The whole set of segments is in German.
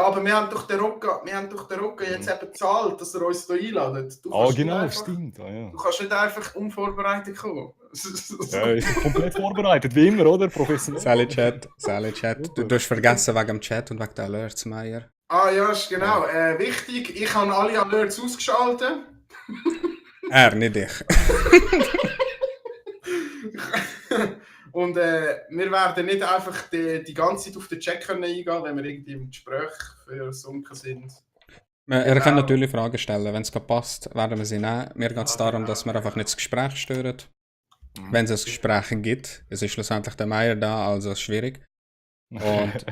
aber wir haben doch den Rocca jetzt eben gezahlt, dass er uns hier einladet. Genau, stimmt. Du kannst nicht einfach unvorbereitet kommen. Ja, ich bin komplett vorbereitet, wie immer, oder? Professionell. Sally Chat. Du hast vergessen wegen dem Chat und wegen der Alerts, Meier. Ja, ist genau. Wichtig, ich habe alle Alerts ausgeschaltet. Nicht ich. Und wir werden nicht einfach die ganze Zeit auf den Chat eingehen können, wenn wir irgendwie im Gespräch versunken sind. Ihr könnt natürlich Fragen stellen. Wenn es passt, werden wir sie nehmen. Mir geht es darum, dass wir einfach nicht das Gespräch stören. Wenn es ein Gespräch gibt, es ist schlussendlich der Meier da, also schwierig. Und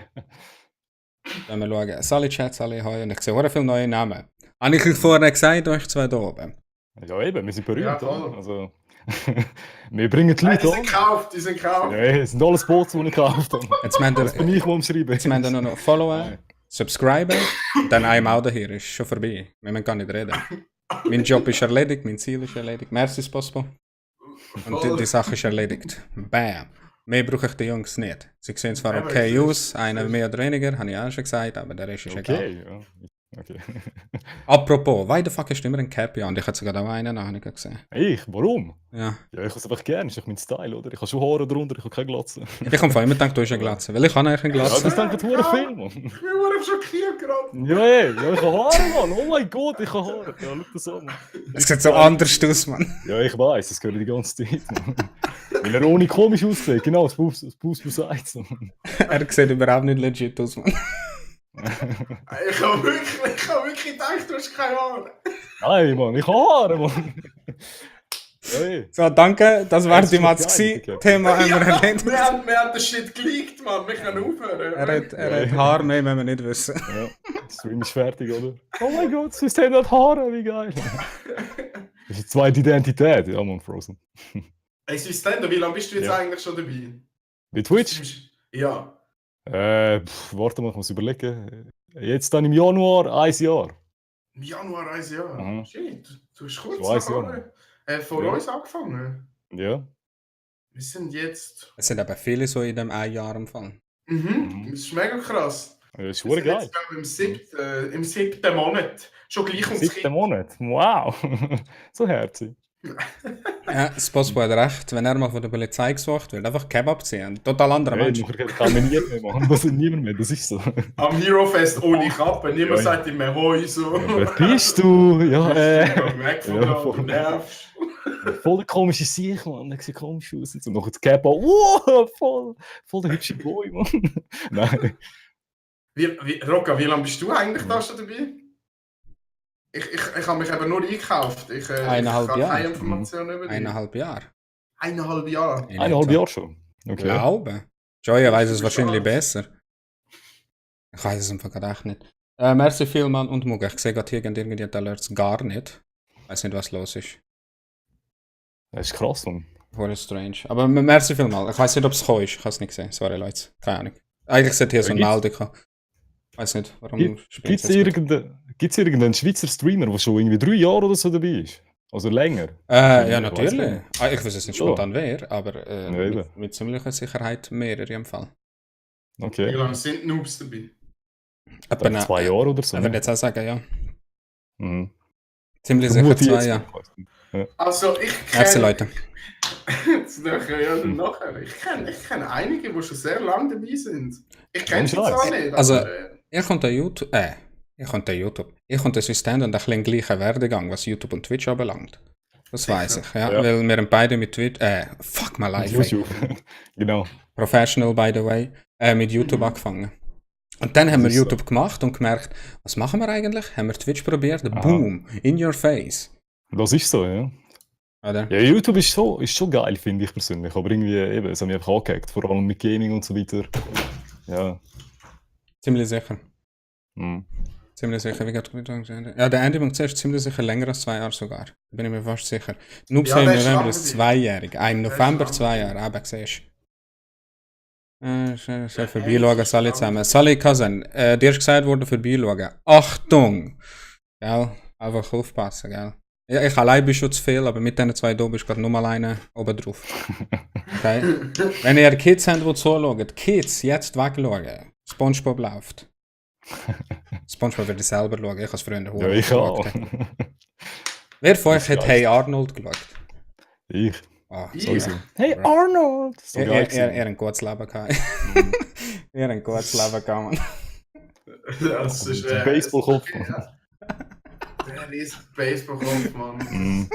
wenn wir schauen, Sally Chat, Sally Hoi, und ich sehe auch viele neue Namen. Habe ich euch vorher gesagt, euch zwei da oben? Ja, eben, wir sind berühmt. Ja, also, wir bringen die Leute an. Die sind gekauft. Ja, es sind alles Boots, die ich gekauft habe. Jetzt müsst das bin ich, der umschreiben. Jetzt müsst ihr nur noch followen, subscriben, dann einmal da hier, ist schon vorbei. Wir müssen gar nicht reden. Mein Job ist erledigt, mein Ziel ist erledigt. Merci, Spospo. Und die Sache ist erledigt. Bam. Mehr brauche ich die Jungs nicht. Sie sehen zwar okay aus, einer mehr oder weniger, habe ich auch schon gesagt, aber der Rest ist egal. Ja. Okay. Apropos, why the fuck hast du immer einen Cap an? Ich hätte sogar auch einen nachher gesehen. Ich? Warum? Ja. Ja, ich habe es einfach gerne, das ist mein Style, oder? Ich habe schon Haare drunter, ich habe keine Glatze. Ich habe immer gedacht, du hast eine Glatze, weil ich habe eigentlich eine Ja, Glatze. das denkt nur viel, Mann. Ich bin nur schockiert gerade. Ja, ich habe Haare, Mann. Oh mein Gott, ich habe Haare. Ja, schau das an, Mann. Es sieht so anders aus, Mann. Ja, ich weiß, das gehört die ganze Zeit, Mann. Weil er ohne komisch aussieht, genau, das Bus sagt Mann. Er sieht überhaupt nicht legit aus, Mann. Ich habe wirklich gedacht, du hast keine Haare. Nein, Mann, ich habe Haare, Mann. Ja, so, danke, das war die Matz geil, gewesen. Thema haben wir erledigt. Wir haben den Shit geleakt, Mann. Wir können aufhören. Er hat Haar, mehr wenn wir nicht wissen. Ja, der Stream ist fertig, oder? Oh mein Gott, sie sehen nicht Haare, wie geil. Das ist eine zweite Identität, ja, Mann, Frozen. Hey, Systendo, wie lange bist du jetzt eigentlich schon dabei? Bei Twitch? Ja. Warte mal, ich muss überlegen. Jetzt dann im Januar 1 Jahr. Im Januar 1 Jahr? Mhm. Shit, du hast kurz vor uns angefangen. Ja. Wir sind jetzt... Es sind aber viele so in dem 1 Jahr empfangen. Das ist mega krass. Ja, das ist Wir sind geil. jetzt, glaube ich, im 7. Monat. Schon gleich ums 7. Monat? Wow. So herzig. Ja, Spospo hat recht, wenn er mal von der Polizei gesucht wird, einfach Kebab ziehen. Total anderer Mensch. Ich kann mir niemand mehr machen, das ist niemand mehr, das ist so. Am Hero Fest ohne Kappe, niemand sagt ihm mehr Hoi so. Ja, wer bist du? Ja, Weg von da, du nervst. Voll der komische Sieg, Mann, der sieht komisch aus. Und noch das Kebab, wow, voll der hübsche Boy, Mann. Nein. Rocca, wie lange bist du eigentlich da schon dabei? Ich habe mich eben nur eingekauft. Ich 1,5 Jahre. Keine Informationen über dich. 1,5 Jahre. 1,5 Jahre? 1,5 Jahre schon? Okay. Glaube. Joya weiß es wahrscheinlich besser. Ich weiß es einfach gerade echt nicht. Merci vielmals und Muga. Ich sehe gerade hier irgendwie die Alerts gar nicht. Ich weiß nicht, was los ist. Das ist krass, Mann. Voll strange. Aber merci vielmals. Ich weiß nicht, ob es gekommen ist. Ich habe es nicht gesehen. Sorry, Leute. Keine Ahnung. Eigentlich sollte hier so eine Meldung kommen. Ich weiß nicht, warum. Gibt es irgendeinen Schweizer Streamer, der schon irgendwie 3 Jahre oder so dabei ist? Also länger? Ja, natürlich. Ich weiß jetzt nicht spontan wer, aber ja, mit ziemlicher Sicherheit mehrere im Fall. Okay. Wie lange sind Noobs dabei? Etwa 2 Jahre oder so? Ich würde jetzt auch sagen, ja. Mhm. Ziemlich sicher 2 Jahre. Ja. Also ich kenne... Merci, Leute. Ich kenne einige, die schon sehr lange dabei sind. Ich kenne sie zwar nicht, also, ich konnte YouTube... Ich konnte System und ein bisschen gleichen Werdegang, was YouTube und Twitch anbelangt. Das weiß ich, ja. Weil wir haben beide mit Twitch... fuck my life. YouTube. Genau. Professional, by the way. Mit YouTube angefangen. Und dann haben wir YouTube gemacht und gemerkt, was machen wir eigentlich? Haben wir Twitch probiert? Boom, in your face. Das ist so, ja. Oder? Ja, YouTube ist schon geil, finde ich persönlich. Aber irgendwie, eben, es hat mich einfach angehackt. Vor allem mit Gaming und so weiter. Ja. Ziemlich sicher. Mhm. Ziemlich sicher, wie geht es? Ja, der Andy.c ist ziemlich sicher länger als 2 Jahre sogar. Da bin ich mir fast sicher. Noobs im November ist 2-jährig. Im November 2 Jahre, aber siehst du. Soll vorbeischauen, Sally zusammen. Sally Cousin, dir ist gesagt worden, vorbeischauen. Achtung! Gell? Einfach aufpassen, gell? Ja, ich allein bin schon zu viel, aber mit diesen 2 hier bist du gerade nur alleine oben drauf. Okay? Wenn ihr Kids habt, die zuschauen, Kids, jetzt wegschauen. SpongeBob läuft. SpongeBob würde ich selber schauen. Ich habe es früher Ja, ich auch. Wer von euch Das hat ist Hey Arnold geschaut? Ich. Ah, Ich? Sowieso. Hey Arnold! So geil er ein gutes Leben gehabt. Er ein gutes Leben gehabt, Mann. Das ist Der Baseballkopf. Der ist Baseballkopf, Mann.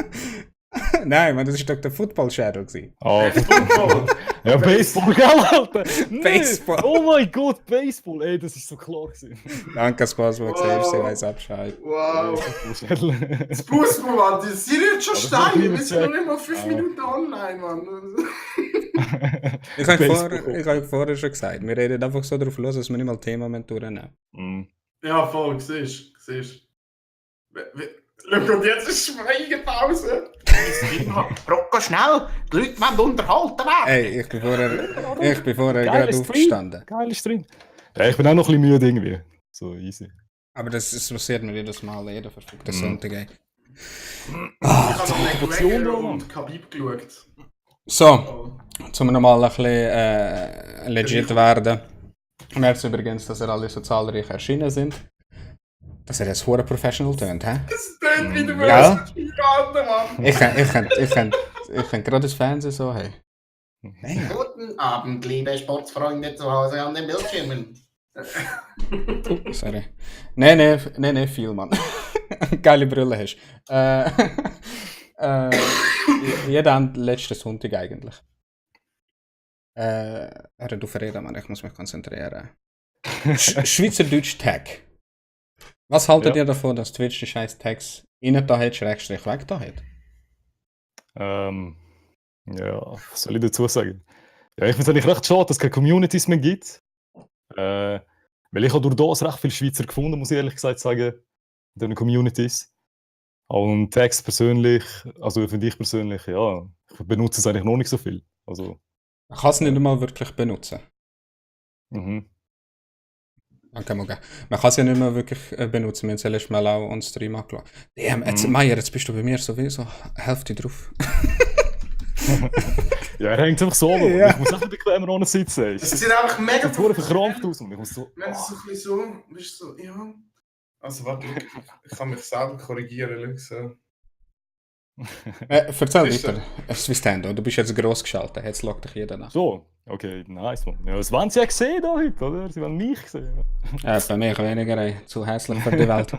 Nein, man, das war doch der Football Shadow gewesen. Ah, Baseball. ja, Baseball, gell, Alter? Nee. Baseball. Oh mein Gott, Baseball, ey, das ist so klar gewesen. Danke, dass du was Wow. siehst, sie weiss Bescheid. Wow. Baseball. Das Fußball, Mann, die sind jetzt schon Aber das steil. Wir ist sind noch check. nicht mal 5 Minuten online, Mann. Ich habe Baseball. vorher schon gesagt, wir reden einfach so drauf los, dass wir nicht mal Thema durchnehmen. Ja, voll, siehst du. Schau, und jetzt ist Schweigepause. Rocco, schnell! Die Leute wollen unterhalten werden. Ey, ich bin vorher Geiler gerade Stream. aufgestanden. Geil Stream. Ja, ich bin auch noch ein bisschen müde irgendwie. So easy. Aber das passiert mir jedes Mal, jeden verfluchten Sonntag. Ey. Ich habe noch Motivation, McGregor Mann. und Khabib geschaut. So, zum nochmal ein bisschen legit werden. Ich merke übrigens, dass alle so zahlreich erschienen sind. Dass er jetzt hure professional tönt, hä? Das tönt wieder Ja. Mann. Ich kann gerade das Fernsehen so, hey. Guten Abend, liebe Sportsfreunde zu Hause an den Bildschirmen. Sorry. Nee, viel, Mann. Geile Brille hast. Jeder letzten Sonntag eigentlich. Hör du verreden, Mann, ich muss mich konzentrieren. Schweizerdeutsch Tag. Was haltet ihr davon, dass Twitch die scheiß Tags innen da hat, Schrägstrich weg da hat? Ja, was soll ich dazu sagen? Ja, ich finde es eigentlich recht schade, dass es keine Communities mehr gibt. Weil ich habe durch das recht viele Schweizer gefunden, muss ich ehrlich gesagt sagen, in diesen Communities. Und Tags persönlich, also finde ich persönlich, ja, ich benutze es eigentlich noch nicht so viel. Also, Man kann es nicht einmal wirklich benutzen. mhm. Okay, man kann es ja nicht mehr wirklich benutzen. Wir haben es ja letztes Mal auch on Stream angeschaut. Jetzt, Meier, jetzt bist du bei mir sowieso Hälfte drauf. Ja, er hängt einfach so. Ja. Ich muss auch bequemer ohne sitzen. Es sieht einfach mega sieht verdammt verkrampft aus. Und ich muss so, Wenn es so ein bisschen so, bist du so, ja. Also warte, ich kann mich selber korrigieren, schau so. Erzähl Ist weiter. Swistendo, du bist jetzt gross geschaltet. Jetzt lockt dich jeder nach. So, okay, nice, man. Ja, das wollen sie ja gesehen da heute, oder? Sie wollen mich sehen. Bei mir weniger, ey. Zu hässlich für die Welt.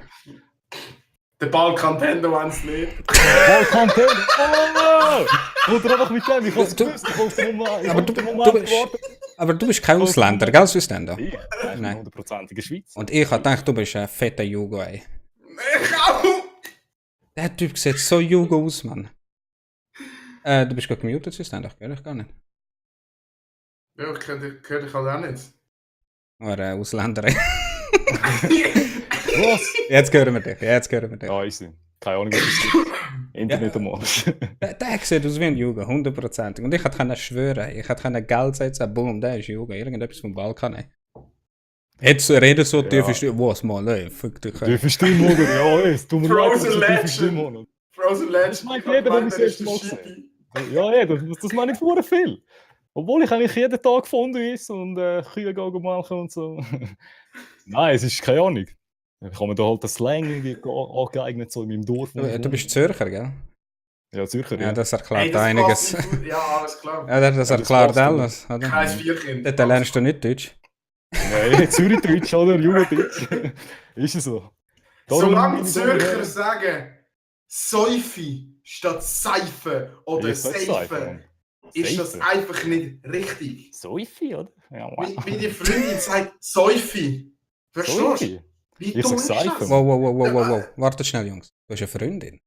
Der Balkan-Tendo wollen es nicht. Balkan-Tendo! Oh! Kommt er einfach mit dem? Ich hab's gewusst, ich wollte den Moment warten. Aber du bist kein Ausländer, gell, Swistendo? Ich? Nein. 100%ige Schweiz. Und ich hab gedacht, du bist ein fetter Jugo, ey. Ich auch! Der Typ sieht so Jugo aus, Mann. Du bist gerade gemutet, Swistendo, ich höre dich gar nicht. Ja, ich höre dich halt auch nicht. Oder Ausländer, ey. Was? Jetzt hören wir dich, Ja, ich sehe. Keine Ahnung, was es gibt. Internet am Arsch. Der sieht aus wie ein Jugo, 100%. Und ich hätte schwören, ich hätte Geld setzen, boom, der ist Jugo, irgendetwas vom Balkan, ey. Jetzt reden so tiefe Stimme, was mal, ey, fuck dich. Tiefe Stimme, oder? Ja, es tut mir leid, dass Frozen es tiefe Stimme Legend! hat. Frozen Legend! Das meint jeder, wenn ich das erste Mal gesehen. Ja, ja, das meine ich vorher viel. Obwohl ich eigentlich jeden Tag gefunden ist und Kühe gehen machen und so. Nein, es ist keine Ahnung. Ich habe mir da halt das Slang irgendwie angeeignet, so in meinem Dorf. Du bist Zürcher, gell? Ja, Zürcher, Ja, ja. das Hey, erklärt das einiges. passt nicht. Ja, alles klar. Ja, das das erklärt passt alles, oder? Kein Vierkind. Dort lernst du nicht Deutsch. Nein, Zürich-Deutsch oder Jugenddeutsch. Ist es so. Darum Solange bin ich Zürcher da sagen Säufi statt Seife oder Ich sag Seife, Mann. ist das Seife. einfach nicht richtig. Säufi, oder? Ja, Wie die Freundin sagt Säufi. Verstehst du? Säufi. Wie Ich dumm sag ist Seife. das? Wow. Wartet schnell, Jungs. Du hast eine Freundin.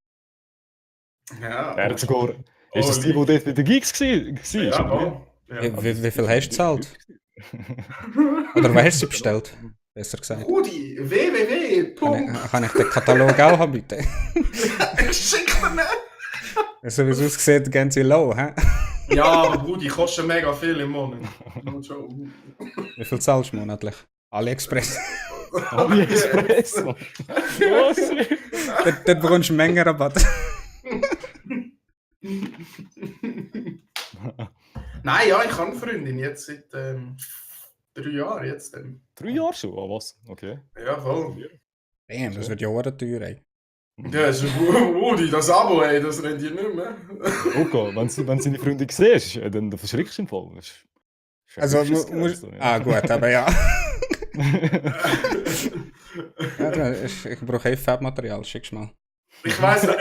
Ja, Er hat sogar... Ist das die, die dort bei den Gigs war? Ja, oh. Ja. Wie viel hast du gezahlt? Oder wo hast du sie bestellt? Besser gesagt. Rudi, www. Kann ich den Katalog auch haben, bitte? Schick mir nicht. So wie es aussieht, gehen sie low, hä? Ja, aber Rudi, kostet mega viel im Monat. Wie viel zahlst du monatlich? AliExpress. AliExpress, Mann. Was? Dort bekommst du Mengenrabatt. Nein, ja, ich habe eine Freundin jetzt seit 3 Jahre jetzt dann. 3 Jahre schon? Ah, was? Okay. Ja, voll. Damn, das wird ja auch teuer, ey. Ja, das ist Udi, das Abo, ey, das rennt ihr nicht mehr. Okay, wenn du seine Freundin siehst, dann verschrickst du im Fall. Das ist ein Also, hübsches Geld, so, ja. Ah, gut, aber ja. Ja, ich brauche Farbmaterial, schick's mal. Ich weiss noch.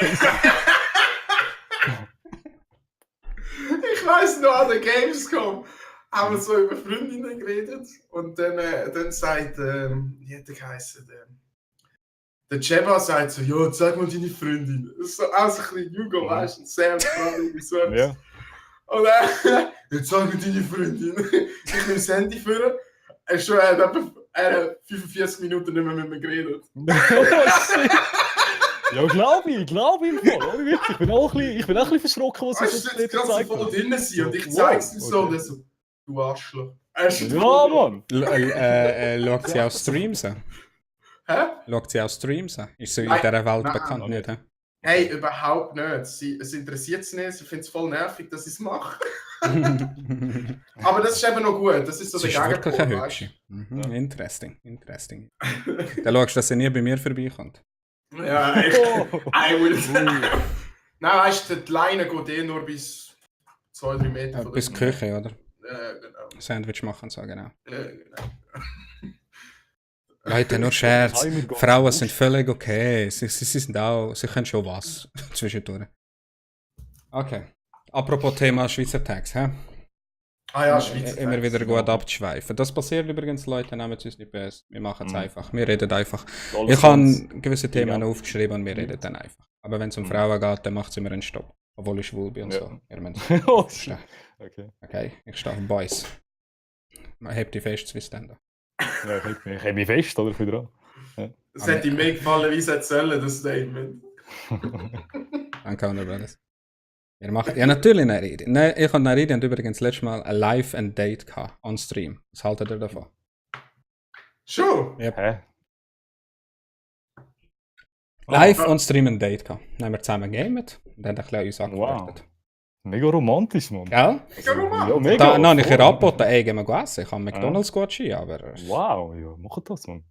Ich weiss noch, an der Gamescom haben wir so über Freundinnen geredet und dann sagt, wie hat der geheißen? Der Jeba sagt so, ja, zeig mal deine Freundin. Das ist so auch so ein bisschen Jugo, weißt du, und Sam fragt irgendwie so etwas. Ja. Und jetzt zeig mir deine Freundin. Ich nehme das Handy für. Er hat 45 Minuten nicht mehr mit mir geredet. Ja, glaube ich im Fall. Wirklich. Ich bin auch ein bisschen verschrocken, was Weißt du, jetzt gerade so voll drin sein und ich Wow, zeig's ihm so okay. und er so, du Arschloch. Ja, Mann. Schaut sie auch Streams an? Hä? Schaut sie auch Streams an? Ist so in Nein, dieser Welt nein, bekannt, nein. nicht? Hä? Hey, überhaupt nicht. Es interessiert sie nicht, sie findet es voll nervig, dass ich es mache. Aber das ist eben noch gut, das ist so Das der ist wirklich Gegenpol, ein weißt hübsche. Ja. Interesting. Dann schaust du, dass sie nie bei mir vorbeikommt. du? Ja, echt. I will. Nein, weißt du, die Leine geht eh nur bis 2-3 Meter von Bis der Küche, oder? Genau. Sandwich machen, so genau. Genau. Leute, nur Scherz. Timer geht Frauen los. sind völlig okay. Sie sind auch, sie können schon was zwischendurch. Okay. Apropos Thema Schweizer Tags, hä? Ah ja, Schweizer Immer Tags, wieder genau. gut abzuschweifen. Das passiert übrigens, Leute, nehmen es uns nicht böse. Wir machen es einfach. Wir reden einfach. Alles Ich habe ganz- gewisse Themen Ja. aufgeschrieben und wir reden dann einfach. Aber wenn es um Mhm. Frauen geht, dann macht es immer einen Stopp. Obwohl ich schwul bin und Ja. so. Ihr müsst Oh, verstehen. okay. Okay, ich stehe auf Boys. Hebt die fest, Swiss Stand. Ja, ich habe mich fest, oder? Für dran. Das hätte ihm mehr gefallen, wie es hätte sollen, das Statement. Danke, Honor Brothers. Ihr macht, ja, natürlich Naridi. Ne, ich und Naridi haben übrigens letztes Mal ein Live and Date gehabt, on Stream. Was haltet ihr davon? Schon? Hä? Live Ah. on Stream ein Date gehabt. Dann haben wir zusammen gegamet und haben ein bisschen uns angeflirtet. Mega romantisch, Mann. Gell? Mega romantisch. Ja, mega. Da habe ich ihr voll. angeboten, ey, gehen wir essen. Ich habe McDonalds gut ski, aber... Wow, ja, mach das, Mann.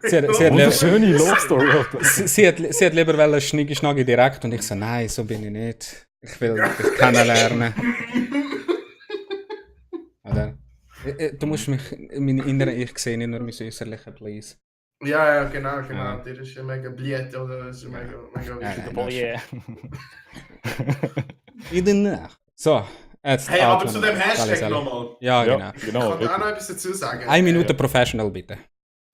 Sie hat Und eine lieber- schöne Love Story. Alter. Sie hat lieber wollen Schniggi-Schnaggi direkt und ich so, nein, so bin ich nicht. Ich will dich kennenlernen. Oder? Du musst mich, mein innerer Ich sehen, nicht nur mein äußerlicher, please. Ja, genau. Ja. Der ist ja mega bliet, oder? Das ist mega wichtig. nein. Oh yeah. In der Nacht. So, jetzt... Hey, aber atmen zu wir. dem Hashtag Sally. nochmal. Ja, genau. Ja, Ich genau. kann da auch wirklich. noch etwas dazu sagen. 1 Minute Professional, bitte.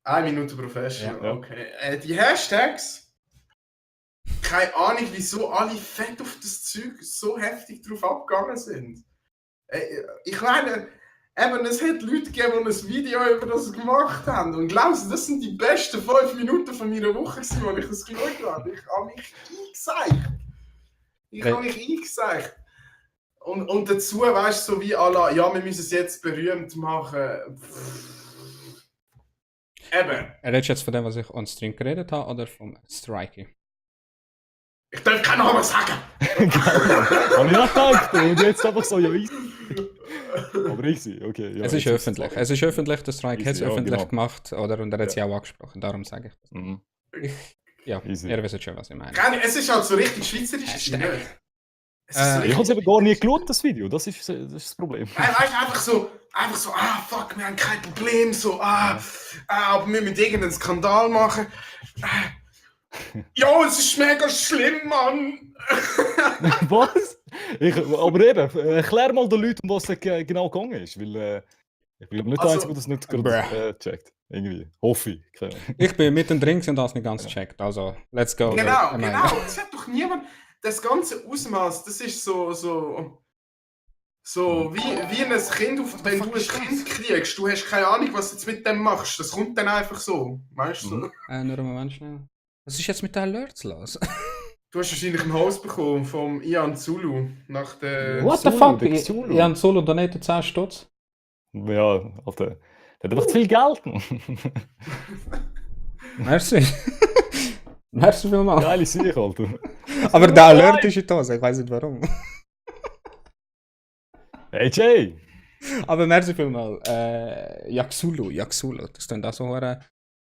1 Minute Professional, Ja. okay. Die Hashtags, keine Ahnung, wieso alle fett auf das Zeug so heftig drauf abgegangen sind. Ich meine, eben, es hat Leute gegeben, die ein Video über das gemacht haben. Und glaubst du, das sind die besten 5 Minuten von meiner Woche, gewesen, wo ich das geschaut habe. Ich habe mich eingeseicht. Und dazu, weißt du, so wie alle, ja, wir müssen es jetzt berühmt machen. Eben. Redest du jetzt von dem, was ich on Stream geredet habe, oder vom Strikey? Ich darf keinen Namen sagen! Habe ich auch gedacht, und jetzt einfach so, ja, easy. Aber easy, okay. Ja, Es ist jetzt öffentlich. Es ist öffentlich, der Strike hat es Easy, ja, öffentlich genau. gemacht, oder? Und er hat sie auch angesprochen, darum sage ich das. Mhm. Ja, Easy. ihr wisst schon, was ich meine. Keine, es ist halt so richtig schweizerisch. Hashtag. Nicht? Es ist so Ich habe es eben gar nicht geschaut, das Video. Das ist das Problem. Weißt du, einfach so, fuck, wir haben kein Problem, so, aber wir müssen irgendeinen Skandal machen. Jo, es ist mega schlimm, Mann! Was? Aber eben, erklär mal den Leuten, um was es genau gegangen ist. Weil ich bin nicht der Also, Einzige, der das nicht gerade checkt. Irgendwie. Hoffe ich. Keine Ahnung. Ich bin mittendrin und habe es nicht ganz gecheckt, also let's go. Genau, Ich meine, genau. Das hat doch niemand. Das ganze Ausmaß, das ist so wie ein Kind, wenn du ein Kind kriegst, du hast keine Ahnung, was du jetzt mit dem machst. Das kommt dann einfach so. Weißt du? Mhm. nur einen Moment schnell. Was ist jetzt mit den Alerts los? Du hast wahrscheinlich einen Host bekommen vom Ian Zulu nach der. What the Zulu, fuck? der Zulu. Ich habe Solo donated 10 Stutz. Ja, Alter. Der hat einfach zu viel Geld. Mann. Merci. Merci vielmals. Geile Sache, Alter. Aber der Alert ist in die Hose, ich weiß nicht warum. Hey Jay! Aber merci vielmal. Yaxulu, das klingt auch so ein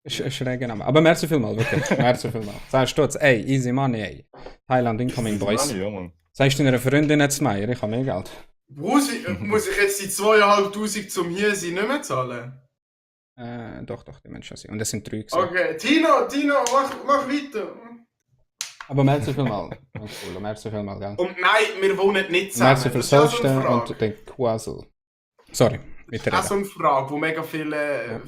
schräger Name. Aber merci vielmal, wirklich. Merci vielmal. Sagst du jetzt, ey, easy money, ey. Thailand Incoming Boys. Ja, Mann. Sagst du deiner Freundin jetzt Meier, ich habe mehr Geld. Muss ich jetzt die 2'500 zum hier sein nicht mehr zahlen? Doch, die Menschen sind. Und es sind 3 gewesen. Okay, Tino, mach weiter. Aber merci vielmal. Merci vielmal, gell? Und nein, wir wohnen nicht zusammen. Merci fürs Das ist auch so Hosten eine Frage. und den Quasel. Sorry, weiter Das ist so reden. eine Frage, wo mega viele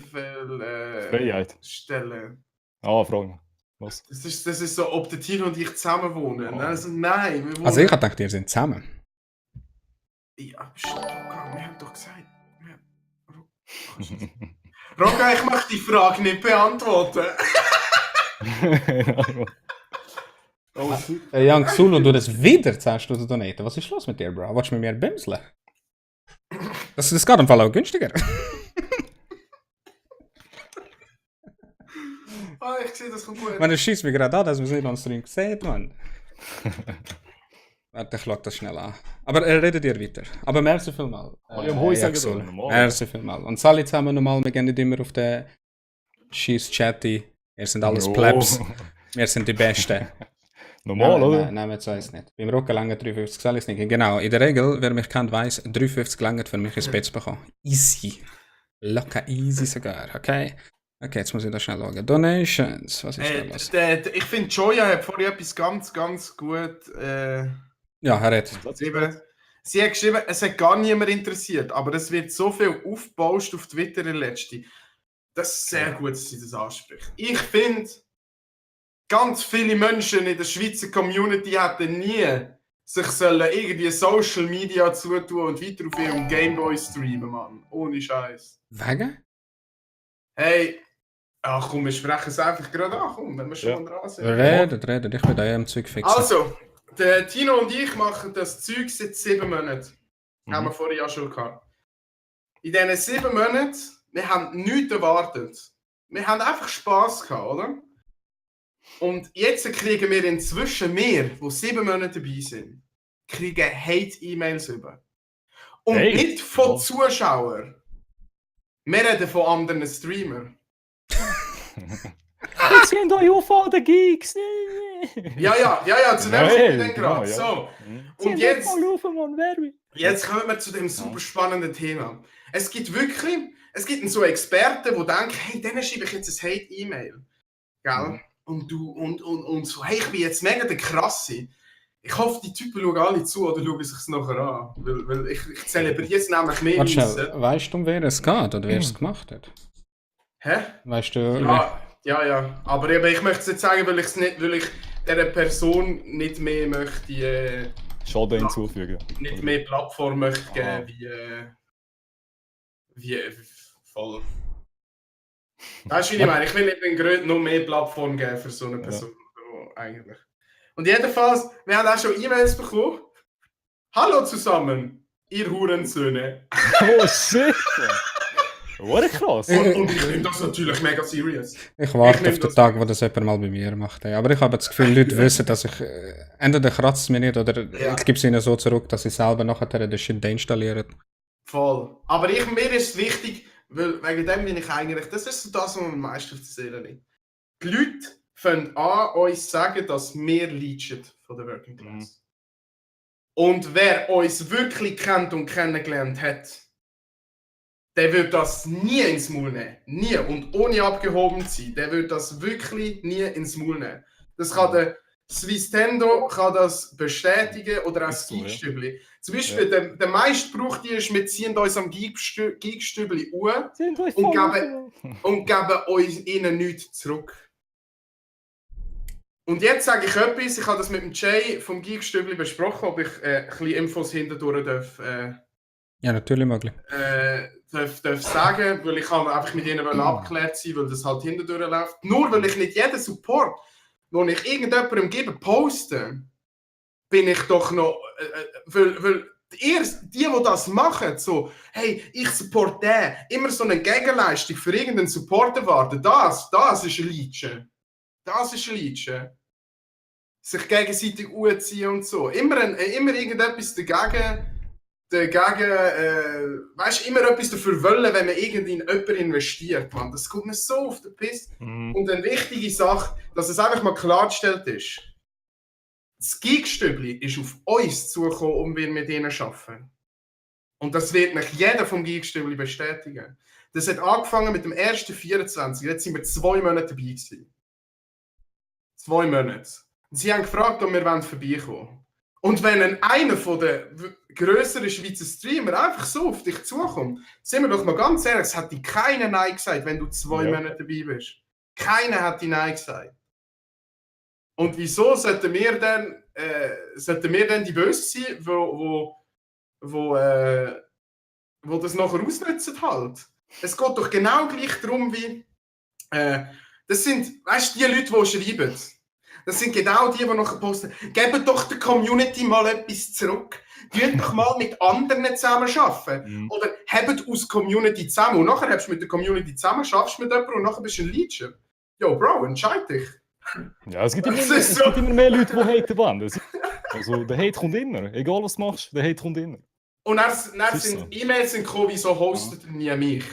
Freiheit. stellen. Ah, Frage. Was? Das ist so, ob der Tino und ich zusammen wohnen. Oh. Also nein, wir wohnen... Also ich hab gedacht, ihr seid zusammen. Ja, Roka, wir haben doch gesagt... Roka, ich möchte die Frage nicht beantworten. Oh, Jan Xulu, du das wieder 10 Stunden donaten. Was ist los mit dir, Bro? Willst du mit mir bimseln? Das geht im Fall auch günstiger. Ich sehe, das kommt gut. Man, das schießt mich gerade an, dass man es nicht on Stream sieht, Mann. Warte, ich log das schnell an. Aber redet ihr weiter. Aber merci vielmal. Kann ich am Hoi sagen, Xulu. oder? Normal. Merci vielmal. Und alle zusammen nochmal, wir gehen nicht immer auf den Schieß-Chatty. Ihr sind alles Oh. Plebs. Wir sind die Besten. Normal, oder? Nein, jetzt weiß nicht. Beim Rücken lange 350 soll ich nicht. Genau, in der Regel, wer mich kennt, weiss, 350 lange für mich ins Bett zu bekommen. Easy. Locker easy sogar, okay? Okay, jetzt muss ich da schnell schauen. Donations, was ist da los? Ich finde, Joya hat vorhin etwas ganz gut Ja, er hat. geschrieben. Sie hat geschrieben, es hat gar niemand interessiert, aber es wird so viel aufgebauscht auf Twitter in letzter. Das ist sehr gut, dass sie das anspricht. Ich finde, ganz viele Menschen in der Schweizer Community hätten nie sich sollen irgendwie Social Media zutun und weiter auf ihrem Gameboy streamen, Mann. Ohne Scheiß. Wegen? Hey, ach komm, wir sprechen es einfach gerade an, komm, wenn wir schon dran sind. Redet, ich will da am Zeug fixen. Also, der Tino und ich machen das Zeug seit 7 Monaten. Haben wir vorher ja schon gehabt. In diesen 7 Monaten, wir haben nichts erwartet. Wir haben einfach Spass gehabt, oder? Und jetzt kriegen wir inzwischen die 7 Monate dabei sind, kriegen Hate-E-Mails über. Und Hey. nicht von Zuschauern. Wir reden von anderen Streamern. Jetzt sind euch auf an den Gigs. Ja, zu dem Hey, sind wir dann genau, gerade. ja. So. Mhm. Und jetzt, auf, Mann, wer? jetzt kommen wir zu dem super spannenden Thema. Es gibt so Experten, die denken, hey, denen schreibe ich jetzt ein Hate-E-Mail. Gell? Und so, hey, ich bin jetzt mega der Krasse. Ich hoffe, die Typen schauen alle zu oder schauen sich es nachher an. Weil ich zelebriere es nämlich mehr. Warte schnell, weißt du, um wer es geht oder wer es gemacht hat? Hä? Weißt du? Ja. Aber eben, ich möchte es nicht sagen, weil ich dieser Person nicht mehr möchte, Schaden hinzufügen. nicht mehr Plattform möchte geben, wie voll. Weißt du, wie ich meine? Ich will nicht den Grund noch mehr Plattform geben für so eine Person. So, eigentlich. Und jedenfalls, wir haben auch schon E-Mails bekommen. Hallo zusammen, ihr Hurensöhne. Oh, shit! War krass! Und ich nehme das natürlich mega serious. Ich warte nehm auf den das- Tag, wo das jemand mal bei mir macht. Ey. Aber ich habe das Gefühl, Leute wissen, dass ich entweder kratzt es mir nicht oder Ja. ich gebe es ihnen so zurück, dass sie selber nachher den Shit deinstallieren. Voll. Aber mir ist es wichtig, weil wegen dem bin ich eigentlich, das ist so das, was mir am meisten auf die Seele liegt. Die Leute fangen an, uns sagen, dass wir leachen von der Working Class. Und wer uns wirklich kennt und kennengelernt hat, der wird das nie ins Maul nehmen. Nie. Und ohne abgehoben zu sein. Der wird das wirklich nie ins Maul nehmen. Das kann der Swissstendo kann das bestätigen oder auch das Ist so, ja. Geekstübli. Zum Beispiel, der meistgebrauchte ist, wir ziehen uns am Geekstübli an Sind euch Und voll- und geben uns ihnen nichts zurück. Und jetzt sage ich etwas, ich habe das mit dem Jay vom Geekstübli besprochen, ob ich ein bisschen Infos hinterdurch Ja, natürlich möglich. darf sagen, weil ich kann einfach mit ihnen abgeklärt sein, weil das halt hinterdurch läuft. Nur weil ich nicht jeden Support, den ich irgendjemandem gebe, poste, bin ich doch noch, weil die das machen, so, hey, ich support den, immer so eine Gegenleistung für irgendeinen Support erwarten, das ist ein Leitchen. Das ist ein Leitchen. Sich gegenseitig anziehen und so. Immer irgendetwas dagegen dagegen, weißt, immer etwas dafür wollen, wenn man irgendwie in jemanden investiert. Man. Das kommt mir so auf den Piss. Und eine wichtige Sache, dass es einfach mal klargestellt ist. Das Geekstübli ist auf uns zugekommen, um wir mit ihnen arbeiten. Und das wird nicht jeder vom Geekstübli bestätigen. Das hat angefangen mit dem 1.24. Jetzt sind wir 2 Monate dabei gewesen. 2 Monate. Und sie haben gefragt, ob wir vorbeikommen wollen. Und wenn einer von den grösseren Schweizer Streamer einfach so auf dich zukommt, sind wir doch mal ganz ehrlich, es hat dir keiner Nein gesagt, wenn du 2 Monate dabei bist. Keiner hat dir Nein gesagt. Und wieso sollten wir dann die Bösen sein, wo das nachher ausnutzen halt? Es geht doch genau gleich darum, wie das sind, weißt du, die Leute, die schreiben. Das sind genau die nachher posten. Gebt doch der Community mal etwas zurück. Tut doch mal mit anderen zusammenarbeiten. Oder habt aus Community zusammen. Und nachher hast du mit der Community zusammen, schaffst mit jemandem und nachher bist du ein Leader. Jo, Bro, entscheid dich. Ja, es gibt immer mehr Leute, die haten wollen. Also, der Hate kommt immer. Egal, was du machst, der Hate kommt immer. Und dann sind E-Mails gekommen, wieso hostet ihr nie mich?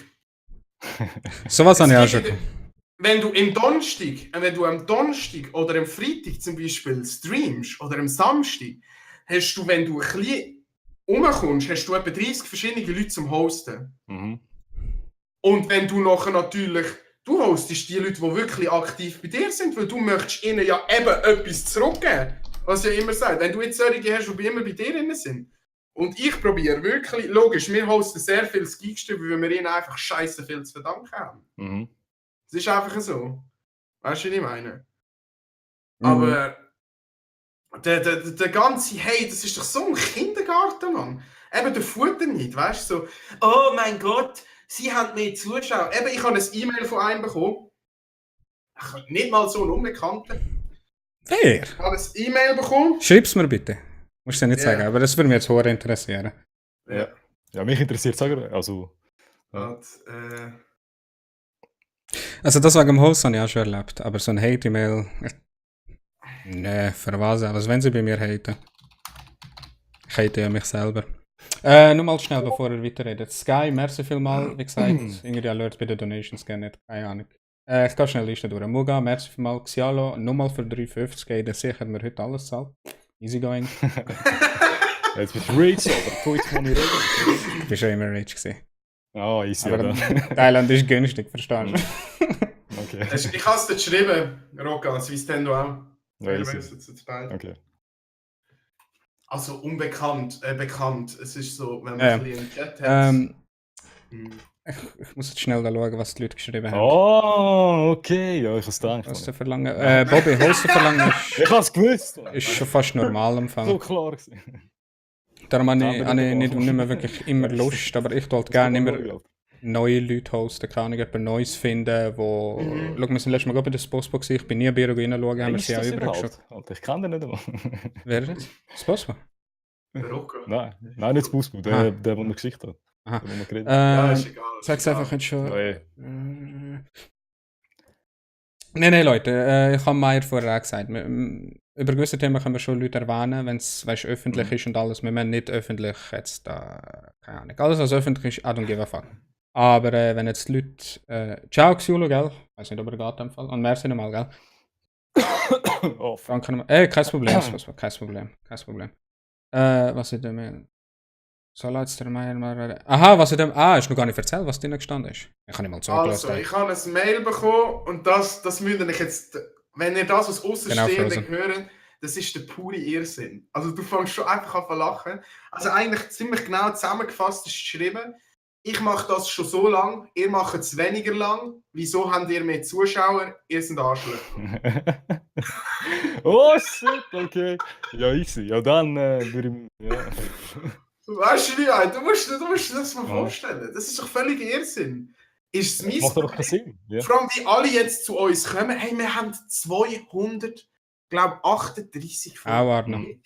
So was habe ich auch schon. Wenn du am Donnerstag oder am Freitag zum Beispiel streamst oder am Samstag, hast du, wenn du ein bisschen rumkommst, hast du etwa 30 verschiedene Leute zum Hosten. Und wenn du nachher natürlich, du hostest die Leute, die wirklich aktiv bei dir sind, weil du möchtest ihnen ja eben etwas zurückgeben. Was ich ja immer sage, wenn du jetzt solche hast, die immer bei dir drin sind. Und ich probiere wirklich, logisch, wir hosten sehr viel Geekstübli, weil wir ihnen einfach scheiße viel zu verdanken haben. Es ist einfach so. Weißt du, was ich meine? Aber der ganze Hey, das ist doch so ein Kindergarten, Mann. Eben der Futter nicht, weißt du? So, oh mein Gott, sie haben mehr Zuschauer. Eben, ich habe ein E-Mail von einem bekommen. Nicht mal so ein Unbekannter. Wer? Ich habe ein E-Mail bekommen. Schreib's mir bitte. Musst du ja nicht sagen, aber das würde mich jetzt hoch interessieren. Ja, mich interessiert es auch. Also. Also das wegen dem Host habe ich auch schon erlebt, aber so ein Hate-E-Mail... Nee, für was? Also wenn sie bei mir haten. Ich hate ja mich selber. Nur mal schnell, bevor ihr weiterredet. Sky, merci vielmal, wie gesagt. Irgendwie Alert bei den Donations gerne nicht, keine Ahnung. Ich gehe schnell die Liste durch. Muga, merci vielmal. Xialo, nochmal für 3,50 geht. Sicher mir heute alles zahlt. Easy going. Jetzt bist du rich, aber du jetzt mal nicht reden. Ich war schon immer rich gewesen. Oh, easy. Aber Thailand ist günstig, verstehst du? Okay. Ich habe es dir geschrieben, Roka, Swissstendo auch. Ja, okay. Also unbekannt, bekannt. Es ist so, wenn man ein bisschen im Chat hat. Ich muss jetzt schnell da schauen, was die Leute geschrieben haben. Oh, okay. Ja, ich habe es gedacht. Hosten verlangen. Bobby, Hosten verlangen ist... Ich habe es gewusst. Ist schon fast normal am Fall. So klar gewesen. Darum habe ich nicht mehr wirklich immer Lust, aber ich wollte gerne immer neue Leute hosten, kann ich etwas Neues finden, wo... Schau, wir sind letztes Mal bei der Spospo gewesen, ich bin nie bei ihr reinschauen, haben wir sie auch übergeschaut. Ich kann den nicht einmal. Wer ist das? Spospo? Nein, nicht das Spospo, der eine Geschichte hat. Aha. Ja, ist egal. Sag's einfach jetzt schon. Nein, Leute, ich habe Meier vorher auch gesagt, über gewisse Themen können wir schon Leute erwähnen, wenn es öffentlich ist und alles. Wir müssen nicht öffentlich jetzt da, keine Ahnung. Alles, was öffentlich ist, I don't give a fuck. Aber wenn jetzt die Leute, ciao Xulo, gell? Ich weiß nicht, ob er geht im Fall. Und merci nochmal, gell? Oh, Danke nochmal. Kein Problem, kein Problem. Was ist denn? Soll jetzt der Meier mal... Aha, was in dem... ist noch gar nicht erzählt, was drin gestanden ist. Ich kann nicht mal zugelassen. Also, ich habe ein Mail bekommen und das müsst ihr jetzt... Wenn ihr das aus Außenstehenden hört, das ist der pure Irrsinn. Also du fängst schon einfach an zu lachen. Also eigentlich ziemlich genau zusammengefasst ist geschrieben, ich mache das schon so lang, ihr macht es weniger lang. Wieso habt ihr mehr Zuschauer? Ihr seid Arschlöcher. Oh shit, okay. Ja, easy. Ja, dann würde ich... Ja. Weißt du, du musst dir das mal vorstellen. Das ist doch völlig Irrsinn. Ist es macht doch keinen Sinn. Ja. Vor allem, wie alle jetzt zu uns kommen, hey, wir haben 238 Folgen.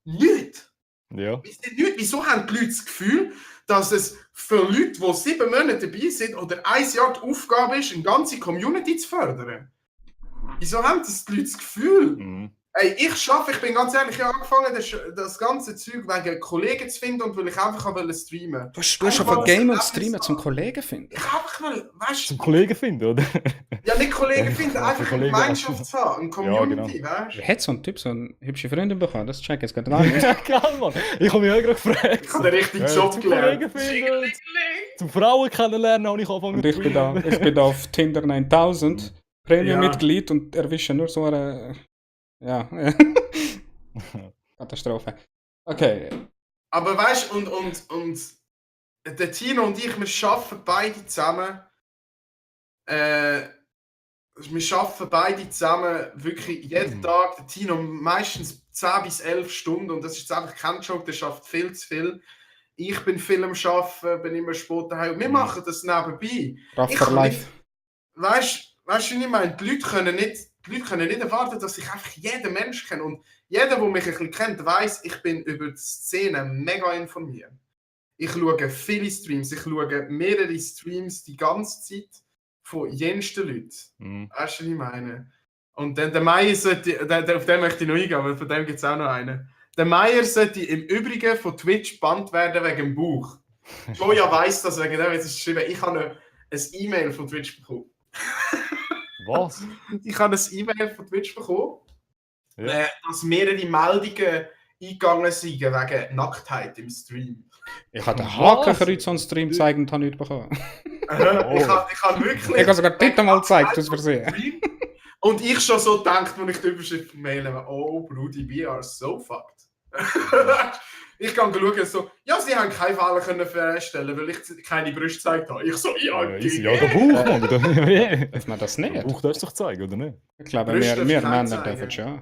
Nicht. Ja. Wieso haben die Leute das Gefühl, dass es für Leute, die 7 Monate dabei sind oder 1 Jahr die Aufgabe ist, eine ganze Community zu fördern? Wieso haben die Leute das Gefühl? Ey, ich bin ganz ehrlich, ich habe angefangen, das ganze Zeug wegen Kollegen zu finden und weil ich einfach streamen wollte. Du hast schon von Game und Streamen zum Kollegen finden. Ich einfach mal, weißt Zum Kollegen finden, oder? ja, nicht Kollegen finden, Ja, einfach eine Kollegen Gemeinschaft zu haben, eine Community, genau. weißt du? Hat so ein Typ so eine hübsche Freundin bekommen? Das check jetzt gerade gar nicht. Ja, klar, Mann. Ich habe mich auch gerade gefragt. Ich habe den richtigen Ja, Job zum gelernt. Kollegen finden. Zum Frauen kennenlernen habe ich angefangen Und ich bin da auf Tinder 9000, Premium-Mitglied und erwische nur so eine... Ja, Katastrophe. Okay, Aber weißt du, und der Tino und ich, wir arbeiten beide zusammen. Wir arbeiten beide zusammen wirklich jeden Tag. Der Tino meistens 10 bis 11 Stunden und das ist jetzt einfach kein Joke, der schafft viel zu viel. Ich bin viel am Arbeiten, bin immer spät daheim. Wir machen das nebenbei. Raffer Life. Weißt du, wie ich meine? Die Leute können nicht erwarten, dass ich einfach jeden Mensch kenne. Und jeder, der mich ein bisschen kennt, weiss, ich bin über die Szene mega informiert. Ich schaue viele Streams, ich schaue mehrere Streams die ganze Zeit von jensten Leuten. Weißt du, was ich meine? Und dann der Meier sollte, auf den möchte ich noch eingehen, aber von dem gibt es auch noch einen. Der Meier sollte im Übrigen von Twitch gebannt werden wegen dem Bauch. Joja weiss das, wegen dem, jetzt ist geschrieben, ich habe ein E-Mail von Twitch bekommen. Was? Ich habe ein E-Mail von Twitch bekommen, Ja. dass mehrere Meldungen eingegangen sind wegen Nacktheit im Stream. Ich habe den Hakenkreuz on Stream gezeigt und habe nichts bekommen. Ich habe wirklich... Ich habe sogar dort mal gezeigt, aus Versehen. Und ich schon so gedacht, als ich die Überschrift mailen, oh Brudi, we are so fucked. Ich kann schauen, so, ja, sie haben keine Fehler können feststellen, weil ich keine Brüste gezeigt habe. Ich so, ja, Easy. Ja, der Bauch, Mann. Darf man das nicht? Der Bauch darfst du doch zeigen, oder nicht? Ich glaube, Brüste wir darf Männer keiner dürfen zeigen. schon.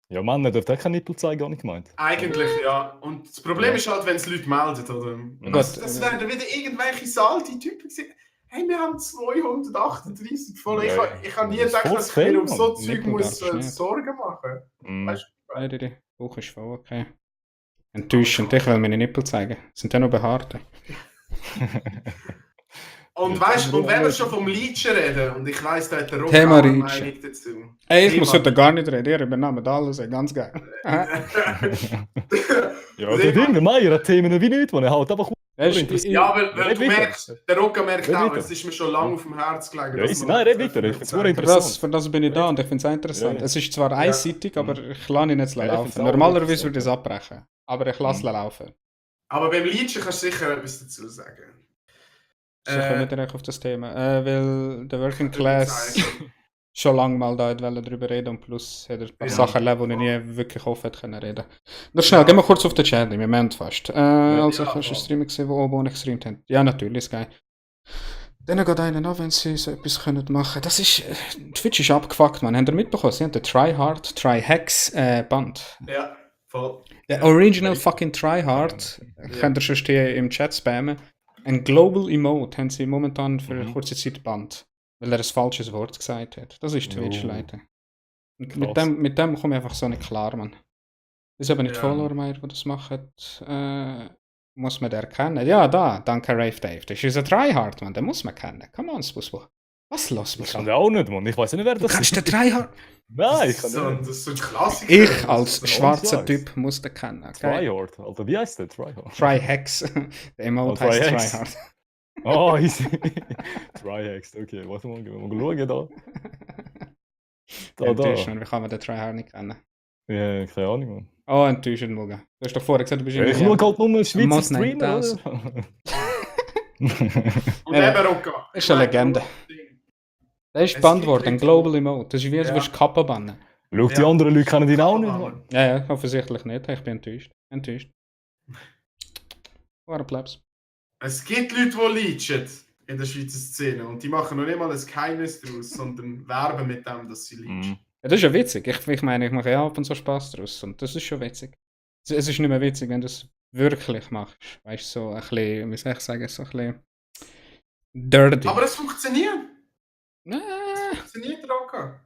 Ja, Männer dürfen auch keine Nippel zeigen, gar nicht gemeint. Eigentlich, ja. Und das Problem ist halt, wenn es Leute melden, oder? Das werden wieder irgendwelche Salty-Typen gesehen. Hey, wir haben 238 voll. Ja, Ich habe nie das ist gedacht, voll dass ich mir um viel, so Mann. Zeug Nippel muss darfst du nicht. Sorgen machen. Weißt du? Nein, der Bauch ist voll okay. Enttäuschend, ich will meine Nippel zeigen. Sind ja noch behaarte. Und weißt du, und wenn wir schon vom Leechen reden, und ich weiss, da hat der Rock Thema auch eine Leechen. Meinung dazu. Ey, ich muss heute gar nicht reden, ihr übernehmt alles, ey, ganz geil. Ja, der Ding, der Meier hat Themen wie nicht, wo er halt einfach... Ja, aber Red du weiter. merkst, der Rocker merkt Red auch, weiter. es ist mir schon lange auf dem Herz gelegen. Ja, dass easy. man Nein, red weiter, ich find's nur interessant. Für das bin ich da und ich finde es auch interessant. Ja. Es ist zwar einseitig, aber ich lasse ihn jetzt Ja, ich find's laufen. auch Normalerweise interessant. würde ich es abbrechen. Aber ich lasse ihn laufen. Aber beim Leechen kannst du sicher etwas dazu sagen. So kommen wir direkt auf das Thema. Weil der Working Class schon lange mal da darüber reden und plus hat er ein paar Ja. Sachen erlebt, die er nie wirklich offen hat können reden. Nur schnell, gehen wir kurz auf den Chat, wir meinen fast. Also Ja, hast du einen voll. Stream gesehen, wo oben gestreamt haben? Ja, natürlich, ist geil. Dann geht einer an, wenn sie so etwas können machen. Das ist, Twitch ist abgefuckt, man. Habt ihr mitbekommen? Sie haben den Tryhard, Tryhex Band. Ja, voll. Der Original fucking Tryhard, könnt ihr schon hier im Chat spammen. Ein Global Emote haben sie momentan für eine kurze Zeit gebannt, weil er ein falsches Wort gesagt hat. Das ist Twitch, Oh. Leute. Und Krass. mit dem komme ich einfach so nicht klar, man. Das ist aber nicht Ja. Follower mehr, die das machen. Muss man den erkennen? Ja, da, danke Rave Dave. Das ist ein Tryhard, man. Den muss man kennen. Come on, Spusbo. Was los Ich mit kann so? den auch nicht, Mann. Ich weiß nicht, wer Du das kannst ist. den Tryhard... Nein, ich Das kann ist so, den das ist so ein Klassiker. Ich als ist schwarzer ganz Typ muss den kennen, okay? Tryhard. Alter, wie heißt der? Tryhard. Tryhex. Der Emote heißt Tryhex. Tryhard. Oh, easy. Tryhex, okay. Warte mal, gehen wir mal schauen da. Enttäuschend, wie kann man den Tryhard nicht kennen? Ja, keine Ahnung, Mann. Oh, enttäuschend, Muga. Du hast doch vorher gesagt, du bist Ja, ich schaue halt nur Schweizer Mod Streamer, 9000. oder? Und eben Rocker. Ist eine Legende. Der ist Es gebannt gibt worden, ein Leute, Global Emote. Das ist wie, als Ja. würdest du Kappa bannen. Schau, die Ja. anderen Leute kennen ihn auch nicht, Mann. Ja, offensichtlich nicht. Ich bin enttäuscht. Enttäuscht. War ein Plebs. Es gibt Leute, die leechen in der Schweizer Szene und die machen noch nicht mal ein Geheimnis daraus, sondern werben mit dem, dass sie leechen. Mhm. Ja, das ist ja witzig. Ich meine, ich mache ja ab und so Spaß draus. Und das ist schon witzig. Es ist nicht mehr witzig, wenn du es wirklich machst. Weißt du, so ein bisschen, wie soll ich sagen, so ein bisschen dirty. Aber es funktioniert. Ah, Funktioniert, Rocker.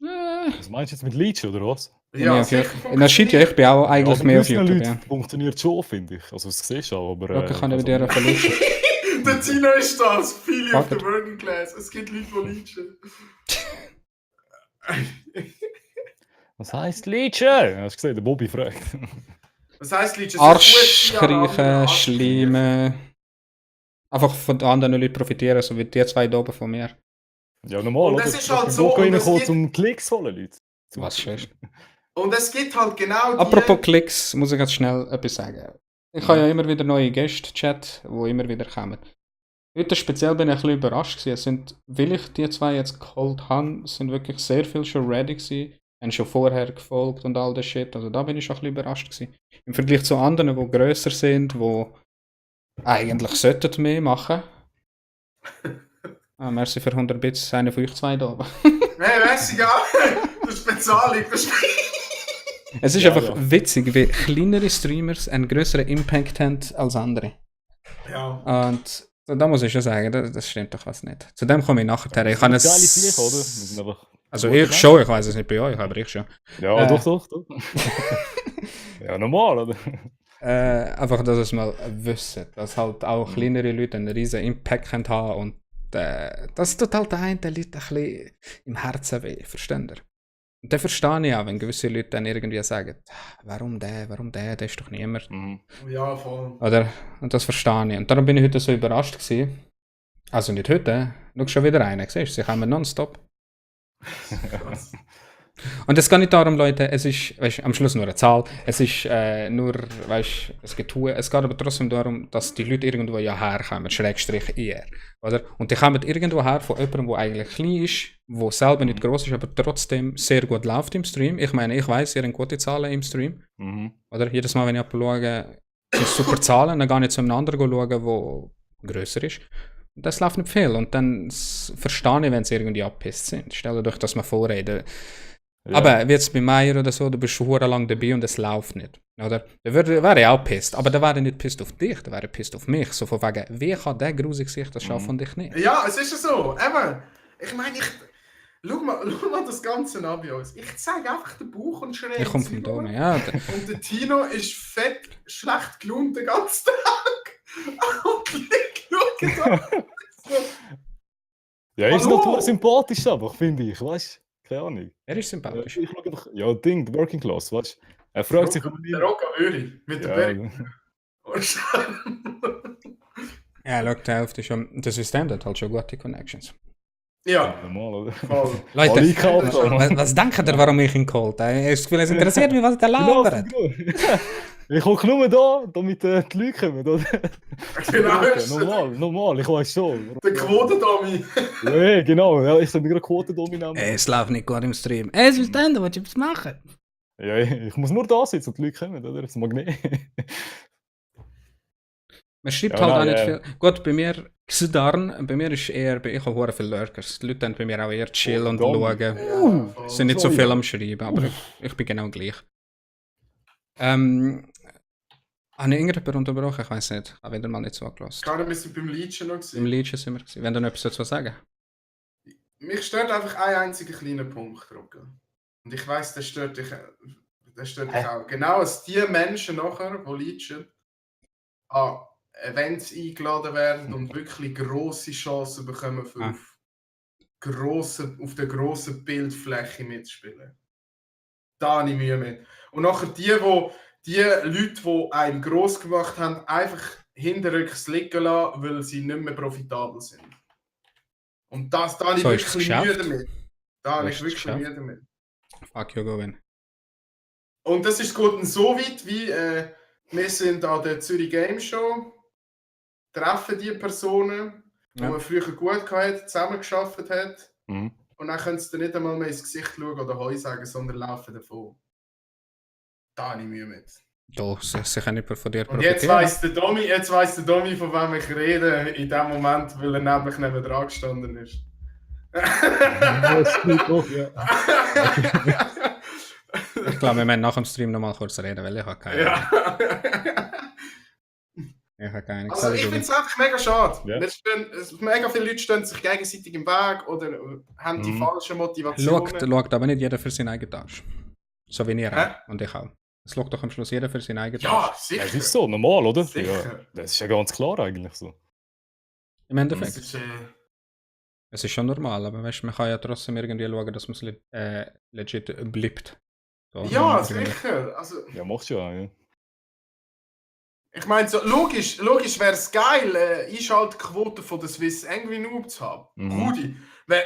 ah. Was meinst du jetzt mit Leech, oder was? Ja, sicher in der Shit, ja, ich bin auch eigentlich bei mehr auf gewissen YouTube, Leuten ja. funktioniert schon, finde ich. Also, das siehst du auch, aber... Locker kann ich also- bei dir verließen. Der Tino ist das, viele auf Fuck der Working Class. Es gibt Leute, die leechen. Was heisst Leechen? Hast du gesehen, der Bobby fragt. Was heisst Leute? Arschkriechen, Schleimen. Einfach von den anderen Leuten profitieren, so wie die zwei da oben von mir. Ja, normal, Und oder? es ist halt so, Boko und es reinkommen, gibt- zum Klicks holen, Leute. Was schön. Und es gibt halt genau die... Apropos Klicks, muss ich ganz schnell etwas sagen. Ich habe ja immer wieder neue Gäste-Chat, die immer wieder kommen. Heute speziell bin ich ein bisschen überrascht gewesen. Es sind, weil ich die zwei jetzt geholt habe, sind wirklich sehr viele schon ready gewesen. Haben schon vorher gefolgt und all das Shit. Also da bin ich schon ein bisschen überrascht gewesen. Im Vergleich zu anderen, die grösser sind, die eigentlich sollten mehr machen. Merci für 100 Bits, einer von euch zwei da oben. Hey, weiss ich gar das ist Bezahlung. Es ist Ja, einfach ja. witzig, wie kleinere Streamers einen größeren Impact haben als andere. Ja. Und da muss ich schon sagen, das stimmt doch was nicht. Zu dem komme ich nachher. Ich Das kann ist es. geile Sicht, oder? Wir sind einfach- Also ich schon, ich weiß es nicht bei euch, aber ich schon. Ja, doch. Ja, normal, oder? Einfach, dass es mal wissen, dass halt auch kleinere Leute einen riesen Impact können haben und das tut halt einen Leuten ein bisschen im Herzen weh, versteht ihr? Und dann verstehe ich auch, wenn gewisse Leute dann irgendwie sagen, warum der ist doch niemand. Mhm. Ja, voll. Oder? Und das verstehe ich. Und darum bin ich heute so überrascht gewesen. Also nicht heute, schau schon wieder rein, siehst du, sie kommen nonstop. Krass. Und es geht nicht darum, Leute, es ist weißt, am Schluss nur eine Zahl, es ist nur, weißt, es geht aber trotzdem darum, dass die Leute irgendwo ja herkommen, Schrägstrich eher, oder? Und die kommen irgendwo her von jemandem, der eigentlich klein ist, der selber nicht groß ist, aber trotzdem sehr gut läuft im Stream. Ich meine, ich weiss, ihr habt gute Zahlen im Stream, Mhm. oder? Jedes Mal, wenn ich schaue, sind super Zahlen, dann gehe ich zu einem anderen schauen, der grösser ist. Und das läuft nicht viel. Und dann verstehe ich, wenn sie irgendwie abgepisst sind. Stellt euch das mal vor, ey. Ja. Aber wie jetzt bei Meier oder so, du bist schon lang dabei und es läuft nicht. Oder? Da wäre ich auch pisst. Aber da wäre ich nicht pisst auf dich, da wäre ich pisst auf mich. So von wegen, wie kann der grusig sich das schaffen und ich nicht? Ja, es ist ja so. Eben, ich meine, schau mal das Ganze an bei uns. Ich zeige einfach den Bauch und schreie. Ich komme vom Dome, ja. Und der Tino ist fett schlecht gelaunt den ganzen Tag. Und liegt, schaut da. Ja, er ist Hallo? natürlich sympathisch, aber finde ich, weißt du? Keine Ahnung. Er ist sympathisch. Ich schaue einfach, ja, Ding, Working Class, weißt du? Er fragt sich, warum Der Rocco Öri mit der Ja, Berg. Ja, schau, die Hälfte ist schon. Das System hat halt schon gute Connections. Ja, normal, oder? voll. Leute, Alle gekauft, was denkt ihr, warum ich ihn geholt habe? Es interessiert mich, was der Genau, labert. ich hocke nur da, damit die Leute kommen, oder? Genau, Normal, ich weiß schon. der Quotendummy. Ja, genau, ja, ich soll mir gerade Quotendominant. Es läuft nicht gut im Stream. Es ist dann, was ich machen. Ja, ich muss nur da sitzen und die Leute kommen, oder? Das mag nicht. Man schreibt Ja, halt auch nein, nicht ja. viel. Gut, bei mir, Xedarn, bei mir ist eher, ich habe sehr viele Lurkers. Die Leute dann bei mir auch eher chillen und Dom. schauen. voll. Sind nicht so sorry. viel am Schreiben, aber ich bin genau gleich. Habe ich irgendjemanden unterbrochen? Ich weiß nicht. Ich habe wieder mal nicht zugelassen. Gerade wir sind beim Leechen noch Im gewesen. Liedchen sind wir gewesen. Wenn du noch etwas dazu sagen. Mich stört einfach ein einziger kleiner Punkt, Rocco. Und ich weiss, das stört dich auch. Genau als die Menschen nachher, die Leechen an Events eingeladen werden und wirklich grosse Chancen bekommen, für auf der grossen Bildfläche mitzuspielen. Da habe ich Mühe mit. Und nachher die Leute, die einen gross gemacht haben, einfach hinterrücks liegen lassen, weil sie nicht mehr profitabel sind. Und da habe ich So ist das wirklich Mühe Geschäft. damit. Da habe So ich ist das wirklich Geschäft. Mühe damit. Fuck you, Govin. Und das ist gut so weit, wie wir sind an der Zürich Game Show, treffen die Personen, die Ja. man früher gut hatte, zusammengearbeitet hat. Mhm. Und dann können sie dir nicht einmal mehr ins Gesicht schauen oder Heu sagen, sondern laufen davon. Da habe ich Mühe mit. Doch, sie können nicht von dir Und jetzt weiss der Domi, von wem ich rede, in dem Moment, weil er nämlich neben dran gestanden ist. Das geht doch, ja. Ich glaube, wir müssen nach dem Stream noch mal kurz reden, weil ich habe keine. Ja. Ich habe keine. Also ich finde es einfach mega schade. Ja. Mega viele Leute stehen sich gegenseitig im Weg oder haben die falsche Motivation. Schaut aber nicht jeder für seinen eigenen Arsch. So wie ihr Hä? auch. Und ich auch. Es schaut doch am Schluss jeder für seinen eigenen Ja, Arsch. sicher. Ja, es ist so, normal, oder? Sicher. Ja, das ist ja ganz klar eigentlich so. Im Endeffekt. Das ist, Es ist schon normal, aber weißt, man kann ja trotzdem irgendwie schauen, dass man es legit bleibt. Ja, sicher. Also, Ja, machst du ja. ich meine, so, logisch wäre es geil, Einschaltquote von der Swiss Angry Noob zu haben. Rudi.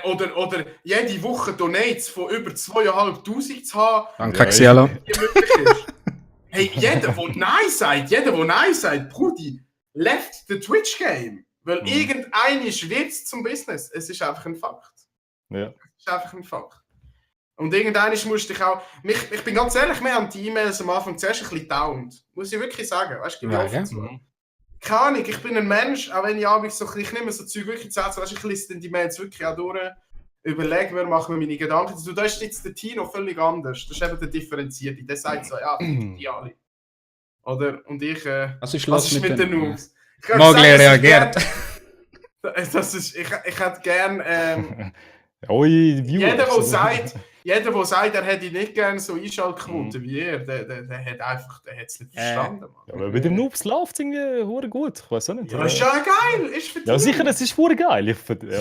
Oder jede Woche Donates von über 2'500 zu haben. Danke, Xialo. Die möglich ist. Hey, jeder, der Nein sagt, Brudi, left the Twitch-Game. Weil irgendein wird zum Business. Es ist einfach ein Fakt. Ja. Es ist einfach ein Fakt. Und irgendwann musste ich auch... Ich bin ganz ehrlich, wir haben die E-Mails am Anfang zuerst ein bisschen downt. Muss ich wirklich sagen. Weißt du, gebe ich offen zu. Keine Ahnung, ich bin ein Mensch, auch wenn ich abends so ich nehme so Zeug wirklich zu Herzen, ich lese dann die Mails wirklich auch durch, überlege mir, mache mir meine Gedanken dazu. Da ist jetzt der Tino völlig anders. Das ist eben der Differenzierte. Der sagt so, ja, die alle. Oder? Und ich... Was ist los mit den Noobs? Mogli reagiert. Ich hätte gern... Jeder, der sagt, er hätte nicht gerne so Einschaltquoten wie ihr, der hat es nicht verstanden. Ja, aber bei den Noobs läuft es irgendwie hure gut. Ich weiß auch nicht. Ja, ist ja geil. Ist verdient. Ja, sicher, das ist hure geil.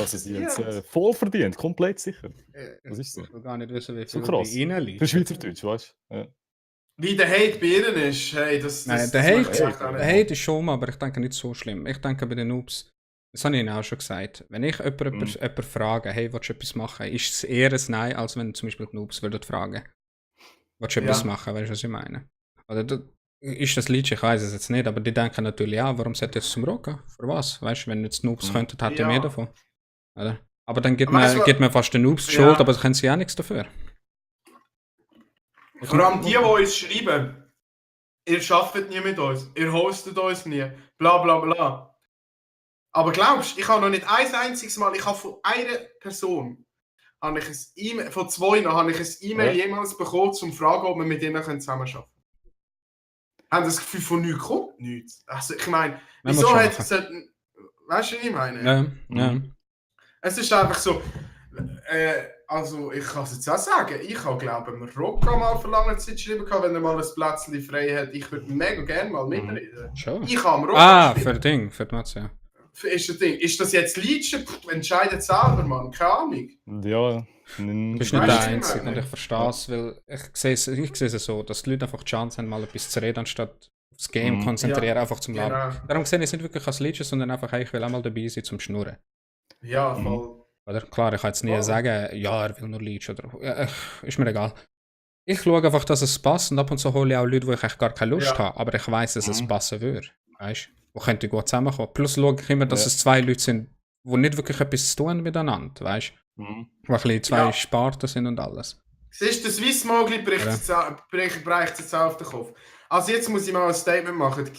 Sie haben es voll verdient. Komplett sicher. Das ist so. Ich will gar nicht wissen, wie viel So krass. reinliegt. Für Schweizerdeutsch, weißt du? Ja. Wie der Hate bei ihnen ist, hey, Nein, der Hate ist schon, aber ich denke nicht so schlimm. Ich denke bei den Noobs, das habe ich Ihnen auch schon gesagt, wenn ich jemanden frage, hey, willst du etwas machen, ist es eher ein Nein, als wenn zum Beispiel die Noobs würden fragen, willst du etwas machen, weißt du, was ich meine? Oder ist das Lied, ich weiß es jetzt nicht, aber die denken natürlich, ja, warum sollte es zum Rocken? Für was? Weißt du, wenn jetzt Noobs könnten, hätten mehr davon. Oder? Aber dann gibt man fast den Noobs die Schuld, aber können sie auch nichts dafür. Vor allem die uns schreiben, ihr arbeitet nie mit uns, ihr hostet uns nie, bla bla bla. Aber glaubst du, ich habe noch nicht ein einziges Mal, ich habe von einer Person, habe ich ein E-Mail, von zwei noch, habe ich ein E-Mail jemals bekommen, um zu fragen, ob wir mit ihnen zusammenarbeiten können. Haben das Gefühl von nichts kommt? Nichts. Also ich meine, wieso hat es... Weißt du, was ich meine? Ja. Es ist einfach so... also ich kann es jetzt auch sagen, ich habe glaube ich Rocco mal vor langer Zeit geschrieben, wenn er mal ein Plätzchen frei hat. Ich würde mega gerne mal mitreden. Schon. Ich habe Rocco geschrieben. Für die Matze, ja. Ist das jetzt Liedchen? Entscheidet selber, Mann. Keine Ahnung. Ja. Du bist nicht der Einzige und ich verstehe es, weil ich sehe es so, dass die Leute einfach die Chance haben, mal etwas zu reden, anstatt aufs Game konzentrieren, einfach zum Labern. Genau. Darum sehe ich es nicht wirklich als Liedchen, sondern einfach, hey, ich will auch mal dabei sein zum Schnurren. Ja, voll. Oder klar, ich kann jetzt nie sagen, ja, er will nur Liedchen oder ist mir egal. Ich schaue einfach, dass es passt und ab und zu hole ich auch Leute, wo ich echt gar keine Lust habe, aber ich weiss, dass es passen würde. Weißt du? Wo könnte gut zusammenkommen. Plus schaue ich immer, dass es zwei Leute sind, die nicht wirklich etwas zu tun haben miteinander, weißt du? Wo ein bisschen zwei Sparten sind und alles. Siehst du, der Swiss Mogli bricht jetzt auf den Kopf. Also jetzt muss ich mal ein Statement machen.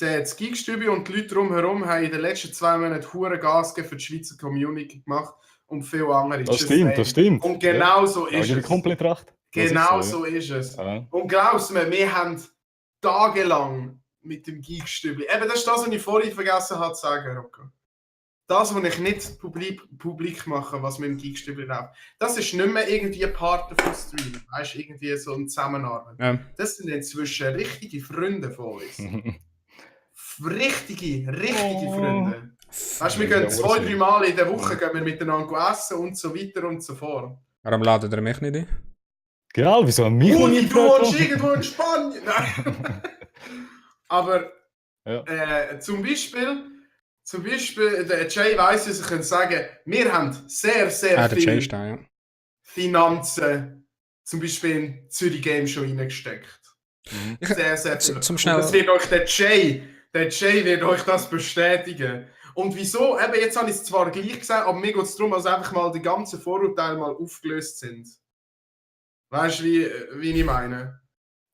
Das Geekstübe und die Leute drumherum haben in den letzten 2 Monaten hure Gas für die Schweizer Community gemacht und viele andere. Das stimmt. Und genau so ist es. Komplett recht. Genau so ist es. Ja. Und glaubst du mir, wir haben tagelang mit dem Geekstübli. Eben, das ist das, was ich vorhin vergessen habe zu sagen, Rocco. Das, was ich nicht publik mache, was mit dem Geekstübli läuft, das ist nicht mehr irgendwie ein Partner vom Stream. Weißt du, irgendwie so eine Zusammenarbeit. Ja. Das sind inzwischen richtige Freunde von uns. richtige Freunde. Weißt du, wir gehen 2-3 Mal in der Woche gehen wir miteinander essen und so weiter und so fort. Warum ladet ihr mich nicht ein? Genau, wieso haben wir nicht? Du wohnst irgendwo in Spanien! Nein. Aber zum Beispiel, der Jay weiss, dass ich sagen kann, wir haben sehr viel Finanzen zum Beispiel in Zürich Game schon reingesteckt. Sehr viel. Das wird euch der Jay wird euch das bestätigen. Und wieso? Eben, jetzt habe ich es zwar gleich gesagt, aber mir geht es darum, dass einfach mal die ganzen Vorurteile mal aufgelöst sind. Weißt du, wie ich meine?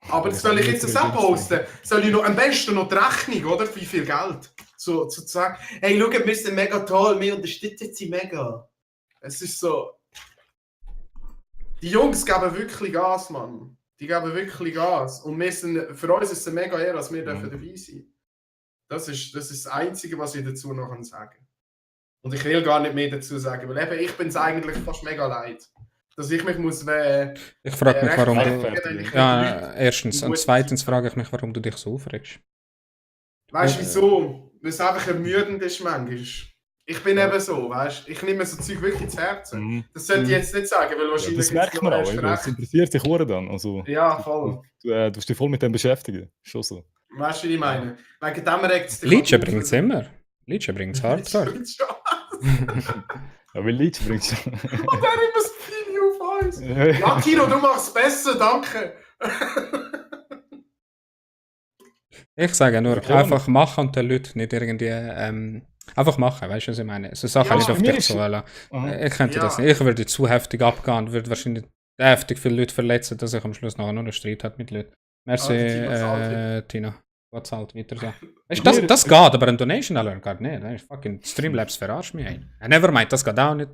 Aber soll ich jetzt das auch posten? Soll ich noch am besten noch die Rechnung, oder? Wie viel Geld? So zu sagen, hey, schau, wir sind mega toll, wir unterstützen sie mega. Es ist so. Die Jungs geben wirklich Gas, Mann. Die geben wirklich Gas. Und für uns ist es mega eher, dass wir dabei sein dürfen. Das ist das Einzige, was ich dazu noch sagen kann. Und ich will gar nicht mehr dazu sagen, weil eben, ich bin es eigentlich fast mega leid. Dass ich mich muss... ich frage mich, warum du... Ja, erstens. Und zweitens frage ich mich, warum du dich so aufregst. Weißt du wieso? Weil es einfach ermüdend ist manchmal. Ich bin eben so, weißt du, ich nehme so Zeug wirklich zu Herzen. Mhm. Das sollte ich jetzt nicht sagen, weil Ja, wahrscheinlich das merkt man auch, erst eben. Es recht. interessiert dich hure dann. Also, Ja, voll. du musst dich voll mit dem beschäftigen. Schon so. Weißt du, wie ich meine? Wegen dem regt es dich Leechen halt auf, bringt es weil- immer. Leechen bringt es hart drauf. Ja, weil Leech bringt schon. Und dann immer das Pini auf uns. Ja, Ja, Kino, du machst es besser, danke. Ich sage nur, Ja, einfach machen und den Leuten nicht irgendwie. Einfach machen, weißt du, was ich meine? So Sachen Ja, nicht auf bei mir dich ist- zu wollen. Aha. Ich könnte Ja. das nicht. Ich würde zu heftig abgehen und würde wahrscheinlich heftig viele Leute verletzen, dass ich am Schluss nachher nur einen Streit habe mit Leuten. Merci, Ah, der Tino zahlt Tina. Was zahlt weiter so? Weißt du, das geht, aber ein Donation Alert geht nicht. Das ist fucking Streamlabs verarscht mich ein. Nevermind, das geht auch nicht.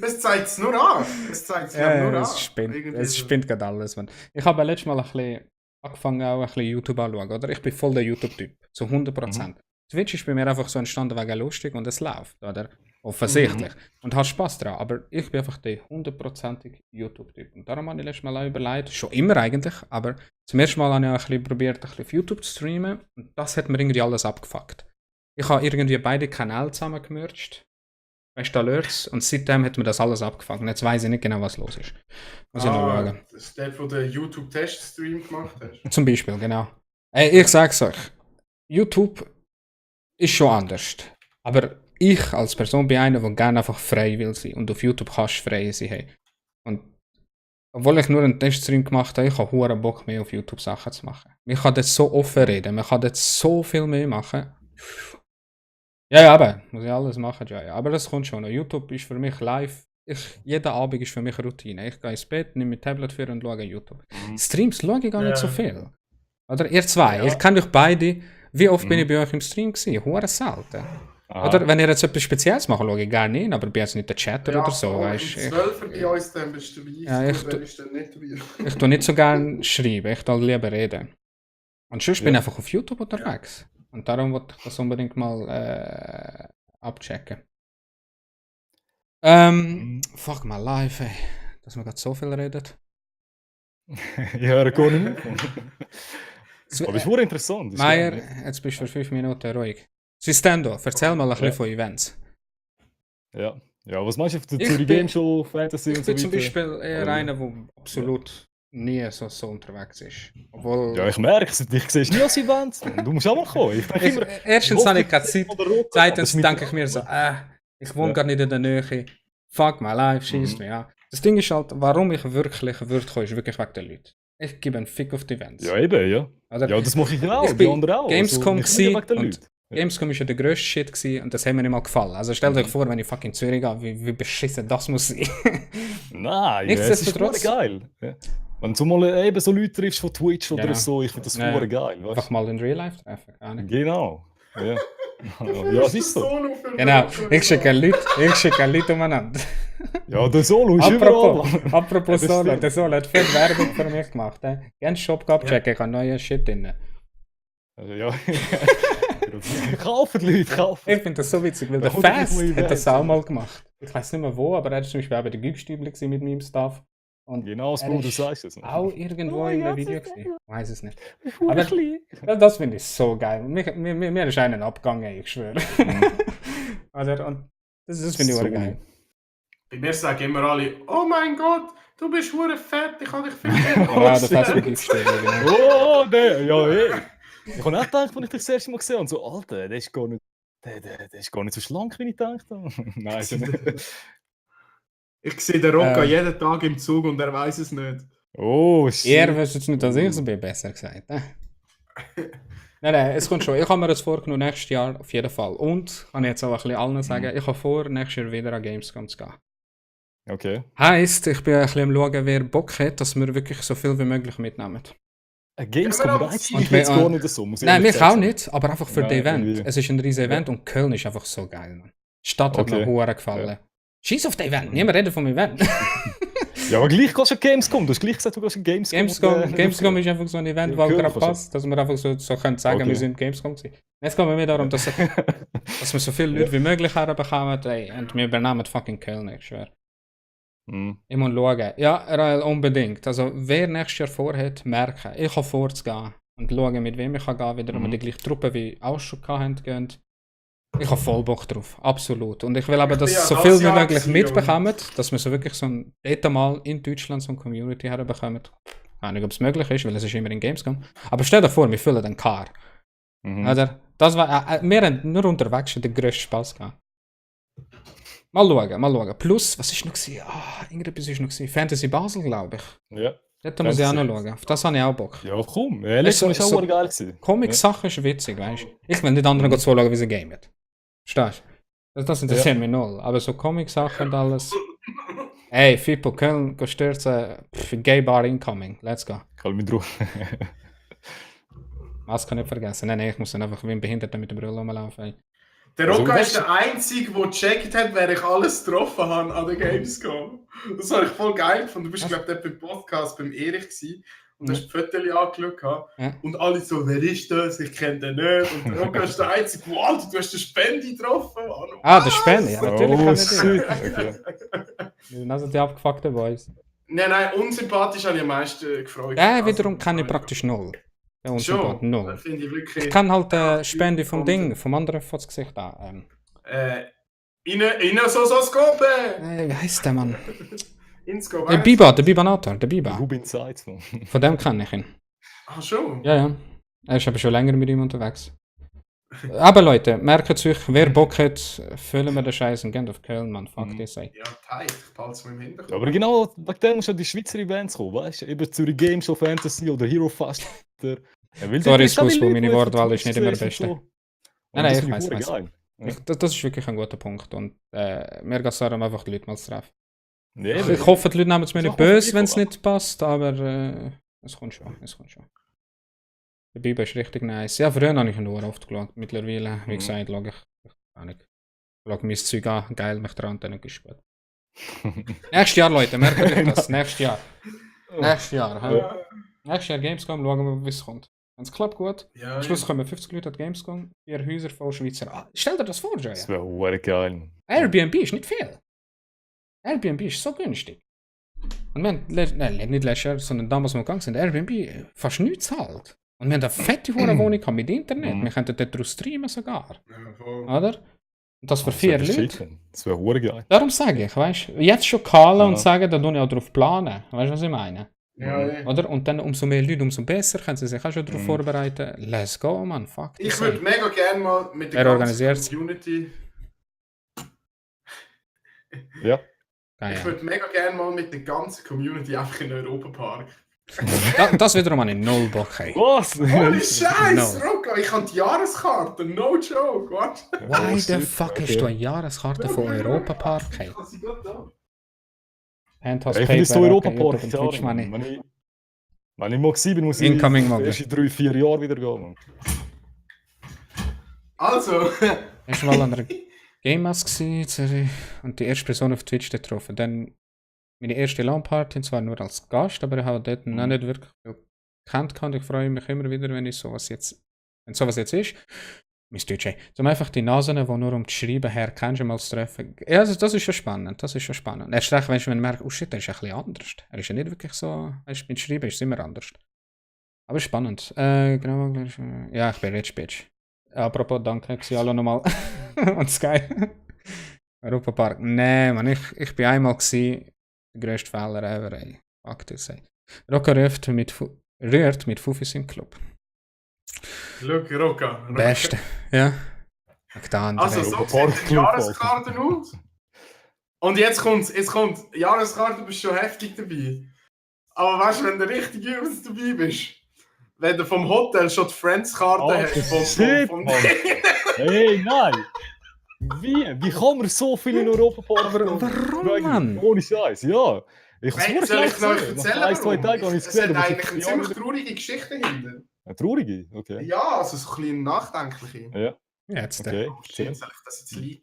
Das zeigt es nur an. Das zeigt es nur an. Es spinnt, Irgendwie es so. spinnt gerade alles. Man. Ich habe letztes Mal ein bisschen angefangen, auch ein bisschen YouTube anzuschauen, oder? Ich bin voll der YouTube-Typ, zu 100%. Twitch ist bei mir einfach so entstanden wegen lustig und es läuft, oder? Offensichtlich. Und hat Spaß dran. Aber ich bin einfach der 100%ige YouTube-Typ. Und darum habe ich letztes Mal auch überlegt, schon immer eigentlich, aber zum ersten Mal habe ich auch ein bisschen probiert, ein bisschen auf YouTube zu streamen. Und das hat mir irgendwie alles abgefuckt. Ich habe irgendwie beide Kanäle zusammengemerged. Weißt du, Alerts. Und seitdem hat mir das alles abgefangen. Jetzt weiß ich nicht genau, was los ist. Muss ich noch schauen. Das ist der, wo du den YouTube-Test-Stream gemacht hast. Zum Beispiel, genau. Ich sag's euch. YouTube ist schon anders. Aber ich als Person bin einer, der gerne einfach frei will sein. Und auf YouTube kannst du frei sein. Hey. Und obwohl ich nur einen Teststream gemacht habe, ich habe hohen Bock mehr auf YouTube Sachen zu machen. Man kann dort so offen reden, man kann dort so viel mehr machen. Ja, aber muss ich alles machen, ja. Aber das kommt schon. YouTube ist für mich live. Jeden Abend ist für mich Routine. Ich gehe ins Bett, nehme mein Tablet für und schaue YouTube. Streams schaue ich gar nicht so viel. Oder ihr zwei, Ja. ich kenne euch beide. Wie oft bin ich bei euch im Stream gewesen? Hure selten. Aha. Oder wenn ihr jetzt etwas Spezielles macht, schaue ich gerne hin, aber bin jetzt nicht der Chatter Ja, oder so. voll. Weißt, Im 12er bei uns, dann bist du dabei. Ja, ich Dann bist du nicht dabei. ich tue nicht so gerne schreiben, ich tue lieber reden. Und sonst bin ich einfach auf YouTube unterwegs. Und darum wollte ich das unbedingt mal abchecken. Fuck my life, ey. Dass man gerade so viel redet. Ich höre gar nicht mehr. Aber es ist sehr interessant. das ist Meier, geil, jetzt bist du für 5 Minuten ruhig. Sistendo, erzähl mal ein bisschen von Events. ja. Ja, was meinst du auf der Ich Zürich bin- Game Show, Fantasy Ich und so bin zum weiter? Beispiel eher einer, der absolut nie so unterwegs ist. Obwohl. Ja, ich merke es. Ich sehe nie als Event. Du musst auch mal kommen. Ich denke immer, Erstens habe ich keine Zeit. Zweitens mit- denke ich mir so, ich wohne Ja. gar nicht in der Nähe. Fuck my life, schießt mich an. Das Ding ist halt, warum ich wirklich würde kommen, ist wirklich wegen den Leuten. Ich gebe einen Fick auf die Events. Ja, eben, ja. Oder? Ja, das mache ich auch. Ich Die bin anderen auch. Gamescom ich bin nicht wegen den und Leuten. Gamescom ist ja der grösste Shit gewesen und das hat mir nicht mal gefallen. Also stellt euch vor, wenn ich fucking Zürich gehe, wie beschissen das muss sein. Nein, ja, es ist Nichtsdestotrotz- voll geil. Ja. Wenn du mal eben so Leute triffst von Twitch oder Ja. so, ich finde das Ja. voll geil. Einfach Weißt? mal in Real Life treffen. Gar nicht. Genau. Ja, ja, es ist so. Genau, ich schicke Leute umeinander. Ja, der Solo ist überall. Apropos Ja, das Solo, stimmt. der Solo hat viel Werbung für mich gemacht. Gerne Shop abchecken, ich habe neue Shit drin. Ja. Kaufen die Leute, kaufen. Ich finde das so witzig, weil Da der kommt wirklich Fast mal hat Events, das auch ja. mal gemacht. Ich weiß nicht mehr wo, aber er war zum Beispiel auch bei der Gigstübli mit meinem Staff. Und Genau, das er Bruder, du ist sagst es. auch irgendwo Oh, in ja, einem Video das ist gesehen. Ich weiß es nicht. Aber Aber- Ja, das finde ich so geil. Mir ist einen abgegangen, ich schwöre. Oder? Und das finde ich So. auch geil. Bei mir sagen immer alle, oh mein Gott, du bist hure fett, ich kann dich viel Ja, der Fast mit Gigstübli, genau. Oh, der, ja, ey. Ich habe auch gedacht, als ich dich das erste Mal gesehen habe, so, Alter, der ist gar nicht, der ist gar nicht so schlank, wie ich gedacht habe. Nein, so nicht. Ich sehe den Rocco Ähm. jeden Tag im Zug und er weiß es nicht. Oh, shit. Er wüsste jetzt nicht, dass ich es bin, besser gesagt. Nein, es kommt schon. Ich habe mir das vorgenommen, nächstes Jahr auf jeden Fall. Und, kann ich jetzt auch ein bisschen allen sagen, ich habe vor, nächstes Jahr wieder an Gamescom zu gehen. Okay. Heisst, ich bin ein bisschen am schauen, wer Bock hat, dass wir wirklich so viel wie möglich mitnehmen. Ein Gamescom Ja, aber reizt und mich wir- jetzt gar nicht so. Muss ich Nein, ehrlich mich auch sagen. nicht, aber einfach für Nein, das Event. irgendwie. Es ist ein riesiges Event und Köln ist einfach so geil. Man. Die Stadt hat Okay. mir hure gefallen. Scheiß auf das Event, niemand redet vom Event. Ja, aber gleich gehst du an Gamescom. Du hast gleich gesagt, du gehst an Gamescom. Gamescom ist einfach so ein Event, Ja, wo gehört gerade fast passt, dass wir einfach so können sagen, Okay. wir sind Gamescom gewesen. Jetzt geht es mir darum, dass wir so viele Leute wie möglich herbekommen ey, und wir übernehmen fucking Köln, ich schwöre. Mhm. Ich muss schauen. Ja, Rael, unbedingt. Also, wer nächstes Jahr vorhat, merken. Ich habe vorzugehen. und schauen, mit wem ich kann gehen, wieder die gleiche Truppe wie auch schon hatten, gehen. Ich habe voll Bock drauf, absolut. Und ich will aber, dass so viel wie möglich mitbekommen, dass wir so wirklich so ein mal in Deutschland so eine Community herbekommen. Ich weiß nicht, ob es möglich ist, weil es ist immer in Gamescom. Aber stell dir vor, wir füllen den Car. Oder? Das war, wir haben nur unterwegs schon den grössten Spaß gehabt. Mal schauen. Plus, was ist noch gewesen? Irgendetwas ist noch gewesen. Fantasy Basel, glaube ich. Ja. Dort muss ich auch noch schauen. Auf das habe ich auch Bock. Ja, komm. Letztes Mal war auch geil gewesen. Comic-Sachen ist witzig, weißt du. Ich will nicht anderen zuschauen, wie sie gamen. Verstehst du? Das interessiert mich null. Aber so Comic-Sachen und alles. Ey, Fippo, Köln, go stürzen. Gay Bar incoming. Let's go. Kann mich drauf. Was kann ich nicht vergessen? Nein, ich muss dann einfach wie ein Behinderter mit der Brille rumlaufen. Ey. Der Roca ist der Einzige, der gecheckt hat, wer ich alles getroffen habe an der Gamescom. Das habe ich voll geil gefunden. Du bist, glaube ich, dort beim Podcast beim Erich gewesen und hast die Fotos angeschaut. Ja. Und alle so, wer ist das? Ich kenne den nicht. Und der Roca ist der Einzige, wow, du hast den Spendi getroffen. Mann. Den Spendi? Ja, natürlich kann ich den. Die sind also die abgefuckten Boys. Nein, unsympathisch habe ich am meisten gefreut. Wiederum kenne ich praktisch null. Ja, schon, no. Finde ich wirklich... Ich kann halt Spende vom Ding, vom anderen vor das Gesicht an. Inososcope! Wie heißt der Mann? Der Bibanator, der Biba. Rubin Seitz. Von dem kenne ich ihn. Ach schon? Ja. Er ist aber schon länger mit ihm unterwegs. Aber Leute, merkt euch, wer Bock hat, füllen wir den Scheiß und gehen auf Köln, man. Fuck this, ey. Ja, tight, ich behalte es mir im Hintergrund. Ja, aber genau, wegen dem schon die Schweizer Events kommen, weißt du? Eben Zürich Game Show Fantasy oder Hero Fast. Sorry, Fußball, meine Wortwahl ist nicht immer der beste. Nein, ich weiß. Ja. Das ist wirklich ein guter Punkt. Und mir geht es darum, einfach die Leute mal zu treffen. Nee, ich hoffe, die Leute nehmen es mir nicht böse, wenn es nicht passt, aber es kommt schon. Der Biber ist richtig nice. Ja, früher habe ich ihn nur oft geschaut. Mittlerweile, wie gesagt, schaue ich auch nicht. Ich schaue mein Zeug an, geil, mich dran und dann gespielt. Nächstes Jahr, Leute, merkt euch das. Nächstes Jahr. Nächstes Jahr Gamescom, schauen wir, wie es kommt. Wenn es klappt, gut. Ja, Am Schluss kommen 50 Leute an die Gamescom, 4 Häuser voll Schweizer. Stell dir das vor, Joya. Das wäre geil. Airbnb ist nicht viel. Airbnb ist so günstig. Und wir haben nicht letztes Jahr, sondern damals, wo wir gegangen sind, Airbnb fast nichts halt. Und wir haben eine fette Wohnung mit Internet. Wir könnten dort draus streamen sogar. Ja, voll. Oder? Und das für 4 Leute. Das wäre geil. Darum sage ich, weißt du, jetzt schon callen und sagen, da tue ich auch drauf planen. Weißt du, was ich meine? Ja. Oder? Und dann umso mehr Leute, umso besser, können sie sich auch schon darauf vorbereiten. Let's go, man. Fuck. Ich würde mega gerne mal mit der ganzen Community. Ja. Ich würde mega gerne mal mit der ganzen Community einfach in den Europapark. Das wiederum habe ich null Bock. Hey. Was? Holy Scheiß, Roca, ich habe die Jahreskarte, no joke, what? Why the fuck hast du eine Jahreskarte von Europapark? Hey? Ich finde so Europapark, wenn ich mal 7 muss ich erst in 3-4 Jahren wieder gehen. Also. Ich war mal an der Game Mask und die erste Person auf Twitch getroffen. Dann meine erste LAN-Party, und zwar nur als Gast, aber ich habe dort noch nicht wirklich gekannt. Ich freue mich immer wieder, wenn sowas jetzt ist. Mein Deutsch, ey. Um einfach die Nasen, die nur um das Schreiben her kennst, mal zu treffen. Ja, also das ist schon spannend. Erst recht, wenn man merkt, oh shit, er ist ein bisschen anders. Er ist ja nicht wirklich so, weißt, mit Schreiben ist es immer anders. Aber spannend. Genau, ja, ich bin Rich Bitch. Apropos, danke, ich alle nochmal. Und Sky. Europapark. Nee, man, ich bin einmal gewesen. Der grösste Fehler ever, ey. Fuck this, ey. Roca rührt mit Fufis im Club. Look, Roca. Beste. Ja. Also, so sieht die Jahreskarte aus. Und jetzt kommt, Jahreskarte, du bist schon heftig dabei. Aber weißt du, wenn du richtig übelst dabei bist, wenn du vom Hotel schon die Friends-Karte hast. Hey, nein! Wie kann man so viel in Europa fahren? Warum, Mann? Ohne Scheiß, ja. Ich soll ich euch erzählen, warum? Es hat eigentlich eine ziemlich traurige Geschichte hinter. Eine traurige? Okay. Ja, also so ein bisschen nachdenkliche. Ja. Jetzt. Okay. Soll ich das jetzt liegen?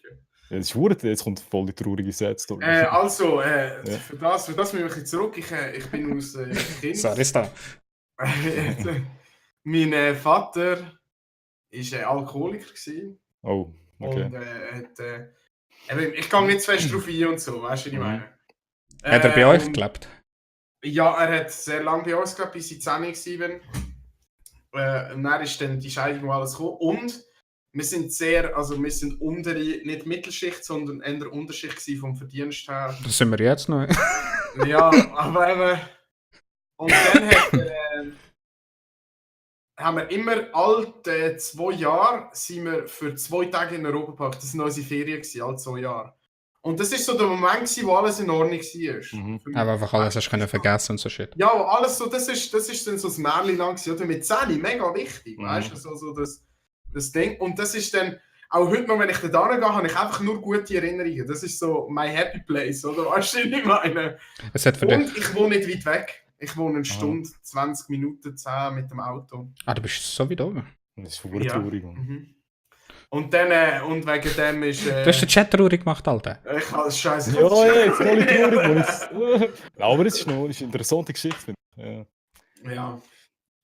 Ja, das ist verdammt, jetzt kommt voll die traurige Set-Story. Also, für das müssen wir ein bisschen zurück. Ich bin aus Kind. Sorry, ist da. Mein Vater war Alkoholiker. Oh, okay. Und ich gehe nicht zu fest drauf ein und so, weißt du, was ich meine? Hat er bei euch gelebt? Ja, er hat sehr lange bei uns gelebt, bis ich 10 war. Und dann ist dann die Scheidung und alles gekommen. Und wir sind nicht Mittelschicht, sondern eher Unterschicht gewesen vom Verdienst her. Das sind wir jetzt noch. Ja, aber eben. Und dann haben wir immer alle 2 Jahre sind wir für 2 Tage in den Europapark. Das waren unsere Ferien, alle 2 Jahre. Und das war so der Moment, wo alles in Ordnung war. Aber einfach alles hast du vergessen und so shit. Ja, alles so, das ist dann so das Märchen lang gewesen, oder? Mit 10, mega wichtig, weißt du, so das Ding. Und das ist dann, auch heute noch, wenn ich da gehe, habe ich einfach nur gute Erinnerungen. Das ist so my happy place, oder? Weißt du, was ich meine? Und ich wohne nicht weit weg. Ich wohne eine Stunde, 20 Minuten, 10 mit dem Auto. Ah, du bist so weit oben. Das ist voll traurig. Und dann, und wegen dem ist... Du hast den Chat traurig gemacht, Alter. Ich habe das Scheiße. Ja, voll traurig. Aber es ist eine interessante Geschichte. Ja.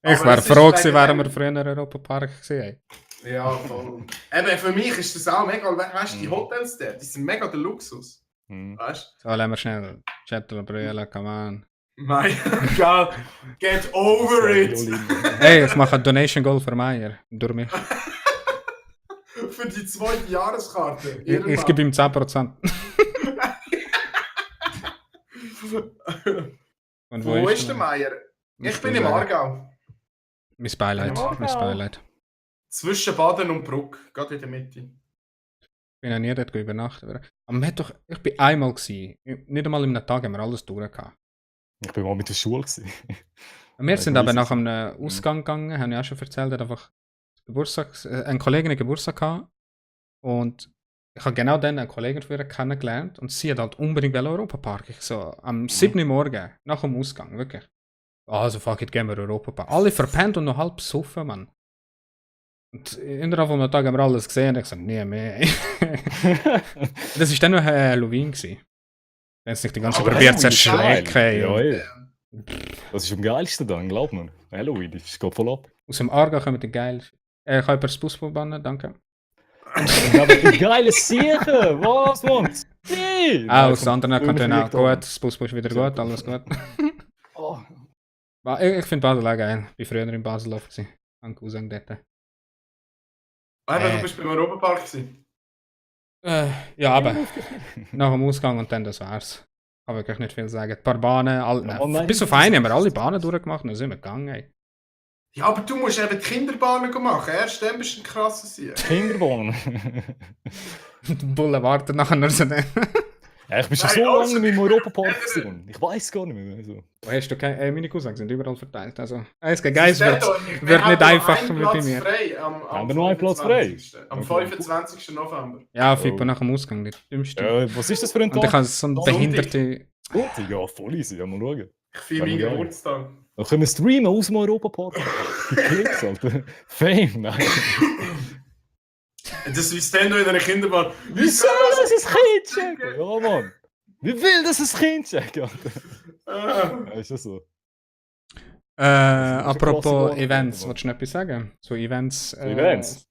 Ich wäre froh gewesen, wären wir früher in Europapark gesehen. Ja, voll. Eben, für mich ist das auch mega, weißt du, die Hotels da, die sind mega der Luxus. Weißt du? So, lassen wir schnell. Chat oder Brüelle, come on. Mein Gott, get over it! Hey, ich mache ein Donation Goal für Meier. Durch mich. Für die 2. Jahreskarte. Ich gebe ihm 10%. Und wo ist der Meier? Ich bin im Aargau. Mein Beileid. Zwischen Baden und Bruck, gerade in der Mitte. Ich bin ja nie dort übernachten. Aber ich bin einmal gewesen. Nicht einmal in einem Tag haben wir alles durchgehabt. Ich bin mal mit der Schule. Wir sind aber nach einem Ausgang gegangen, haben ja auch schon erzählt, hat einfach eine Kollegin Geburtstag gehabt. Und ich habe genau dann einen Kollegen von ihr kennengelernt und sie hat halt unbedingt Europapark. Ich so, am 7. Uhr morgen, nach dem Ausgang, wirklich. Also fuck it, gehen wir Europapark. Alle verpennt und noch halb besoffen, Mann. Und innerhalb von einem Tag haben wir alles gesehen und ich so, nie mehr. Das war dann noch Halloween gewesen. Wenn es nicht die ganze probiert zu erschrecken. Ja. Das ist am geilsten dann, glaub mir. Halloween, das geht voll ab. Aus dem Aargau kommen die geil. Ich kann jemand das Bus verbannen, danke. Aber die geile Sicher! Was, Mann? Nee! Aus den anderen Kantonen auch gut. Das Bus ist wieder gut, alles gut. Ich finde Basel auch geil. Ich war früher in Basel oft. An Cousin dort. Du bist beim Europapark gewesen? Ja, aber nach dem Ausgang und dann das war's. Kann wirklich nicht viel sagen. Ein paar Bahnen, bis auf eine haben wir alle Bahnen durchgemacht und dann sind wir gegangen. Ey. Ja, aber du musst eben die Kinderbahnen machen. Erst dann bist du ein krasser Sieg. Kinderbahnen? Die Bullen warten nachher nur so. Ja, ich bin schon so lange mit dem Europapark gewesen. Ich weiß gar nicht mehr. Also. Hast du keine meine Cousins sind überall verteilt. Also, es geht geil, wird nicht einfach mit mir. Haben wir noch einen Platz frei? Am 25. November. Ja, Fippo nach dem Ausgang, nicht dümmste. Ja, was ist das für ein Tag? Und ich habe so eine behinderte... Ja, voll easy, ja, mal schauen. Ich feiere meinen Geburtstag. Dann können wir streamen aus dem Europapark. Klicks, Alter. Fame, nein. Das ist dann noch in einer Kinderbahn. Wieso das ist ein Kind? Ja, Mann. Wie will das ein Kind checken? Ist das so? Apropos Events, wolltest du noch etwas sagen? So Events. Events?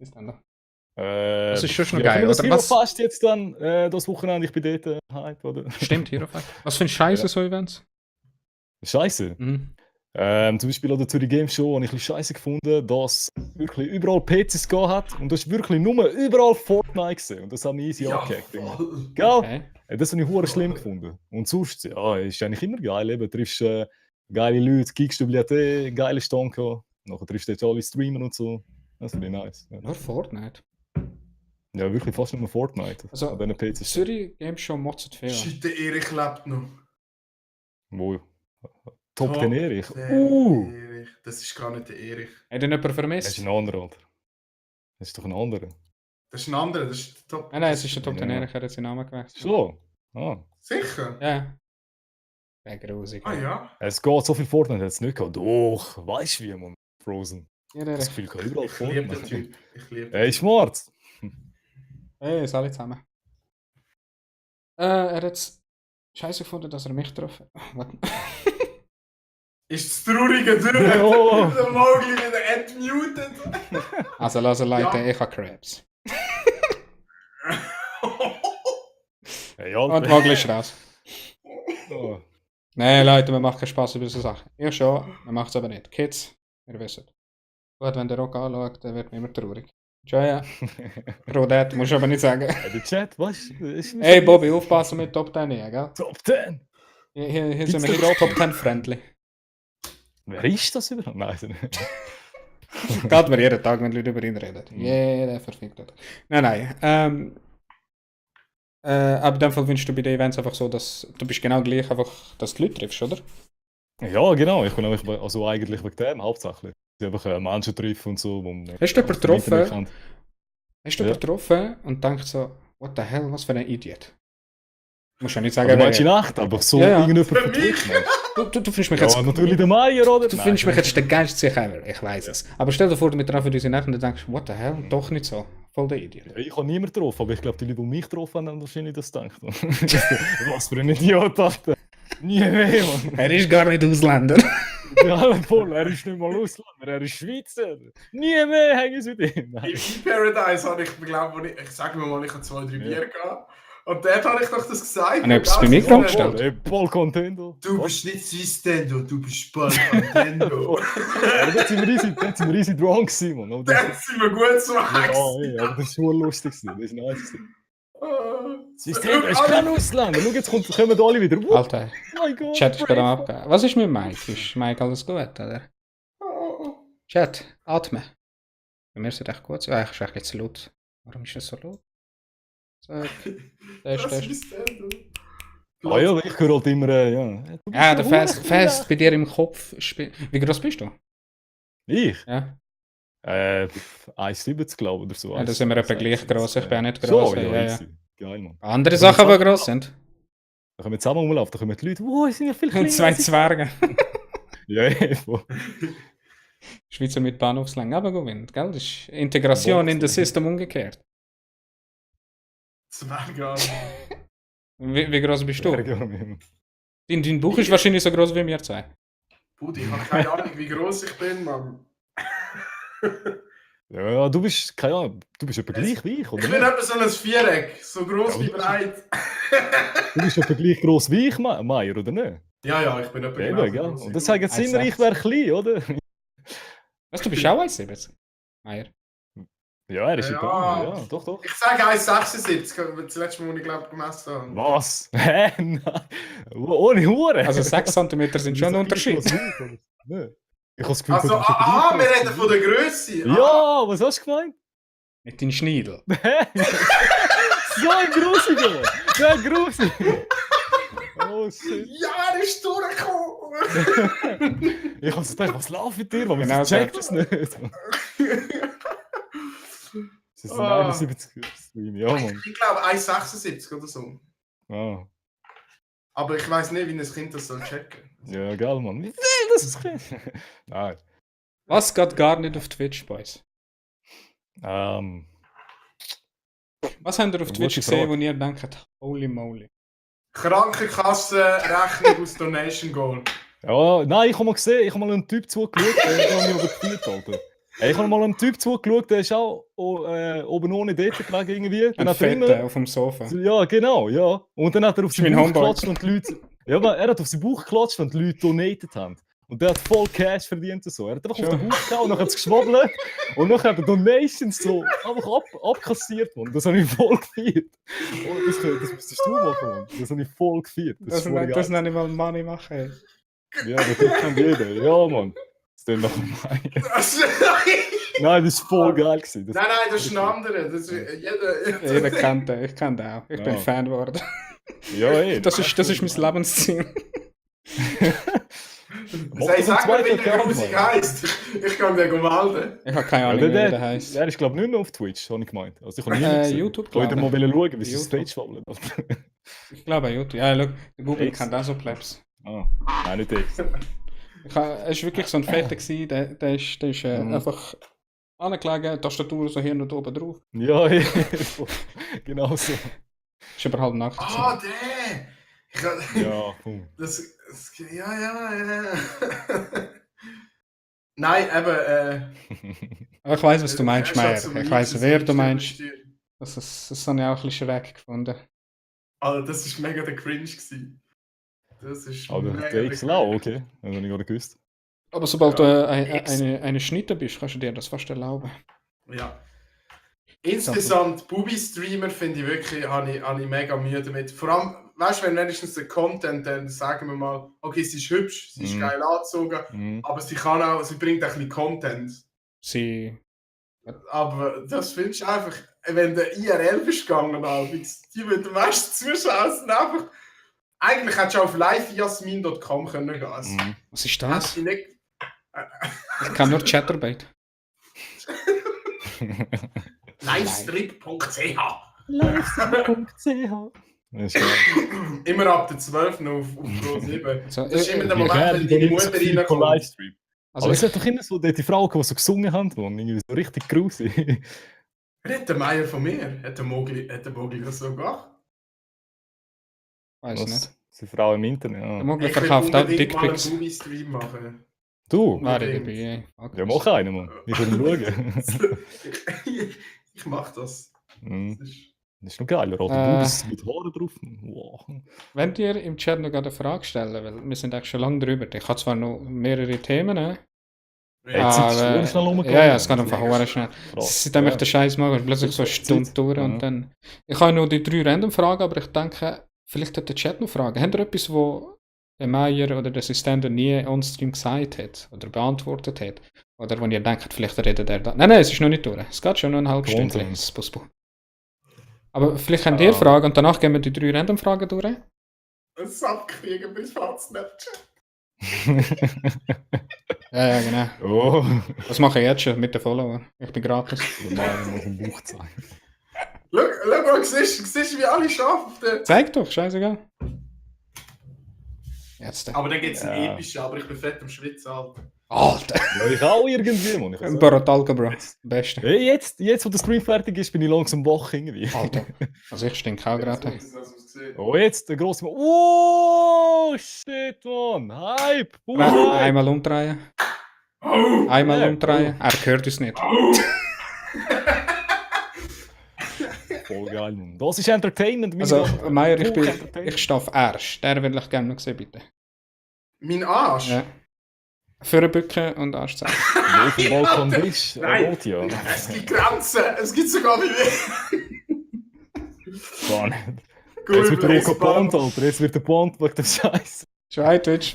Das ist schon ja, geil, oder was? Fast jetzt dann, das Wochenende, ich bin dort hype, oder? Stimmt, Hirofest. Was für ein Scheiße so Events? Scheiße? Mhm. Zum Beispiel an der Zürich Game Show habe ich ein bisschen scheiße gefunden, dass wirklich überall PCs gehabt hat und das ist wirklich nur überall Fortnite gesehen und das hat mich easy angehackt. Gell? Okay. Das habe ich hure schlimm gefunden. Und sonst, ja, ist eigentlich immer geil, eben, triffst geile Leute, kickst du Bibliothek, geile Stand gehabt, nachher triffst du jetzt alle Streamen und so. Das finde ich nice. Ja. Nur Fortnite? Ja, wirklich fast nur Fortnite. Also, an diesen PCs. Zürich Game Show motzt viel. Shit, der Erich lebt noch. Wo? Top den Erich. Erich. Das ist gar nicht der Erich. Hat ihn jemand vermisst? Das ist ein anderer, Alter. Das ist doch ein anderer. Das ist ein anderer, das ist der Top. Nein, es ist der Top den Erich, er hat seinen Namen gewechselt. So? Ah. Sicher? Ja. Wäre grusig. Ah ja? Es geht so viel Fortnite, hat es nicht gehabt. Doch, weißt du wie, man? Frozen. Ja, das Gefühl kann überall Ich liebe den Typ. Ich liebe den Hey, smart! Hey, ist alle zusammen. Er hat es scheiße gefunden, dass er mich getroffen hat. Ist das traurige durch? Oh. Der Mogli wieder entmutet. Also, lassen Leute, ich habe Krebs. Hey, und Mogli ist raus. Oh. Nein, Leute, wir machen keinen Spaß über so Sachen. Ich schon, wir machen es aber nicht. Kids, ihr wisst. Gut, wenn der Rock anschaut, dann wird man immer traurig. Ja. Rodette, musst du aber nicht sagen. Der Chat, was? Hey Bobby, aufpassen mit Top 10 hier, gell? Top 10! Hier sind wir nicht Top 10 friendly. Wer ist das überhaupt? Nein, Geht mir jeden Tag, wenn Leute über ihn reden. Jeder verfickt das. Nein. Aber in dem Fall wünschst du bei den Events einfach so, dass du bist genau gleich, einfach, dass du Leute triffst, oder? Ja, genau. Ich bin also eigentlich wegen dem hauptsächlich. Ich einfach Menschen treffen und so. Hast du jemanden getroffen? Getroffen und denkst so, what the hell, was für ein Idiot? Du musst ja nicht sagen, aber meinst du Nacht, aber so irgendjemand von Twitch, du findest mich ja, jetzt... natürlich der Meier, oder? Du findest mich jetzt der geilste Sieg ever, ich weiss es. Aber stell dir vor, du mit einer von unseren Nacht und dann denkst, what the hell, doch nicht so. Voll der Idiot. Ja, ich habe niemanden getroffen, aber ich glaube, die Leute, die mich getroffen haben, haben wahrscheinlich das gedacht. Was für ein Idiot, Alter. Nie mehr, Mann. Er ist gar nicht Ausländer. Ja, voll, er ist nicht mal Ausländer, er ist Schweizer. Nie mehr hängen sie mit ihm. Im Paradise habe ich, glaube ich sage mir mal, ich habe 2-3 Bier gehabt. Und dort habe ich doch das gesagt. Und hab's bei mir gestellt. Hey, Paul Contendo. Du bist nicht Swissstendo, du bist Paul Contendo. Aber dort sind wir easy drunk gewesen, Mann. Dort sind wir gut zu Ja, ey, aber das war lustig, das ist nice. Swissstendo ist kein Ausländer. Schau, jetzt kommen alle wieder. Alter, Oh mein Gott. Chat ist gerade am Abgehen. Was ist mit Mike? Ist Mike alles gut, oder? Chat, atmen. Bei mir ist es echt gut. Ah, ich ist echt jetzt laut. Warum ist das so laut? So, Test. Ah ja, ich höre halt immer, ja. Ja, der Fest bei dir im Kopf. Wie groß bist du? Ich? Ja. 1,70 glaube ich oder so. Ja, da sind wir etwa gleich groß. Ich bin auch nicht So, groß. ja, Ja. easy. Geil, Mann. Andere Sachen, die groß sind. Da kommen wir zusammen rumlaufen, da kommen die Leute, wow, sind ja viel kleiner. Und 2 Zwerge. Ja, voll. Schweizer mit Bahnhofslänge, aber gewinnt, gell? Das ist Integration in das System umgekehrt. Zwerge. Wie groß bist du? Ja, Mann. Dein Buch ist wahrscheinlich so groß wie wir zwei. Budi, ich habe keine Ahnung, wie groß ich bin, Mann. Ja, du bist, keine Ahnung, du bist etwa gleich wie ich, oder Ich bin nicht? etwa so ein Viereck, so groß Ja, wie du bist- breit. Du bist etwa gleich groß wie ich, Meier, oder nicht? Ja, ich bin etwa Eben, genauso gell? groß wie Und das du. sagen jetzt immer, ich wäre klein, oder? Was, du bist auch 1,70? Meier. Ja, er ist Ja. ja, ja, doch. Ich sage 1,76, das letzte Mal, wo ich glaube, gemessen habe. Was? Hä? Nein. Ohne Hure. Also 6 cm sind schon ein Unterschied. Ich habe das Gefühl, Also, du bist etwa gleich wir groß reden wie von der Größe. ich. Ja, was hast du gemeint? Mit deinem Schneidel. Hä? So ein Grusiger! So ein Grusiger! Oh shit. Ja, er ist durchgekommen. Ich hab so gedacht, was läuft mit dir? Warum Genau so. checkt das nicht? Das ist ein 71 Stream, ja Mann. Ich glaube 1,76 oder so. Ah. Aber ich weiß nicht, wie ein Kind das soll checken. Ja, geil, Mann. Wie will das ist Nein. Was geht gar nicht auf Twitch, Boys? Was habt ihr auf Eine Twitch gute gesehen, Frage. wo ihr denkt, holy moly? Krankenkassenrechnung aus Donation Goal. Ja, nein, ich habe mal gesehen, ich habe mal einen Typ zugeschaut, der hat mich übergeführt, Alter. Ich habe mal einen Typ zugeschaut, der ist auch oben ohne dort gelegen irgendwie. Dann Ein hat er Fette immer... auf dem Sofa. Ja, genau, ja. Und dann hat er auf ist seinen mein Bauch Homeboy. geklatscht und die Leute... Ja, aber er hat auf seinen Bauch geklatscht und die Leute donated haben. Und der hat voll Cash verdient und so. Er hat einfach auf den Bauch gehauen und dann hat es geschwobbelt. Und dann hat er Donations so einfach abkassiert, Mann. Das habe ich voll gefeiert. Oh, das müsstest du machen, Mann. Das habe ich voll gefeiert. Das voll geil. nenne ich mal Money machen. Ey. Ja, das kann jeder. Ja, Mann. Das tut noch mal. Nein, das war voll geil gewesen. Nein, das ist ein anderer. Das ist, Jeder kennt den, ich kenne den auch. Ich bin Ja. Fan geworden. Ja, ey. Das ist mein Lebensziel. Sag mir, wie der Musik heisst. Ich kann den melden. Ich habe keine Ja, Ahnung, wie der heisst. Er ist, glaube ich, nicht mehr auf Twitch, habe ich gemeint. Also, ich habe nie gesehen. YouTube, Ich wollte glaube mal schauen, wie sie YouTube. Stage schwabbeln. Ich glaube YouTube. Ja, schau, der Google Ex. kennt auch so Plebs. Ah, nein, nicht echt. Er war wirklich so ein Fetter gewesen, der ist einfach angelegen, Tastatur so hier und oben drauf. Ja, ja, genau so. Ist aber halb Nacht. Ah, der! Ja, komm. Ja. Nein, eben. Aber ich weiss, was du meinst, Meier. Ich Ich weiss, wer du meinst. Das habe ich auch ein bisschen schräg gefunden. Alter, das war mega der Cringe gewesen. Das ist Aber mega der XL auch, okay. Das habe ich gar nicht gewusst. Aber sobald Ja. du eine Schnitte bist, kannst du dir das fast erlauben. Ja. Insgesamt, Bubi-Streamer finde ich wirklich, habe ich mega Mühe damit. Vor allem, weißt du, wenn wenigstens der Content, dann sagen wir mal, okay, sie ist hübsch, sie ist geil angezogen, aber sie bringt auch ein bisschen Content. Aber das findest du einfach, wenn du IRL bist gegangen, Alex, die mit den meisten Zuschauern sind einfach. Eigentlich hättest du auf livejasmin.com können gehen. Was ist das? Nicht... Ich kann nur Chatterbait. Livestrip.ch Livestrip.ch Immer ab der 12 auf Pro 7. So, Das ist immer der Moment, wenn deine Mutter reinkommt. Livestream. Also Aber es hat doch immer so die Frauen, die so gesungen haben, die irgendwie so richtig grusig. Hat der Meier von mir? Hat der Mogli das so gemacht? weiß nicht. Die Frau im Internet, Der ja. Mogli Ich will verkauft auch unbedingt mal einen Dickpics. Bubi-Stream machen. Du? Wäre Unbedingt. dabei, ey. Ja, mach einen, Mann. Ich will schauen. Ich mach das. Mhm. Das ist- Das ist noch geil, rote Bubis mit Haaren drauf. Wow. Wenn ihr im Chat noch eine Frage stellen, weil wir sind eigentlich schon lange drüber. Ich habe zwar noch mehrere Themen, Jetzt sind die aber, Schuhe schnell rumgegangen. ja, es geht einfach sehr schnell. Krass. Seitdem ich den Scheiß mache, ist plötzlich so eine Stunde durch Ja. und dann... Ich habe noch die 3 Random-Fragen, aber ich denke, vielleicht hat der Chat noch Fragen. Habt ihr etwas, wo der Meier oder der Assistent nie on-stream gesagt hat oder beantwortet hat? Oder wo ihr denkt, vielleicht redet er da... Nein, es ist noch nicht durch. Es geht schon noch eine halbe Stunde. Content. Aber vielleicht habt ihr Fragen und danach gehen wir die 3 Random-Fragen durch. Ein Subkriegen bis Snapchat. Ja, genau. Oh. Das mache ich jetzt schon mit den Followern. Ich bin gratis. Der Mann muss im Buch zeigen. Schau mal, siehst du, wie alle schaffen? Zeig doch, scheißegal. Jetzt. Aber dann gibt es einen Ja. epischen, aber ich bin fett am Schwitzen, Alter. Alter! Ja, ich auch irgendwie, Mann. Ich Ein Baratalka, Bro. Beste. Hey, jetzt, wo der Stream fertig ist, bin ich langsam wach irgendwie. Alter. Also ich stinke auch gerade. Oh, jetzt der grosse Mann. Oh, shit, Mann. Hype. Einmal umdrehen. Einmal Oh. Ja, umdrehen. Er hört uns nicht. Voll geil, Mann. Das ist Entertainment. Also, Meier, Entertainment. ich stehe auf Arsch. Der will ich gerne noch sehen, bitte. Mein Arsch? Ja. Für Bücken und Arsch zeigen. Wo auf dem Balkon bist, Nein. rot, ja. Es gibt Grenzen, es gibt sogar nicht mehr. Gar nicht. Jetzt wird der Roko Band, Alter. Jetzt wird der Band wegen dem Scheiß. Schwei, Twitch.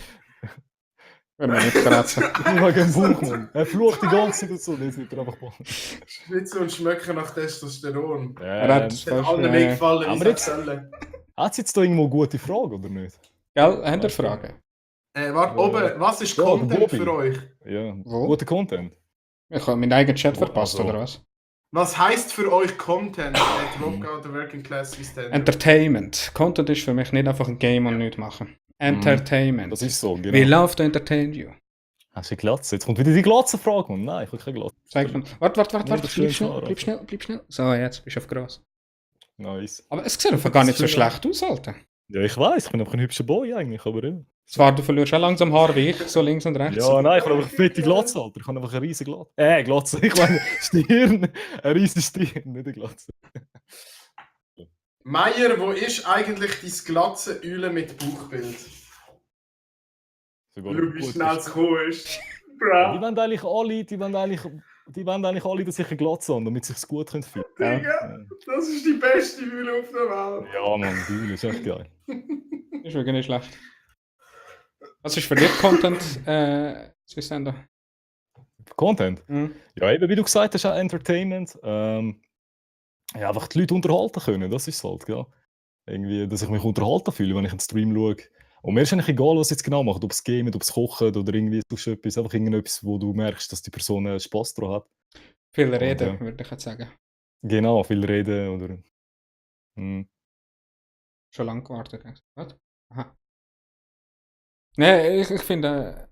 Wenn wir nicht kratzen. Wegen dem Buch, Mann. Er flucht die ganze Zeit dazu. Jetzt wird er einfach Band. Schwitzen und schmecken nach Testosteron. Er hat Das hat allen weggefallen, aber wie jetzt- Zellen. Hat es jetzt da irgendwo eine gute Frage, oder nicht? Gell, habt ihr Fragen? Warte, oben, was ist Ja, Content Bobby. für euch? Ja, Wo? guter Content. Ich habe meinen eigenen Chat Oh, verpasst, also. oder was? Was heisst für euch Content? Rocker oder Working Class System? Entertainment. Content ist für mich nicht einfach ein Game und nichts machen. Entertainment. Das ist so, genau. We love to entertain you. Hast du eine Glatze? Jetzt kommt wieder die Glatzenfrage, Mann. Nein, ich habe keine Glatze. Zeig mal. Warte. Ja, Bleib das ist schnell, schön, bleib schnell. So, jetzt bist du auf gross. Nice. Aber es sieht einfach gar nicht so Das ist schlecht aus, Alter. Ja, ich weiß, ich bin einfach ein hübscher Boy eigentlich, aber ja. Zwar, du verlierst auch langsam Haar wie ich, so links und rechts. Ja, nein, ich habe einfach eine fette Glatze, Alter. Ich habe einfach eine riesige Glatze. Glatze, ich meine Stirn. Eine riesige Stirn, nicht eine Glatze. Meier, wo ist eigentlich dein glatze Eule mit Bauchbild? Sogar Schau, wie gut schnell ist. es gekommen ist. Die Bro. wollen eigentlich alle, dass ich eine Glatze habe, damit sie sich gut fühlen können. Digga, das ist die beste Eule auf der Welt. Ja, Mann, die Eule ist echt geil. Ist wirklich nicht schlecht. Was ist für dich Content, Swissender? Content? Mhm. Ja, eben wie du gesagt hast, auch Entertainment. Ja, einfach die Leute unterhalten können, das ist es halt, gell? Irgendwie, dass ich mich unterhalten fühle, wenn ich einen Stream schaue. Und mir ist eigentlich egal, was sie jetzt genau macht, ob es gamet, ob es kocht oder irgendwie sonst etwas. Einfach irgendetwas, wo du merkst, dass die Person Spaß daran hat. Viel reden, ja. würde ich jetzt sagen. Genau, viel reden oder... Schon lange gewartet. Was? Aha. Nein, ich finde,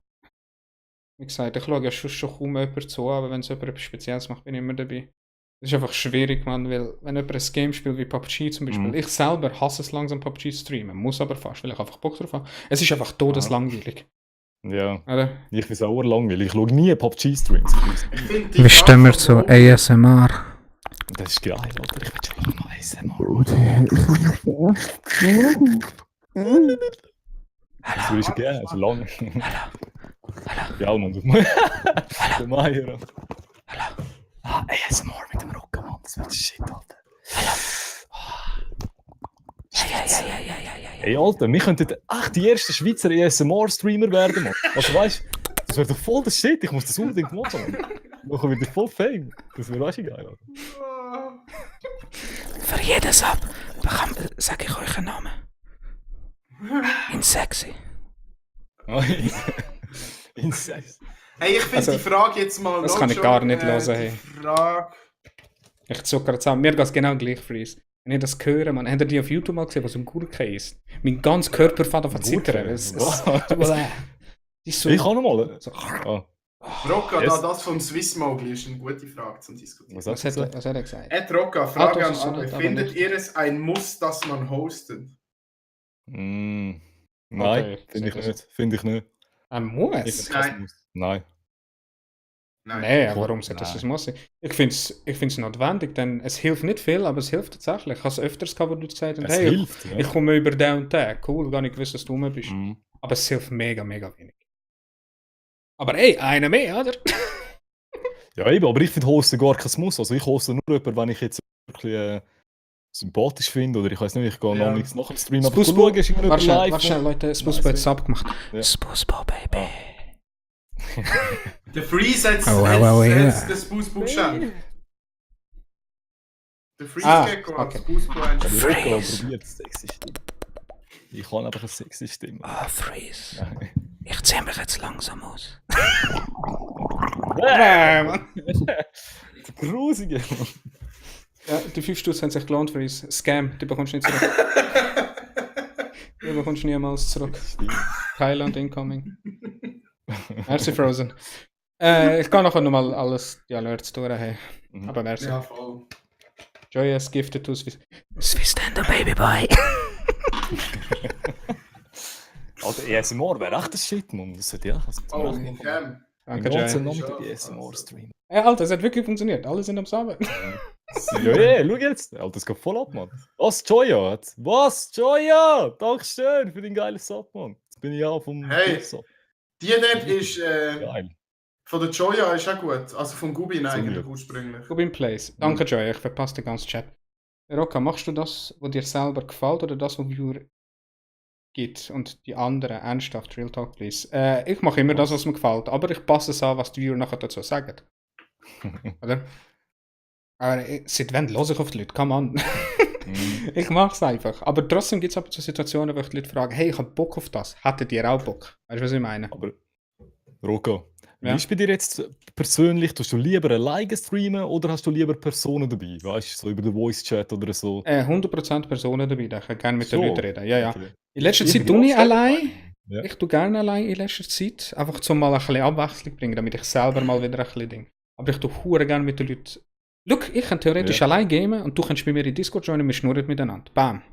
wie gesagt, ich schaue ja schon kaum jemand zu, aber wenn es jemand etwas Spezielles macht, bin ich immer dabei. Das ist einfach schwierig, man, weil wenn jemand ein Game spielt wie PUBG zum Beispiel, ich selber hasse es langsam PUBG zu streamen, muss aber fast, weil ich einfach Bock drauf habe. Es ist einfach todeslangweilig. Ja, Oder? ich finde es auch langweilig. Ich schaue nie PUBG-Streams. Wie stimmen wir zu ASMR? Das ist geil, Alter. Ich will schon mal ASMR. Das würde ich gerne, so lange. Ja, Mann, der Meier. Hallo. ASMR mit dem Rücken, Mann. Das wird shit, Alter. Ja. Ey, Alter, wir könnten echt die ersten Schweizer ASMR-Streamer werden, Mann. Also weißt du, das wäre doch voll der Shit. Ich muss das unbedingt machen, Mann. Dann wieder voll Fame. Das wäre auch geil, Alter. Für jeden Sub sage ich euch einen Namen. In sexy. Insekt. Hey, ich finde Also, die Frage jetzt mal das noch kann ich schon, gar nicht hören, die hey. Frage... Ich zucke gerade zusammen. Mir geht es genau gleich, Freeze. Wenn ich das höre, man, habt ihr die auf YouTube mal gesehen, was ein Gurke ist? Mein ganzer Körper fährt auf zittern. Die ist so... Ich kann noch mal. So. Rocca, Yes. das vom Swiss Mogli ist eine gute Frage zum Diskutieren. Was Was hast hat, du was hat er gesagt? Rocca, Frage das an ist so alle. nicht, aber Findet nicht. ihr es ein Muss, dass man hostet? Nein, Okay, finde ich sag das. nicht. Finde ich nicht. Ein Muss? Ich Nein. Nein. Nein, Cool. warum sollte das Nein. muss sein? Ich find's notwendig, denn es hilft nicht viel, aber es hilft tatsächlich. Ich habe es öfters gehabt, wo du gesagt hast, Es hey, hilft. ich komme über den und den. Cool, gar nicht gewusst, dass du rum bist. Mhm. Aber es hilft mega, mega wenig. Aber ey, einer mehr, oder? Ja, eben, aber ich finde Hosten gar kein Muss. Also ich hoste nur jemanden, wenn ich jetzt wirklich sympathisch finde oder ich weiß nicht, ich gehe Ja. noch nichts nach dem Stream einfach Spusbo, schauen, ist irgendjemand warte schnell, live. warte schnell, Leute, Spusbo hat es abgemacht. Ja. Spusbo, Baby. Der Freeze hat yeah. das Busbo geschenkt. Der Freeze Ah, geht gerade okay. das Busbo Ja, einschenken. die Rocco probiert eine sexy Stimme. Ich kann einfach eine sexy Stimme. Oh, Freeze. Ich zieh mich jetzt langsam aus. Mann. Grusige. Ja, die 5 Stutz haben sich gelohnt für uns. Scam, die bekommst du nicht zurück. Die bekommst du niemals zurück. Thailand incoming. Merci, Frozen. Ich kann nachher nochmal alles, die Alerts durch. Hey. Mhm. Aber merci. Ja, voll. Joyous gifted to Swiss. Swissländer, Baby Boy. Alter, ASMR wäre echt ein Shit, Mann. Das sollte ja. Das Oh, sollte man Cam. den Danke, ganzen Joy. Nachmittag Ja, ASMR-Stream. Hey, Alter, es hat wirklich funktioniert. Alle sind am Samen. Ja, schau jetzt. Alter, das geht voll ab, Mann. Was, Joya? Was, Joya? Dankeschön für den geilen Sub, Mann. Jetzt bin ich ja vom Hey. Sub. Die dort ist Geil. von der Joya ist auch gut. Also von Gubin eigentlich gut. ursprünglich. Go in place. Danke, Joy. Ich verpasse den ganzen Chat. Rocca, machst du das, was dir selber gefällt oder das, was Viewer gibt? Und die anderen, ernsthaft, Real Talk, please. Ich mache immer das, was mir gefällt, aber ich passe es an, was die Viewer nachher dazu sagen. Oder? Aber seit wann höre ich auf die Leute? Come on. Ich mache es einfach. Aber trotzdem gibt es aber so Situationen, wo ich die Leute frage, hey, ich habe Bock auf das. Hättet ihr auch Bock? Weißt du, was ich meine? Aber, Rocco, wie Ja. ist bei dir jetzt persönlich? Tust du lieber alleine streamen oder hast du lieber Personen dabei? Weißt du, so über den Voice-Chat oder so? 100% Personen dabei, da kann ich gerne mit den So. Leuten reden. Ja, ja. Okay. In letzter Ich Zeit bin tue ich auch schon allein. Ja. Ich tue gerne allein in letzter Zeit. Einfach zum mal ein bisschen Abwechslung bringen, damit ich selber mal wieder ein bisschen Ding. Aber ich tue hure gerne mit den Leuten. Look, ich kann theoretisch Ja. allein gamen und du kannst bei mir in Discord joinen und wir schnurren miteinander. Bam.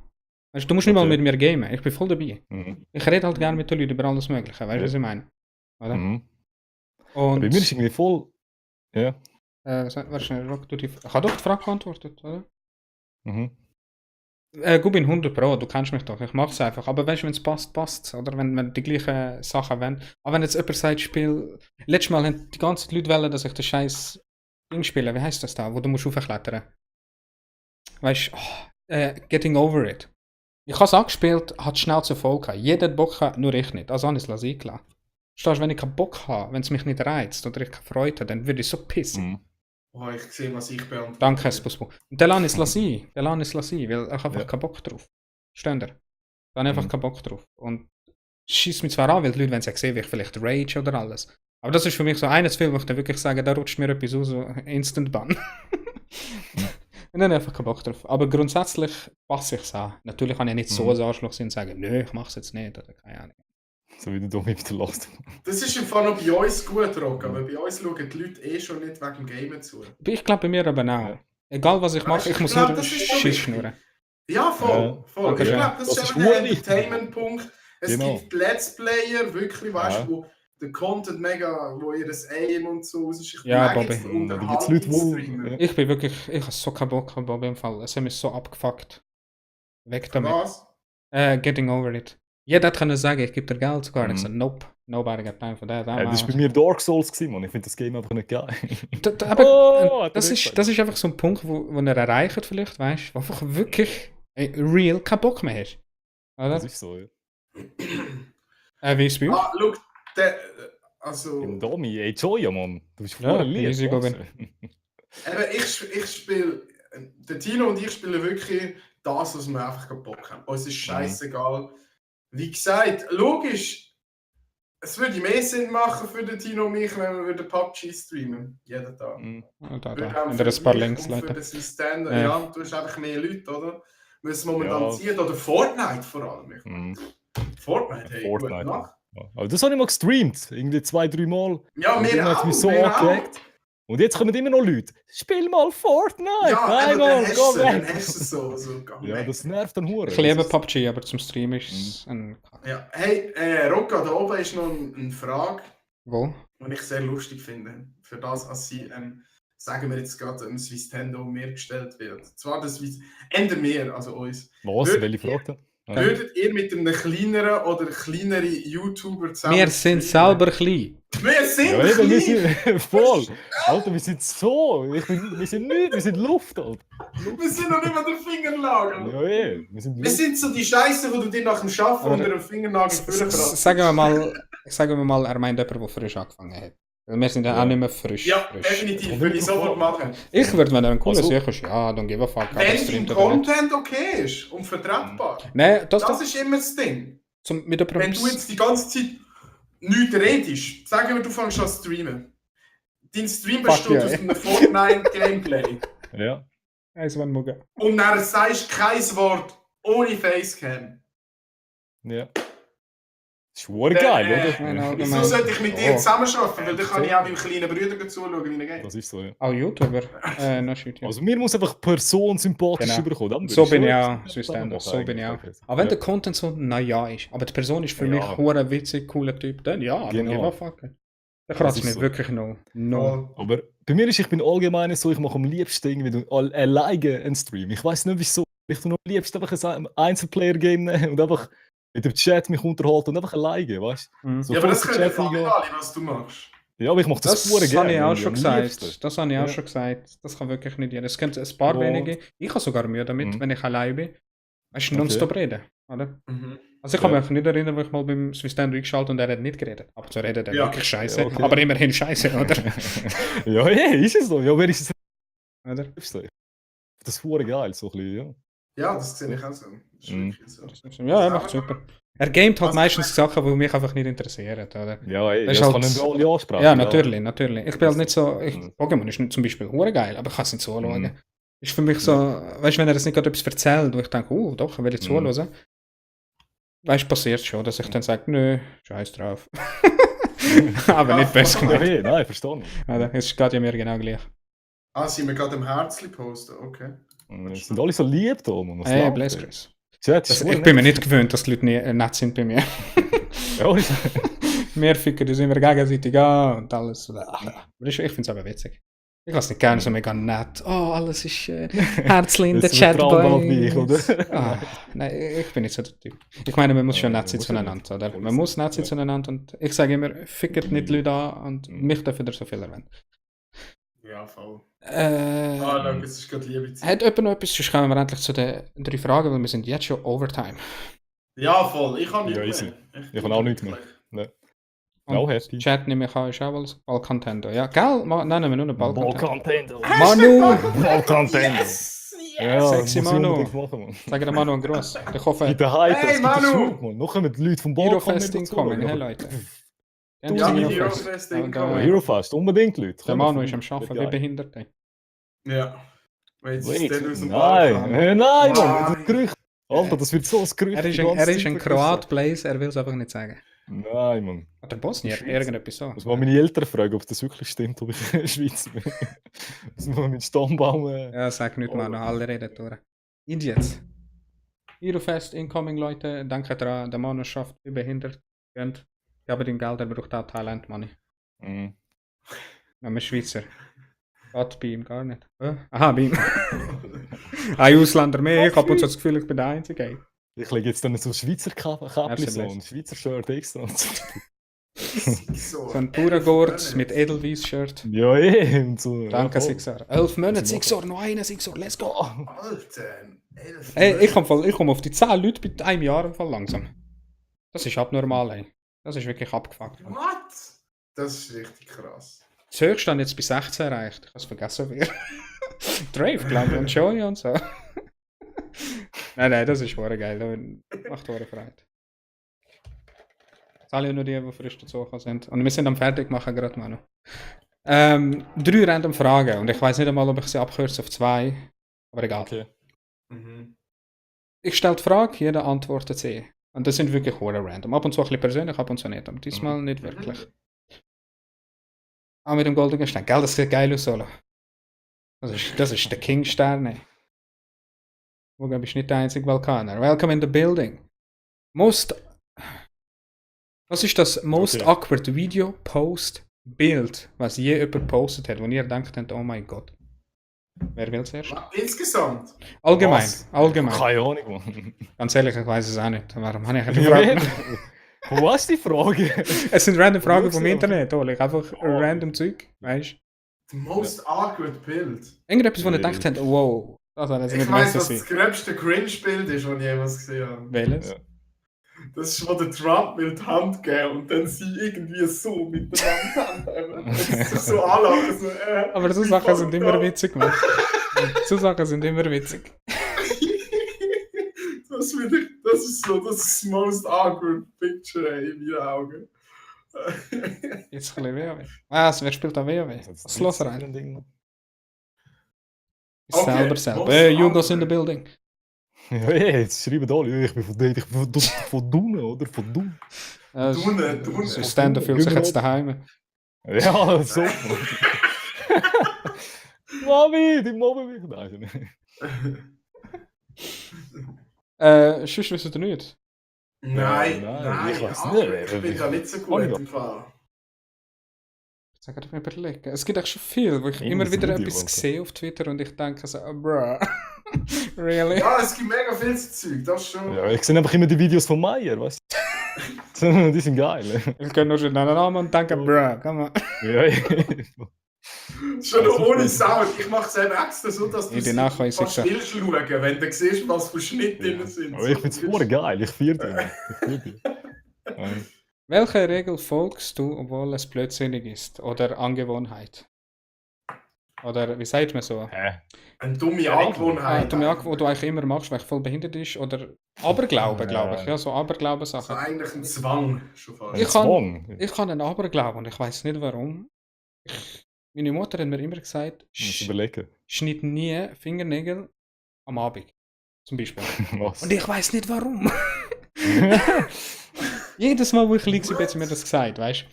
Weißt, du musst nicht mal Okay. mit mir gamen. Ich bin voll dabei. Mhm. Ich rede halt gerne mit den Leuten über alles Mögliche. Weißt du, Ja. was ich meine? Oder? Mhm. Und, Bei mir ist irgendwie voll. Ja. warte schnell, Rock, du ich habe doch die Frage beantwortet, oder? Mhm. Gubin 100 Pro, du kennst mich doch, ich mach's einfach. Aber weißt du, wenn es passt, passt oder wenn die gleichen Sachen wollen. Aber wenn jetzt jemand sagt, Spiel. Letztes Mal haben die ganzen Leute wollen, dass ich das scheiß Ding spiele. Wie heißt das da, wo du musst aufklettern? Weißt du, Getting Over It. Ich habe es angespielt, hat schnell zur Folge gehabt. Jeder hat Bock gehabt, nur ich nicht. Also habe ich es eingelassen. Verstehst du, wenn ich keinen Bock habe, wenn es mich nicht reizt oder ich keine Freude habe, dann würde ich so pissen. Mhm. Oh, ich sehe, was ich beantworte. Danke, Spusbo. Und dann lasse ich es sein. Dann lasse ich es sein, weil ich einfach Ja. keinen Bock drauf. Versteht ihr? Da habe ich einfach Mhm. keinen Bock drauf. Und schießt mich zwar an, weil die Leute, wenn sie sehen, wie ich vielleicht rage oder alles. Aber das ist für mich so eines Film, wo ich dann wirklich sage, da rutscht mir etwas aus, so Instant Ban. Und dann einfach keinen Bock drauf. Aber grundsätzlich passe ich es an. Natürlich kann ich nicht so Mhm. ein Arschloch sein und sagen, nö, ich mache es jetzt nicht. Oder keine Ahnung. So wie der Domi mit der Last. Das ist im Fall noch bei uns gut, Rock, aber bei uns schauen die Leute eh schon nicht wegen dem Gamen zu. Ich glaube bei mir aber auch. Ja. Egal was ich Weißt mache, du, ich ich muss glaub, nur das ist schon Schiss wichtig. schnurren. Ja, voll. Ja. voll. Danke Ich schön. glaube, das Das ist ist eben der urwichtig. Entertainment-Punkt. Es Genau. gibt Let's Player, wirklich, weißt Ja. du, wo der Content mega, wo ihr das Aim und so rausschicht. Ja, Dann gibt's Bobby. den Da gibt's Leute, wo. Unterhaltungsstreamer. Ich bin wirklich, ich habe so keinen Bock auf Bobby im Fall. Es hat mich so abgefuckt. Weg damit. Was? Getting over it. Jeder hat können sagen, ich gebe dir Geld sogar. Ich Mhm. so, nope. Nobody got time for that. Das war bei mir Dark Souls, Mann. Ich finde das Game einfach nicht geil. Aber das ist einfach so ein Punkt, wo er erreicht vielleicht, weißt du, wo einfach wirklich real keinen Bock mehr hast. Oder? Das ist so, ja. Wie ist es bei uns? Schau, also... Im Domi, ey, Joya, Mann. Du bist Ja, voll lieb. easy going. Ich spiele... Der Tino und ich spielen wirklich das, was wir einfach keinen Bock haben. Uns ist scheißegal. Wie gesagt, logisch, es würde mehr Sinn machen für den Tino und mich, wenn wir PUBG streamen. Jeden Tag. Da. Würde auch Wenn für ihr ein paar mich Links und für leiten. den System, Ja. ja, du hast einfach mehr Leute, oder? Was momentan Ja. zieht, oder Fortnite vor allem. Ich meine. Mhm. Fortnite, hey, Fortnite. gute Nacht. Ja. Aber das habe ich mal gestreamt. Irgendwie 2-3 Mal. Ja, Und wir dann hat's auch, mich so wir auch. angeregt. Und jetzt kommen immer noch Leute. Spiel mal Fortnite! Ja, Nein, aber Mann, geh dann weg! hast du es so geh Ja, weg. das nervt dann hure. Ich liebe PUBG, aber zum Streamen ist es ein Kack. Ja, hey, Rocca, da oben ist noch eine Frage, Wo? die ich sehr lustig finde. Für das, als sie, sagen wir jetzt gerade, Swissstendo mir gestellt wird. Zwar das Ende mehr, also uns. Was? Würdet Welche Frage denn? Ja. Würdet ihr mit einem kleineren oder kleineren YouTuber zusammen... Wir sind selber klein. Wir sind Ja, eben, wir klein! sind voll. Alter, wir sind so. Wir sind nicht, wir sind Luft, Alter. Wir sind noch nicht mal der Fingernagel! Ja, eh. Wir sind Wir Luft. sind so die Scheiße, die du dir nach dem Schaffen Aber- unter dem Fingernagel vorkratzt. Sagen wir mal, er meint jemand, der frisch angefangen hat. Weil wir sind ja auch nicht mehr frisch. Ja, frisch. definitiv, würde ich sofort machen. Ich würde, wenn er ein cooler Also- Sicher ist, ja, dann gib a fuck. aber Wenn dein streamt oder nicht. Content okay ist und vertretbar. Nein, das Das ist immer das Ding. mit der Wenn du jetzt die ganze Zeit nichts redest, sagen wir, du fängst an zu streamen. Dein Stream Fuck besteht yeah. aus einem Fortnite-Gameplay. Ja. Eiswandmuggel. Und dann sagst du kein Wort ohne Facecam. Ja. Das ist hure geil, Nein, oder? allgemein. Wieso sollte ich mit dir Oh. zusammenarbeiten? Weil dann kann ich auch meinem kleinen Bruder zuschauen, wie er geht. Das ist so, ja. Auch YouTuber. No shit, ja. Also mir muss einfach die Person sympathisch Genau. überkommen. Dann würde So ich bin schon ich etwas auch, Swissstando. machen So bin ich auch. eigentlich. Aber wenn Ja. der Content so naja ist, aber die Person ist für Ja. mich hure witzig, cooler Typ, dann ja, dann Genau. gib a fuck. Dann kratzt ist mich so. wirklich noch. No. Aber bei mir ist, ich bin allgemein so, ich mache am liebsten irgendwie alleine einen Stream. Ich weiß nicht wieso. Ich tue am liebsten einfach ein Einzelplayer-Game nehmen und einfach mit dem Chat mich unterhalten und einfach alleine, weißt du? Mhm. So Ja, aber das kurz können Chat wir eingehen. alle, was du machst. Ja, aber ich mache das Das pure habe ich auch am schon liebsten. gesagt. Das habe ich auch Ja. schon gesagt. Das kann wirklich nicht jeder. Es gibt ein paar Ja. wenige. Ich habe sogar Mühe damit, Mhm. wenn ich allein bin. Weißt du, Okay. nonstop reden. Oder? Mhm. Also ich kann Ja. mich einfach nicht erinnern, wo ich mal beim Swissstando eingeschaltet und er hat nicht geredet. Aber zu reden, der Ja. wirklich scheiße. Ja, okay. Aber immerhin scheiße, oder? Ja, hey, ist es so. Ja, wer ist es oder? liebste? Das ist pure geil, so ein bisschen, ja. Ja, das sehe ich auch so. Das ist Mhm. wirklich so. Ja, er macht super. Er gamet halt Was- meistens Sachen, die mich einfach nicht interessieren, oder? Ja, ey, Das das ist kann halt- nicht alle ansprechen. Ja, natürlich. Ich bin halt nicht so. Mhm. Pokémon ist nicht zum Beispiel hure geil, aber ich kann es nicht zuschauen. Mhm. Ist für mich so, weißt du, wenn er das nicht gerade etwas erzählt, wo ich denke, oh, doch, will ich Mhm. zuhören. Weißt du, passiert schon, dass ich dann sage, nö, scheiß drauf. Aber nicht besser Ja, gemacht. hey, nein, verstehe ich. Oder? Es geht ja mir genau gleich. Ah, sind wir gerade im Herzli posten, okay. Es sind alle so lieb da, Mann. Was Hey, läuft bless da? Chris. Chat, Das, ist ich bin mir nicht gewöhnt, dass die Leute nett sind bei mir. Ja, ist- Wir ficken uns immer gegenseitig an und alles. Aber ich finde es aber witzig. Ich lasse nicht gerne so mega nett. Oh, alles ist herzlich in der Das vertrauen wir auf mich, Chatbox. oder? Ah, nein, ich bin nicht so der Typ. Ich meine, man muss schon Ja, nett sein muss ja zueinander, oder? Voll Man muss nett sein ja. zueinander und ich sage immer, fickt nicht Leute an und Mhm. mich dürfen ihr so viel erwähnen. Ja, voll. Ah, schau, es ist gerade Liebe Zeit. Hat jemand noch etwas? Sonst kommen wir endlich zu den 3 Fragen, weil wir sind jetzt schon Overtime. Ja, voll. Ich habe nicht Ja, mehr. easy. Ich habe auch nichts mehr. Und Auch happy. Chat nehme ich an, ist auch alles Balkantendo. Ja, gell? Nennen wir nur einen Balkantendo. Balkantendo. Manu! Balkantendo. Yes! Ja, Sexy muss ich Manu. unbedingt machen, Mann. Sag dir Manu einen Gruß. Ich hoffe, Gibt der Hype, Hey, es gibt den Manu! Schub, Mann. Noch kommen die Leute vom Balkan Heroefest nicht dazu, incoming, aber- hey Leute. Ja, Heroefest. die Heroefest Ja, incoming. da- Heroefest, unbedingt, Leute. Der Manu ist am Arbeiten wie Wait, behindert. ey. Ja. Jetzt ist der aus dem nein, Balkan. nein, Mann, das ist Mann. ein Gerücht. Alter, das wird so ein Gerücht. Er ist die ein, ganze er ist Zeit ein wirklich Kroat, Blaze, er will es einfach nicht sagen. so. Nein, Mann. Oder Bosnier, Schweizer. irgendetwas so. Muss mal meine Eltern fragen, ob das wirklich stimmt, ob ich Schweizer bin. Muss mal meinen Stammbaum... Ja, sag nicht mal, noch alle reden durch. Idiots. Heroefest incoming, Leute. Danke daran, der Manu schafft wie behindert. Gönnt. Gebt ihm Geld, er braucht auch Thailand Money. Mhm. Wir Schweizer. Gott bei ihm gar nicht. Aha, bei ihm. Ein Ausländer mehr, ich habe uns das Gefühl, ich bin der Einzige. ey. Ich lege jetzt dann so Schweizer Käppli, Merci, so Blaze. ein Schweizer Shirt extra. So So ein purer Gurt mit Edelweiss-Shirt. Ja, und so. Danke, ja, voll. Sixor. 11 Monate, Sixor, noch einen Sixor, let's go. Alter, 11 Ey, ich komme auf die 10 Leute bei einem Jahr im Fall langsam. Das ist abnormal, ey. Das ist wirklich abgefuckt. What? Das ist richtig krass. Das höchste haben jetzt bis 16 erreicht. Ich habe es vergessen, wer. Drave, glaube ich, und Joey und so. Nein, das ist wahr geil. Das macht wahre Freude. Das alle nur die, die frisch dazugekommen sind. Und wir sind am Fertigmachen gerade mal noch. 3 random Fragen. Und ich weiß nicht einmal, ob ich sie abkürze auf 2. Aber egal. Okay. Mhm. Ich stelle die Frage, jeder antwortet sie. Und das sind wirklich hure random. Ab und zu ein bisschen persönlich, ab und zu nicht. Aber diesmal nicht wirklich. Auch mit dem goldenen Stern. Gell, das sieht geil aus, Solo. Das ist der King-Stern. ey. Wo glaube ich nicht der einzige Vulkaner. Welcome in the building. Was ist das most Okay. awkward Video, Post, Bild, was je jemand gepostet hat, wo ihr denkt, oh mein Gott. Wer will zuerst? Insgesamt. Allgemein, Was? allgemein. Keine Ahnung, Mann. Ganz ehrlich, ich weiß es auch nicht. Warum habe ich die Ja, Frage? eben. Wo hast du die Frage? Es sind random Fragen Schau vom sie Internet, Oli. Einfach random Zeug, weißt du? The most awkward Bild. Irgendetwas, wo ihr Nee. gedacht habt, wow, das hat jetzt Ich nicht weiss, müssen was sein. das gröbste Cringe-Bild ist, das ich jemals gesehen habe. Welches? Ja. Das ist, wo der Trump will die Hand geben und dann sie irgendwie so mit der Hand haben. Das ist so anlachen. So, Aber so Sachen sind immer witzig, Mann. So Sachen sind immer witzig. Das ist das most awkward picture ey, in meinen Augen. Jetzt ein bisschen WoW. Wer spielt da WoW? Was los rein? ein Ding. Selber. most Jugos in the awkward. building. Ja, jetzt schreiben alle, ich bin von Dunen, oder? Von Dunen. Dune. So Stand fühlt sich jetzt daheim. Ja, so. Mami, die mobben mich. Nein. Sonst wisst ihr nicht. Nein, Nein, ich weiss awkward. nicht. Ich bin da nicht so gut im Fall. Sag mir überlegen. Es gibt auch schon viel, wo ich Immer immer das wieder Video, etwas Alter. sehe auf Twitter und ich denke so, bruh. Really? Ja, es gibt mega viel Zeug, das schon. Ja, ich sehe einfach immer die Videos von Meier, weißt du? Die sind geil. Ich kann nur schon einen Namen und denke, bruh, komm mal. Ja, Schon noch ohne Sound. Ich mache es eben extra so, dass du In die Nachweis kannst sicher. willst schauen, wenn du siehst, was für Schnitte drin sind. aber ich finde es voll geil, ich feiere die. Ja. Welche Regel folgst du, obwohl es blödsinnig ist? Oder Angewohnheit? Oder wie sagt man so? Eine dumme Ah, Angewohnheit. du merkst, wo du eigentlich immer machst, weil ich voll behindert ist. Oder Aberglauben, Ja. glaube ich. Ja, so Also Aberglauben-Sachen. eigentlich ein Zwang schon fast. Ich kann- Zwang. Ich habe einen Aberglauben und ich weiß nicht warum. Meine Mutter hat mir immer gesagt, Muss überlegen. schneid nie Fingernägel am Abend. Zum Beispiel. Was? Und ich weiß nicht warum. Jedes Mal, wo ich liege, hat sie mir das gesagt, weißt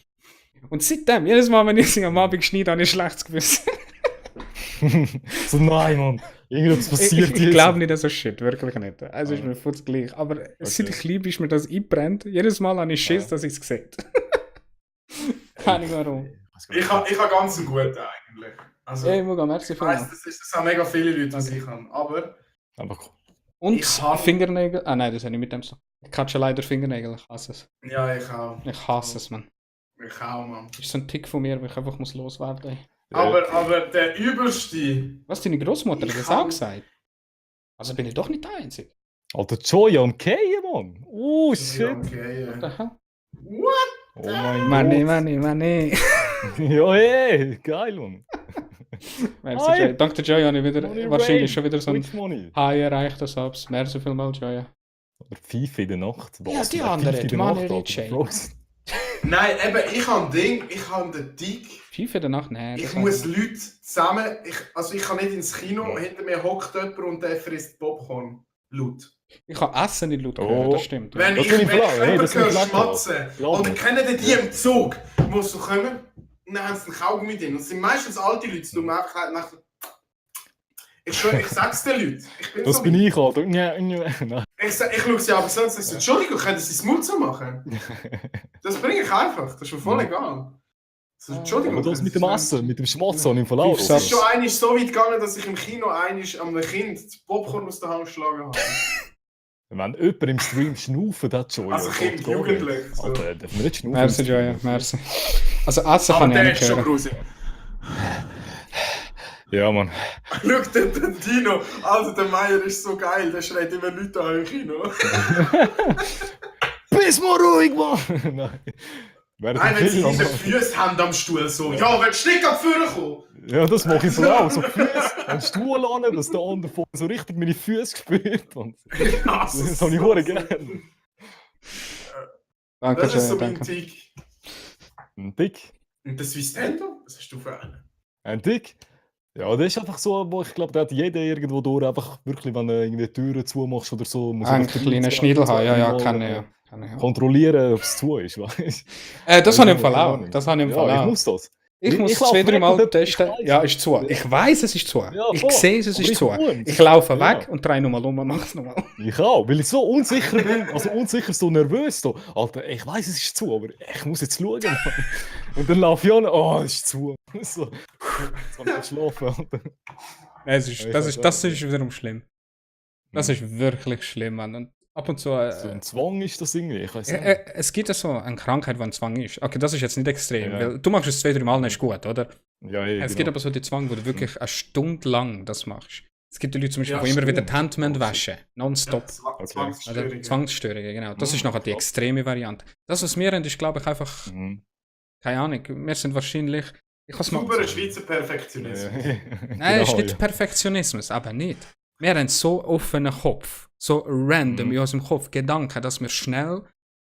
du? Und seitdem, jedes Mal, wenn ich sie am Abend schneide, habe ich ein schlechtes Gewissen. So, nein, Mann. Irgendwas Ich passiert jetzt. glaube nicht, dass das shit, wirklich nicht. Also ist mir furz gleich. Aber seit ich liebe, ist mir das eingebrennt. Jedes Mal habe ich Schiss, dass ich es sehe. Keine Ahnung warum. Ich habe ganz einen guten eigentlich. Also, Ey, Muga, merci ich weiss, vielmals. das haben mega viele Leute, was ich habe. Aber Einfach. Und ich hab- Fingernägel. Ah nein, das habe ich mit dem so. Ich kann schon leider Fingernägel, ich hasse es. ja, ich auch. Ich hasse es, man. Ich auch, Mann. Das ist so ein Tick von mir, wo ich einfach muss loswerden. Aber der übelste. Was, deine Großmutter hat Ich das kann- auch gesagt? Also bin ich doch nicht der Einzige. Alter, Joya am Keien, Mann. Oh, shit. Okay, What the hell? What? Oh mein Money. Gott. Ja, hey, geil, Mann. Merci, Hi. Joy. Dank der Joy habe ich wieder, Money wahrscheinlich rain. schon wieder so ein Which money? High erreicht, das Subs. Merci vielmals, Joy. Oder FIFA in der Nacht. Ja, die Alter, andere, FIFA in die der Money Nacht, Rich, Alter, ey. Bros. Nein, eben, ich habe ein Ding, ich habe den Dick. FIFA in der Nacht? Nein. Ich das muss habe Leute zusammen. Ich kann nicht ins Kino, hinter mir hockt jemand und der frisst Popcorn. Laut. ich kann Essen nicht laut Oh. hören, das stimmt. Wenn Das ich finde ich wenn klar, hey, jemanden das finde ich höre lecker. schmatzen, Ja, oder Mann. kennen die im Zug, musst du kommen und dann haben sie einen Kaugummi drin. Und es sind meistens alte Leute, die tun einfach nach. Ich schwöre, ich sag's den Leuten. Ich bin Das so bin weit. ich, Alter. Nein. Ich schaue sie aber so und sage, Entschuldigung, können Sie das Mund so machen? Das bringe ich einfach, das ist mir voll egal. So, Entschuldigung. Aber das können mit Sie dem das Essen, mit dem Schmatzen im Verlauf. Fünf Es ist schon einmal so weit gegangen, dass ich im Kino einmal an einem Kind das Popcorn aus der Hand geschlagen habe. Wenn jemand im Stream schnaufen hat, schon. Also Kind, Jugendlich. So. Alter, darf man nicht schnaufen? Merci, Joya, merci. Also Essen kann ich der nicht ist schon hören. grusig. Ja, Mann. Schau, den Dino, also der Meier ist so geil, der schreit immer Leute an im Kino. Bist mal ruhig, Mann! Nein. Nein, wenn sie diese Füße haben am Stuhl so. Ja, wenn du nicht am Führer kommst. Ja, das mache ich voll auch. So Füße am Stuhl an, dass der andere vorne so richtig meine Füße spürt. Und das habe ich hure gerne. Danke, Das ist so Joya, mein danke. Tick. Ein Dick. Und das Nintendo? Was hast du für einen? Ein Dick? Ja, das ist einfach so, wo ich glaube, da hat jeder irgendwo durch, einfach wirklich, wenn du irgendwie die Türen zumachst oder so, muss Ein einfach kleiner 3, Schniedel haben, ja, 2, kann ich, 3 ja. Kann ich, ja. kontrollieren, ob es zu ist, weißt du? Das habe ich im Fall keine auch. Ahnung. Das habe ich im Ja, Fall ich auch. muss das. Ich muss ich laufe 2-3 weg Mal und testen. ich weiss Ja, es. ist zu. Ich weiß, es ist zu. Ja, Ich voll. sehe es, es Aber ist ich zu. muss. Ich laufe Ja. weg und drehe nochmal um und mache es nochmal. Ich auch, weil ich so unsicher bin, also unsicher, so nervös. So. Alter, ich weiß, es ist zu, aber ich muss jetzt schauen. Mann. Und dann laufe ich an, oh, es ist zu. So. Jetzt kann ich schlafen, Alter. Das Ja, ich ist weiß auch. wiederum schlimm. Das ist wirklich schlimm, Mann. Und ab und zu. So ein Zwang ist das irgendwie, ich weiß nicht. Es gibt ja so eine Krankheit, die ein Zwang ist. Okay, das ist jetzt nicht extrem, Ja. weil du machst es 2-3 Mal, nicht ist gut, oder? Ja, Es gibt aber so die Zwang, wo du wirklich eine Stunde lang das machst. Es gibt die Leute zum Beispiel, Ja, die immer wieder die stimmt. Hände waschen. Nonstop. Zwangsstörungen. Oder Zwangsstörungen, genau. Das Mhm, ist nachher die klar. extreme Variante. Das, was wir haben, ist, glaube ich, einfach, Mhm. keine Ahnung, wir sind wahrscheinlich. Ich kann es mal. Sauberer Schweizer Perfektionismus. Nein, es ist Genau, nicht Perfektionismus, aber nicht. Wir haben so offenen Kopf, so random Mhm. in unserem Kopf Gedanken, dass wir schnell,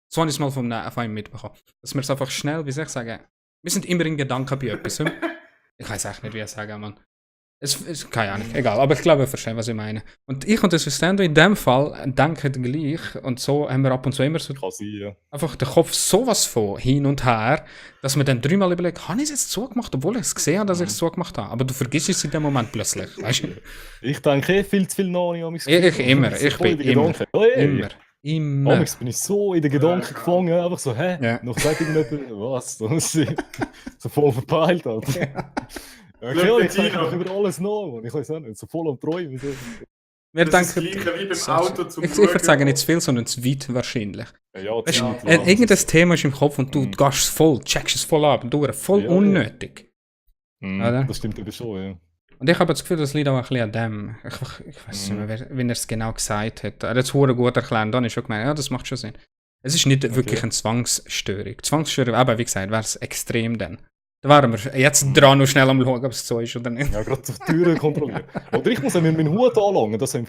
so habe ich es mal von einem mitbekommen, dass wir es einfach schnell, wie soll ich sagen, wir sind immer in Gedanken bei etwas. Ich weiß echt nicht, wie ich sagen Mann. Es keine Ahnung, egal, aber ich glaube, ich verstehe, was ich meine. Und ich und das System in dem Fall denken gleich und so haben wir ab und zu immer so Kann sein, ja. einfach den Kopf sowas von hin und her, dass man dann 3-mal überlegt, habe ich es jetzt zugemacht, obwohl ich es gesehen habe, dass ich es zugemacht habe. Aber du vergisst es in dem Moment plötzlich, weißt du? Ich denke viel zu viel nach an mein Ich immer, so ich voll in bin den immer, Gedanken. Hey, immer, immer. Amigs bin ich so in den Gedanken Ja, gefangen, einfach so, hä? Ja. Noch sagt irgendjemand, was? So voll verpeilt, Alter. Ja, Schau, okay, ich der denke Tino. einfach über alles nach, Mann. Ich weiß auch nicht, so voll am Träumen. So. Wir Das ist das denken, Gleiche wie beim Auto zum ich würde Schauen. sagen, nicht zu viel, sondern zu weit wahrscheinlich. Ja, Weißt, Zeit, du, irgendein Thema ist im Kopf und du Mhm. gehst es voll, checkst es voll ab, durch, voll Ja, ja. unnötig. Oder? Das stimmt aber schon, ja. Und ich habe das Gefühl, das liegt auch ein bisschen an dem. Ich weiß nicht mehr, wie er es genau gesagt hat. Er hat es verdammt gut erklärt, dann habe ich schon gemeint, ja, das macht schon Sinn. Es ist nicht wirklich eine Zwangsstörung. Zwangsstörung, aber wie gesagt, wäre es extrem dann. Da waren wir jetzt dran noch schnell am schauen, ob es so ist oder nicht. Ja, gerade die Türen kontrollieren. Oder ich muss mir meinen Hut anlangen, das haben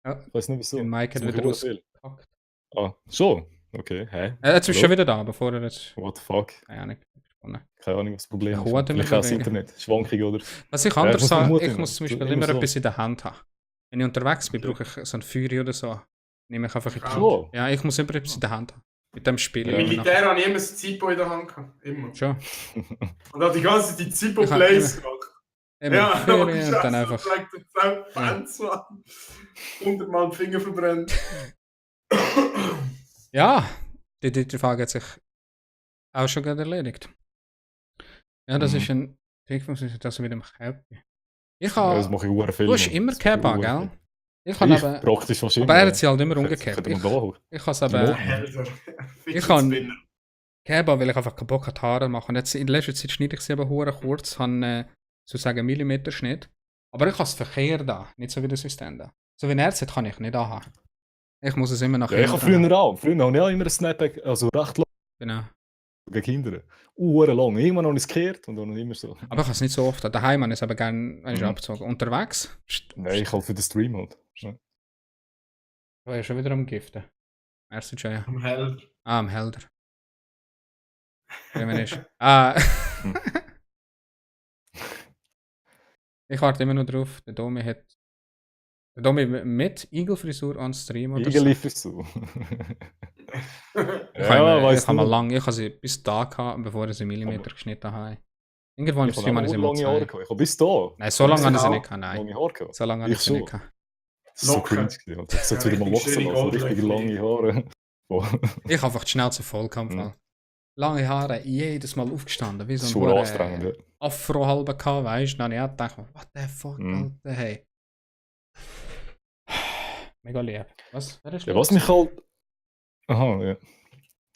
Ja. ich weiß nicht wieso. Der Mike hat Das wieder mache ich ausgepackt. viel. Ah, schon? Okay, hä? Jetzt ist Hallo? schon wieder da, bevor er jetzt. What the fuck? Keine Ahnung. Keine Ahnung, was das Problem Der ist. Hut immer Vielleicht auch das bewegen. Internet. Schwankung oder. Was ich Ja, anders ich muss meinen habe, Hut ich nehmen. muss zum Beispiel Immer immer so. etwas in der Hand haben. Wenn ich unterwegs bin, Okay. brauche ich so ein Feuer oder so. Nehme ich einfach in die Hand. So. Ja, ich muss immer etwas in der Hand haben. Mit dem Spiel. Ja. Im Militär habe ich immer das Zippo in der Hand gehabt. Immer. Schon. Und habe die ganze Zeit die Ich Zippo-Plays hab gemacht. Immer Ja, Feuer aber und dann einfach. Fans waren. 100-mal den Finger verbrennt. Ja, die Frage hat sich auch schon gerade erledigt. Ja, das Mhm. ist ein Trick, das mit dem Happy. Ich Ja, das habe. mache ich sehr viel. Du hast Mann. immer Das mache ich Cap an, sehr gell? viel. Ich habe Ich aber. praktisch wahrscheinlich. Aber er hat sie halt immer Ich umgekehrt. hätte Ich mal da. habe es aber. Ja. Helder. Ich kann- Cap an, weil ich einfach keinen Bock habe, die Haare machen. Und jetzt in letzter Zeit schneide ich sie aber hure kurz, habe sozusagen Millimeterschnitt. Aber ich habe es Verkehr da, nicht so wie der System da. So wie er es hat, kann ich nicht anhaben. Ich muss es immer nach Ja, ich habe hinten früher auch. Früher habe ich auch immer ein Snapback, also recht lang Genau. gegen Kinder. Lang. Irgendwann habe ich es gekehrt und dann immer so. Aber ich habe es nicht so oft. Daheim habe ich es aber gerne Mhm. abgezogen. Unterwegs? Nein, ich halt für den Stream halt. Ja. war ja schon wieder am Giften. Merci, Jaya. Am Helder. Ah, am Helder. Wenn man ist. Ah. Hm. Ich warte immer noch drauf. Der Domi hat. Der Domi mit Igelfrisur on Stream oder Ich so. liefere es zu. Ich weiss habe mal nicht. lang, ich habe sie bis da gehabt, bevor ich sie Millimeter geschnitten habe. Irgendwo im Ich Stream habe habe ich sie auch mal lange Haare gezeigt. gehabt. Ich habe bis da. Nein, so lange habe ich sie auch nicht gehabt, nein. Lange Haare gehabt. So lange habe ich Ich sie nicht schon. gehabt. Das ist so Locker. cringe gewesen. Alter. Ich sollte Ja, wieder mal richtig wachsen schöne lassen. Richtig Goldlöckchen. lange Haare. Boah. Ich habe einfach die Schnauze voll gehabt. Mhm. Lange Haare, jedes Mal aufgestanden, wie Das so ist ein schon hure anstrengend. Ja. Afro halber gehabt, weißt du? Dann habe ich auch gedacht, what the fuck, Mhm. Alter, hey. Mega lieb. Was? Wer ist Ja, los? was mich halt. Aha, ja.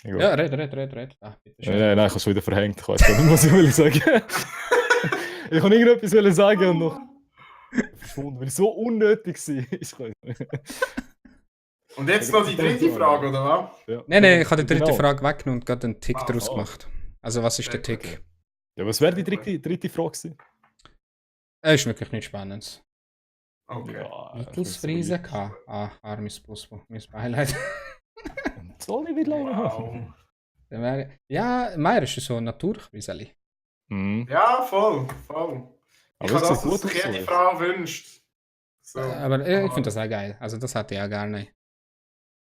Egal. Ja, red. Ah, bitte schön. Nein, ich habe schon wieder verhängt. Ich weiß gar nicht, was ich will sagen. Ich kann irgendetwas wollen sagen und noch verschwunden, weil es so unnötig war. Ich weiß nicht. Und jetzt noch die dritte Frage, oder was? Ja. Nein, ich habe die dritte Genau. Frage weggenommen und gerade einen Tick Ah, daraus oh. gemacht. Also, was ist der Sehr gut. Tick? Ja, was wäre die dritte Frage gewesen? Ist wirklich nicht spannend. Okay. Mittelsfriese K. Ah, armes Busbo. Mein Beileid. Soll ich wieder lange Wow. haben? Dann wäre... Ja, Meier ist so ein Naturquiseli. Mhm. Ja, voll. Ich Aber habe es das, sieht was gut sich aus. jede Frau wünscht. So. Aber ich finde das auch geil. Also, das hatte ich auch gerne.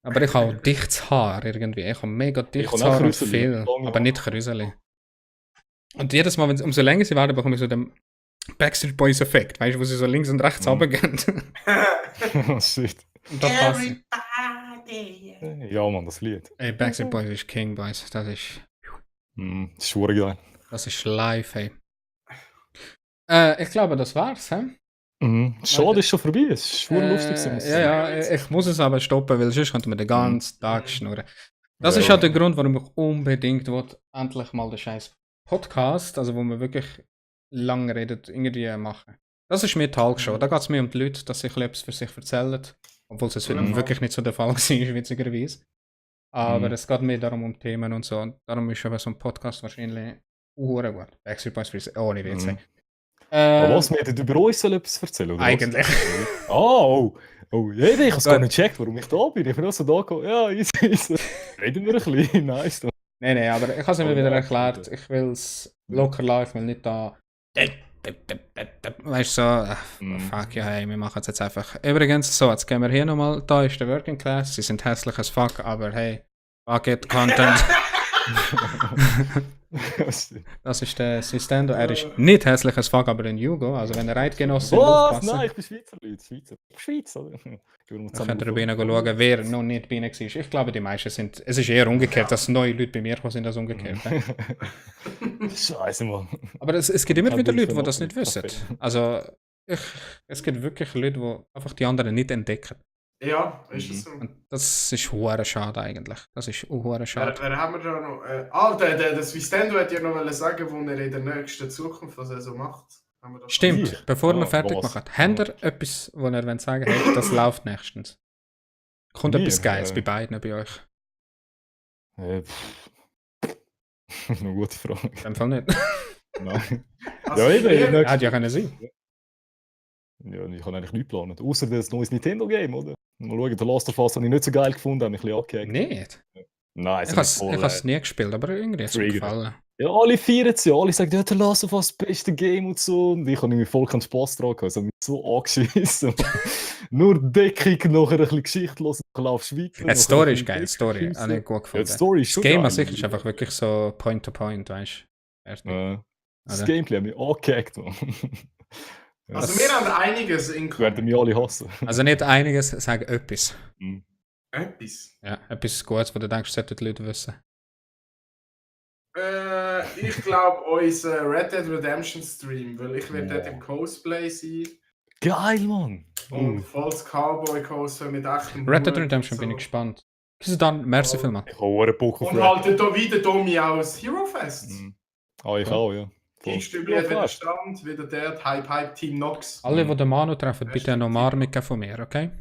Aber ich habe auch dichtes Haar irgendwie. Ich habe mega dichtes habe auch Haar und Krüseli, viel, lange aber nicht Krüseli. Und jedes Mal, umso länger sie werden, bekomme ich so den Backstreet Boys Effekt. Weißt du, wo sie so links und rechts runtergehen. Shit. Und das passt. Everybody. Ja, Mann, das Lied. Ey, Backstreet Boys ist King, Boys. Das ist Das ist schon geil. live, hey. Ich glaube, das war's, hä? Schade, ist schon vorbei. Es ist schon lustig. so muss ich sagen. Ich muss es aber stoppen, weil sonst könnte man den ganzen Tag schnurren. Das Ja, ist ja. halt der Grund, warum ich unbedingt endlich mal den scheiß Podcast, also wo man wirklich lang redet, irgendwie machen. Das ist mir Talkshow. Da geht es mir um die Leute, dass sich etwas für sich erzählen. Obwohl es jetzt Ja. wirklich nicht so der Fall war, witzigerweise. Aber Mhm. es geht mir darum um Themen und so. Und darum ist aber so ein Podcast wahrscheinlich gut. Backstreet Boys Freeze, ohne Witz. Mhm. Aber was, wir hätten über uns sollen etwas erzählen, oder was? Eigentlich. Oh, ja, ich habe es gar nicht gecheckt, warum ich da bin. Ich bin auch so da gekommen. Ja, easy. Reden wir ein bisschen. Nice. Nein, aber ich habe es mir Oh, wieder ja, erklärt. gut. Ich will es locker live, ich will nicht da. Weißt du, so, fuck ja, hey, wir machen es jetzt einfach. Übrigens, so, jetzt gehen wir hier nochmal. Da ist der Working Class. Sie sind hässlich as fuck, aber hey, fuck it, Content. Das ist der Sistendo. Er ist nicht hässlich as fuck, aber ein Jugo. Also, wenn er Reitgenossen Was? aufpassen, Nein, ich bin Schweizer, Leute. Schweizer. Schweiz, oder? dann könnt ihr bei ihnen schauen, wer noch nicht bei ihnen war. Ich glaube, die meisten sind. Es ist eher umgekehrt, dass neue Leute bei mir gekommen sind als umgekehrt. Scheiße, Mann. Aber es gibt immer Kein wieder Bild Leute, von die das nicht Kaffee. wissen. Also, es gibt wirklich Leute, die einfach die anderen nicht entdecken. Ja, ist das so. Und das ist hure schade eigentlich. Das ist hure schade. Wer haben wir da noch? Der Swistendo hat ja noch sagen, wo er in der nächsten Zukunft was er so macht. Haben wir das Stimmt, Ja. bevor wir Ja, fertig was? machen. Habt ihr etwas, wo ihr wollt sagen wollt, das läuft nächstens? Kommt Mir, etwas Geiles bei beiden bei euch? Eine gute Frage. In dem Fall nicht. Nein. Also Ja, eben, wir- nein. Hätte ja können sein. Ja, ich habe eigentlich nichts geplant. Außer das neues Nintendo-Game, oder? Mal schauen, der Last of Us habe ich nicht so geil gefunden, habe mich ein bisschen angehackt. Nicht? Nein, Ich es habe ist voll, es nie gespielt, aber irgendwie hat es mir Trigger. gefallen. Ja, alle feiern es ja, alle sagen, ja, der Last of Us das beste Game und so. Und ich habe irgendwie voll keinen Spass dran gehabt. Es hat mich so angeschissen. Nur Deckung, nachher ein bisschen Geschichte hören, dann laufst du weiter. Die Story ist geil, die Story. Habe ich gut Ja, gefunden. die Story ist Das schon Game geil. an sich ist einfach wirklich so Point-to-Point, weißt du? Das Oder? Gameplay hat mich angehackt, Mann. Ja, Also Das- wir haben einiges in werden mich alle hassen. Also nicht einiges, sagen etwas. Etwas. Ja, etwas Gutes, wo du denkst, sollten die Leute wissen. Ich glaube, unser Red Dead Redemption Stream, weil ich werde dort Wow. im Cosplay sein Geil, Mann! und volles Cowboy-Cosplay mit echtem Red Dead Hut Redemption und bin so. ich gespannt. Bis dann, merci vielmals. Ich habe auch Bock auf Und halt da wieder Domi aus Hero Fest. Ah, ich auch, ja. Voll. Dienstübli hat wieder Stand, wieder dort, Hype, Team Nox. Alle, die den Manu treffen, bitte eine Umarmung von mir, okay?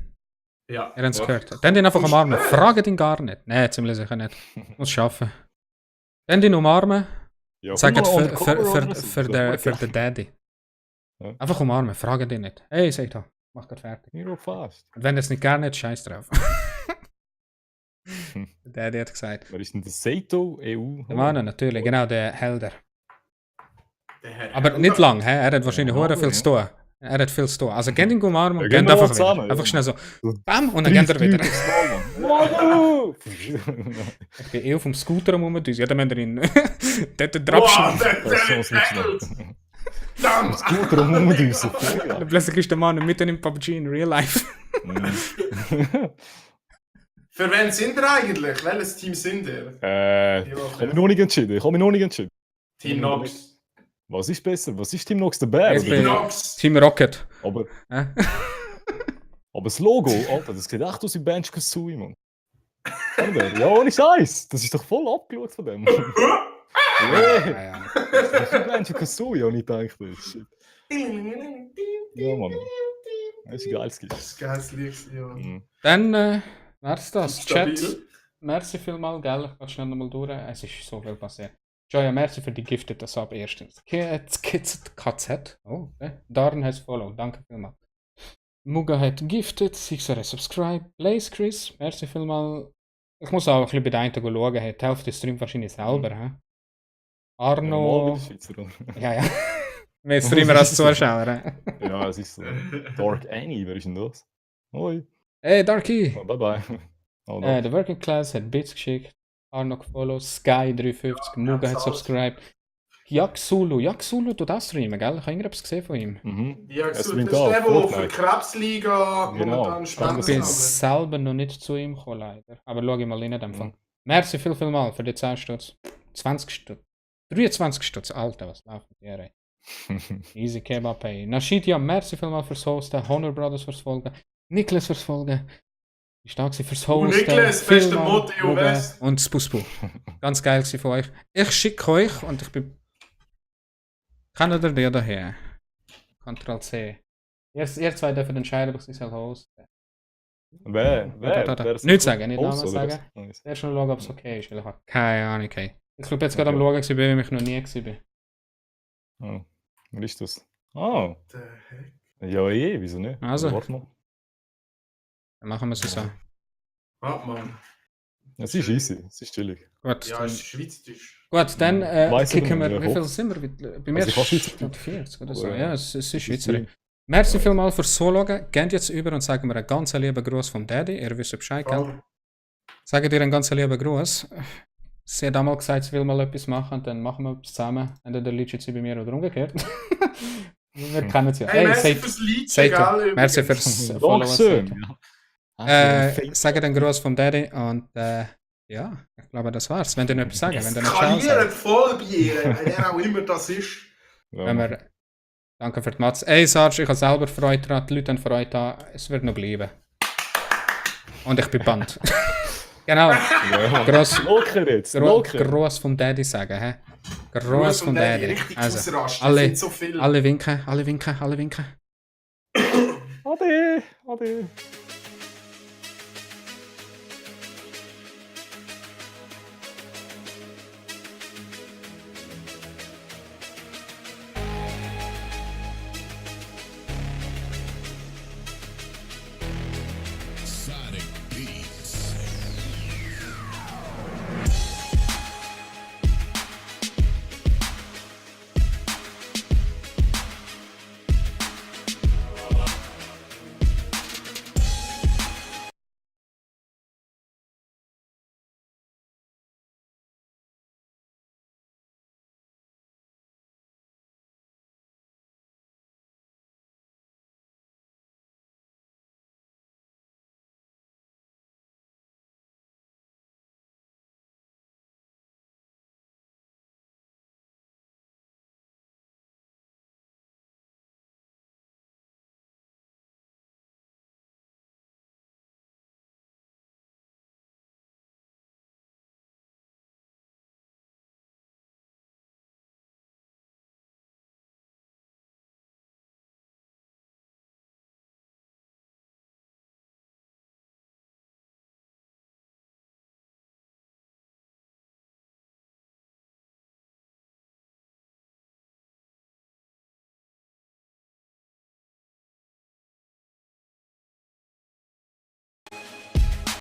Ja. Ihr habt es Ja. gehört. Dann den einfach Und umarmen. Spät. Fragen ihn gar nicht. Nein, ziemlich sicher nicht. Muss schaffen. Dann den umarmen. Ja, Sagt komm mal für undercover oder so. für den Daddy. Ja. Einfach umarmen. Fragen den nicht. Hey, sag da. Mach grad fertig. Hero Fast. Und wenn er es nicht gerne hat, scheiß drauf. Hm. Der Daddy hat gesagt. Wer ist denn der Saito EU? Der Manu, natürlich. Genau, der Helder. Der Herr Aber nicht lang, hä? Er hat wahrscheinlich Ja, hure viel ja. zu tun. Er hat viel zu tun. Also, geht ihn umarmen Ja, und gehen geht wir einfach mal wieder. zusammen, Einfach ja. schnell so. So Bam! Und dann geht er wieder. Manu! Ich bin eh auf dem Scooter rumgedüst. Ja, dann müssen wir ihn dort Boah, drapschen. der Das ist ist schon tackelt. schnell. Damn. Scooter um rumdüsen. Und plötzlich ist der Mann mitten im PUBG in Real Life. Für wen sind ihr eigentlich? Welches Team sind ihr? Ich habe mich noch nicht entschieden. Team Nox. Was ist besser? Was ist Team Nox der Bär? Ich oder bin- der- Nox. Team Rocket. Aber, Hä? Aber das Logo, Alter, das sieht echt aus wie Banjo-Kazooie, Mann. Oder? Ja, ohne Scheiß. Das ist doch voll abgeschaut von dem. Ja. Das ist doch wie Banjo-Kazooie, habe ich gedacht. Shit. Ja, Mann. Das ist ein geiles Gift. Das ist ein geiles Lied, ja. Mhm. Dann wär's das. Chat, Stabil. merci vielmal, gell? Ich gehe schnell nochmal durch. Es ist so viel passiert. Joya, merci für die Gifted Sub erstens. KZ. Oh, okay. Darren has followed. Danke vielmals. Muga hat gifted. Sixer subscribe. Blaze Chris, merci vielmal. Ich muss auch ein bisschen bei den einen schauen. Hey, die Hälfte streamt wahrscheinlich selber. He? Arno. Ja, ja. Mehr Streamer als Zuschauer. He? Ja, es ist so. Dark Annie, wer ist denn das? Hoi. Hey, Darky. Oh, bye bye. Oh, The Working Class hat Bits geschickt. Arno gefolgt. Sky53. Muga hat subscribed. Jaxulu tut auch streamen, gell? Ich habe irgendetwas gesehen von ihm. Mhm. Ja, Es das ist bringt der, auch der für Fortnite. Krebsliga Genau. momentan Ich Spenden bin sammelt. selber noch nicht zu ihm gekommen, leider. Aber schau ich mal rein in dem Fall. Mhm. Merci viel mal für die 10 Stutz. 20 Stutz. 23 Stutz, Alter, was läuft mit dir, ey? Easy Kebab, Pay. Nashidia, merci viel mal fürs Hosten. Honor Brothers fürs Folgen. Niklas fürs Folgen. Ich stark sie fürs Hosten. Niklas, beste Vielmal, Mutti und Muga West. und Spuspu. Ganz geil gewesen von euch. Ich schicke euch und ich bin... Kann ihr dir daher? Ctrl-C. Ihr zwei dürfen entscheiden, ob ich sie soll hosten. Wer? Nichts sagen, nicht Namen Host, oder sagen. was? Nice. Erst noch schauen, ob es okay ist, weil ich habe keine Ahnung. Okay. Ich glaube jetzt gerade am schauen, gewesen, weil ich noch nie war. Oh. Wer ist das? Ah, The heck? ja wieso nicht? Also. Warte mal. Dann machen wir es so. Warte mal. Es ist easy, es ist chillig. Gut, Ja, dann, es ist Schweizerdeutsch. gut, dann Weiss kicken aber wir. nicht, Wie ja, viel sind wir? Bei mir Also ich habe Schweizerdeutsch. steht 40 oder so. Oh, ja. Ja, es ist Das Schweizer. ist Merci vielmals fürs Zuschauen. Geht jetzt über und sagen mir einen ganz lieben Gruß vom Daddy. Ihr wisst Bescheid, gell? Voll. Sagen dir einen ganz lieben Gruß. Sie hat damals gesagt, sie will mal etwas machen und dann machen wir etwas zusammen. Entweder liegt sie bei mir oder umgekehrt. Wir kennen es ja. Hey, merci seid- fürs Lied, seid ihr. gell? Merci übrigens. fürs Followen. Dankeschön. Sage den Gruß vom Daddy und ja, ich glaube, das war's. Wenn du noch etwas sagen, wenn du noch Ciao Skalieren sagst. voll bei ihr, wer auch immer das ist. Wenn wir, danke für die Matz. Ey, Sarge, ich habe selber Freude daran, die Leute haben Freude daran, es wird noch bleiben. Und ich bin bannt. Genau, gross, Locker jetzt, locker. Groß vom Daddy sagen, hä? Gruß Groß vom vom Daddy, Daddy. richtig Also, ausrasten, alle- es sind so viel. alle winken, alle winken, alle winken. Ade, ade. Sonic Beats.